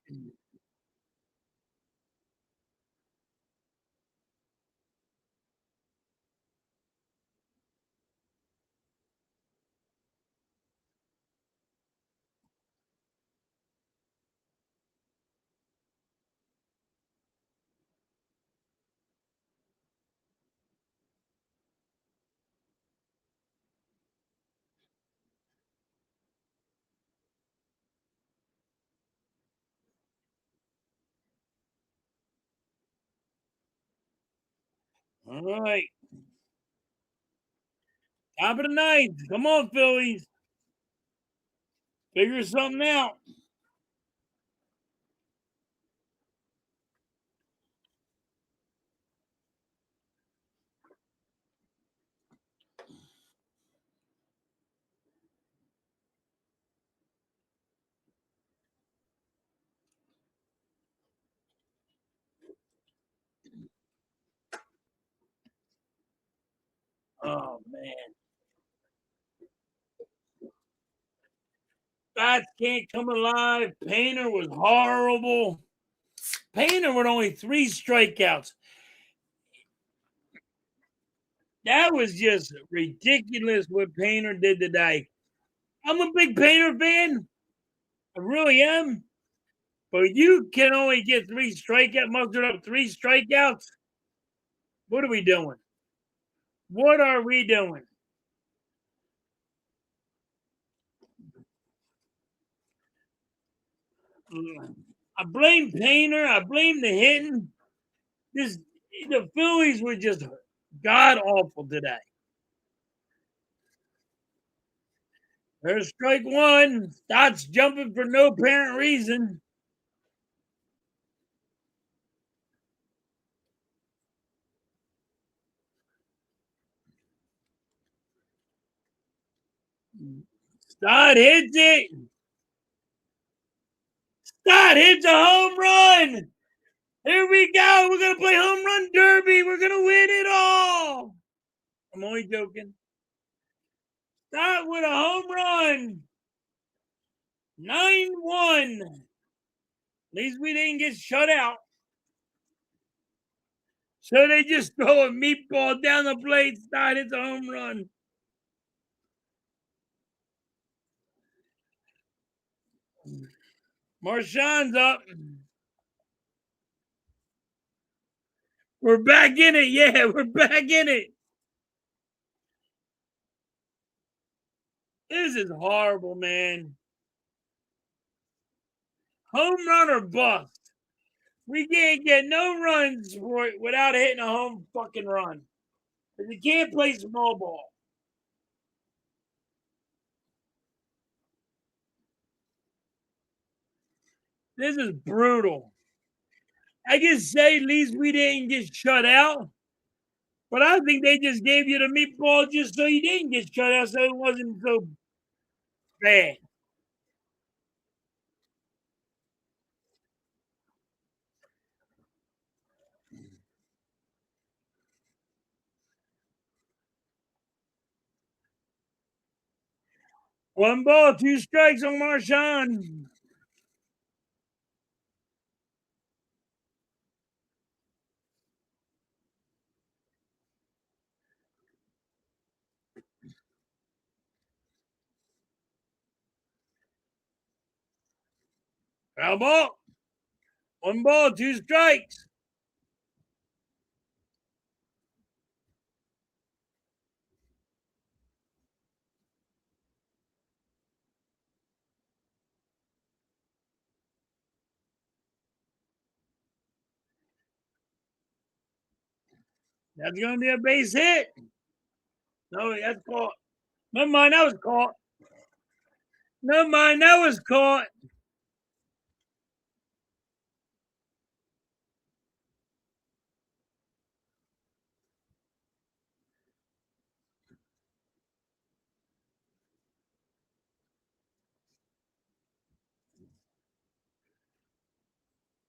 All right. Top of the ninth. Come on, Phillies. Figure something out. Oh, man. Bats can't come alive. Painter was horrible. Painter with only 3 strikeouts. That was just ridiculous what Painter did today. I'm a big Painter fan. I really am. But you can only get 3 strikeouts, mustered up 3 strikeouts. What are we doing? What are we doing? I blame Painter. I blame the hitting. This the Phillies were just god awful today. There's strike one. Stott's jumping for no apparent reason. Stott hits it. Stott hits a home run. Here we go. We're gonna play home run derby. We're gonna win it all. I'm only joking. Stott with a home run. 9-1. At least we didn't get shut out. So they just throw a meatball down the plate. Stott hits a home run. Marshawn's up. We're back in it. Yeah, we're back in it. This is horrible, man. Home run or bust. We can't get no runs for it without hitting a home fucking run. Because you can't play small ball. This is brutal. I can say at least we didn't get shut out. But I think they just gave you the meatball just so you didn't get shut out, so it wasn't so bad. One ball, 2 strikes on Marshawn. Foul ball. 1 ball, 2 strikes. That's going to be a base hit. No, that's caught. Never mind, that was caught. Never mind, that was caught.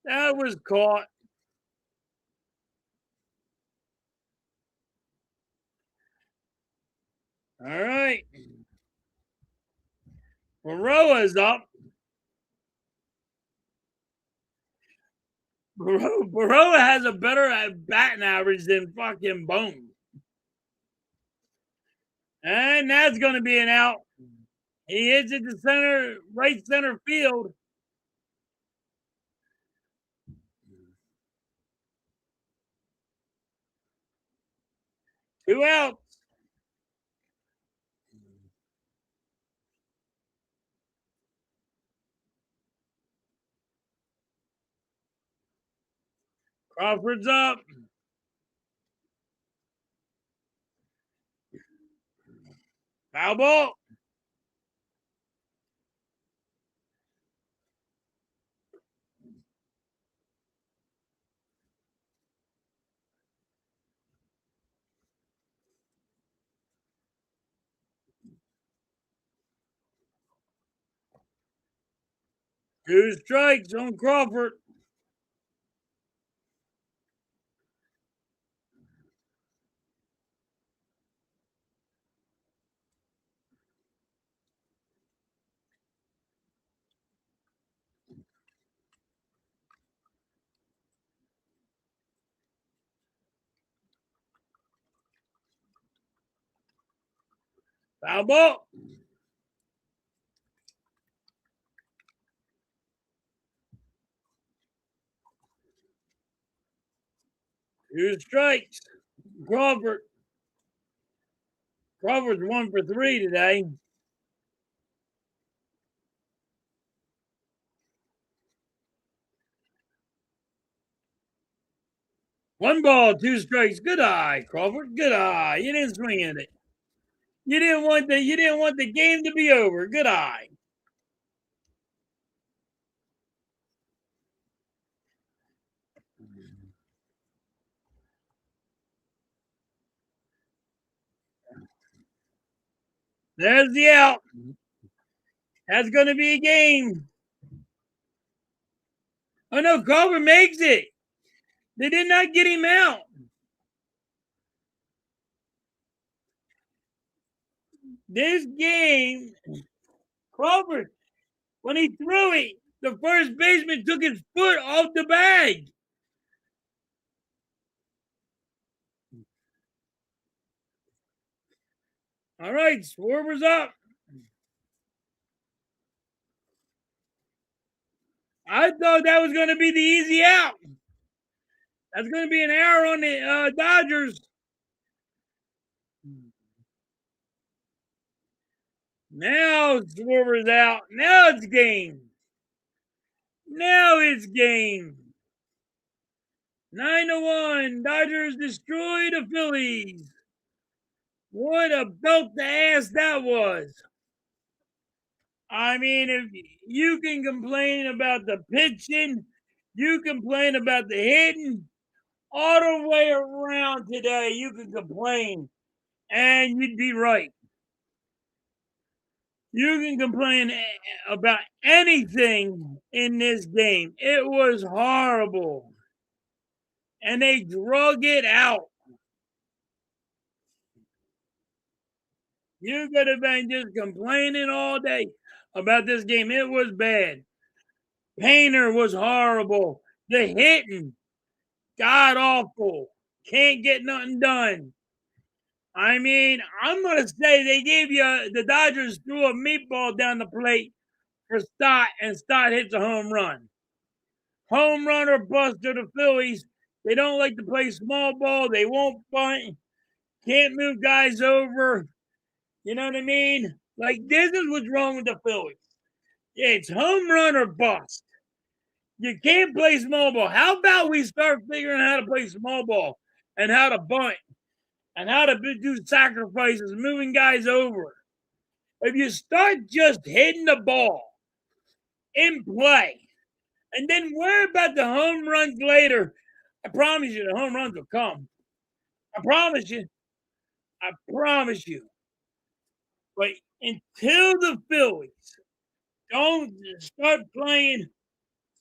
That was caught. All right. Baroa's up. Baroa has a better batting average than fucking Bone. And that's going to be an out. He hits it to center, right center field. Two outs. Crawford's up. Foul ball. Two strikes on Crawford. Foul ball. Two strikes. Crawford. Crawford's 1 for 3 today. One ball, 2 strikes. Good eye, Crawford. Good eye. You didn't swing at it. You didn't want the game to be over. Good eye. There's the out. That's going to be a game. Oh no, Crawford makes it. They did not get him out. This game, Crawford, when he threw it, the first baseman took his foot off the bag. All right, Schwarber's up. I thought that was going to be the easy out. That's going to be an error on the Dodgers. Now Schwarber's out. Now it's game. Now it's game. 9-1. Dodgers destroy the Phillies. What a belt to ass that was. I mean, if you can complain about the pitching, you complain about the hitting, all the way around today, you can complain, and you'd be right. You can complain about anything in this game. It was horrible. And they drug it out. You could have been just complaining all day about this game. It was bad. Painter was horrible. The hitting, god awful. Can't get nothing done. I mean, I'm going to say they gave you the Dodgers threw a meatball down the plate for Stott, and Stott hits a home run. Home run or bust to the Phillies. They don't like to play small ball. They won't bunt. Can't move guys over. You know what I mean? Like, this is what's wrong with the Phillies. It's home run or bust. You can't play small ball. How about we start figuring out how to play small ball and how to bunt and how to do sacrifices, moving guys over? If you start just hitting the ball in play and then worry about the home runs later, I promise you the home runs will come. I promise you. I promise you. But until the Phillies don't stop playing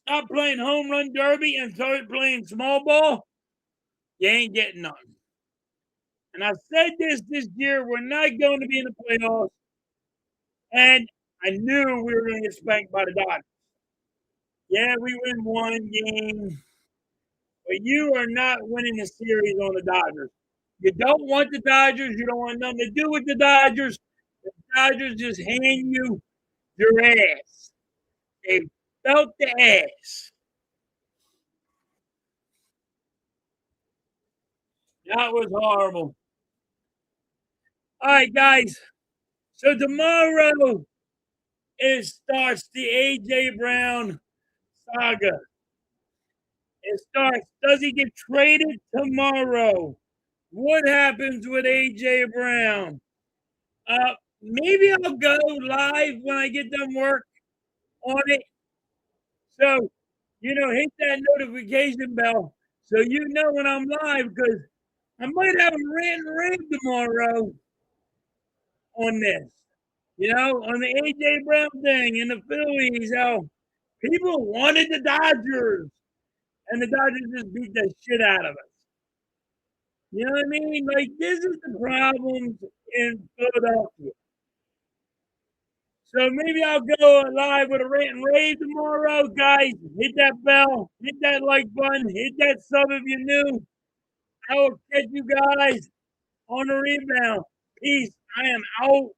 home run derby and start playing small ball, you ain't getting none. And I said this year, we're not going to be in the playoffs. And I knew we were going to get spanked by the Dodgers. Yeah, we win one game, but you are not winning the series on the Dodgers. You don't want the Dodgers. You don't want nothing to do with the Dodgers. The Dodgers just hand you your ass. They felt the ass. That was horrible. All right, guys. So tomorrow it starts the A.J. Brown saga. It starts. Does he get traded tomorrow? What happens with A.J. Brown? Maybe I'll go live when I get done work on it. So, hit that notification bell so you know when I'm live because I might have a rant and rave tomorrow on this. On the A.J. Brown thing and the Phillies, how people wanted the Dodgers and the Dodgers just beat the shit out of us. You know what I mean? Like, this is the problems in Philadelphia. So maybe I'll go live with a rant and rave tomorrow. Guys, hit that bell, hit that like button, hit that sub if you're new. I will catch you guys on the rebound. Peace. I am out.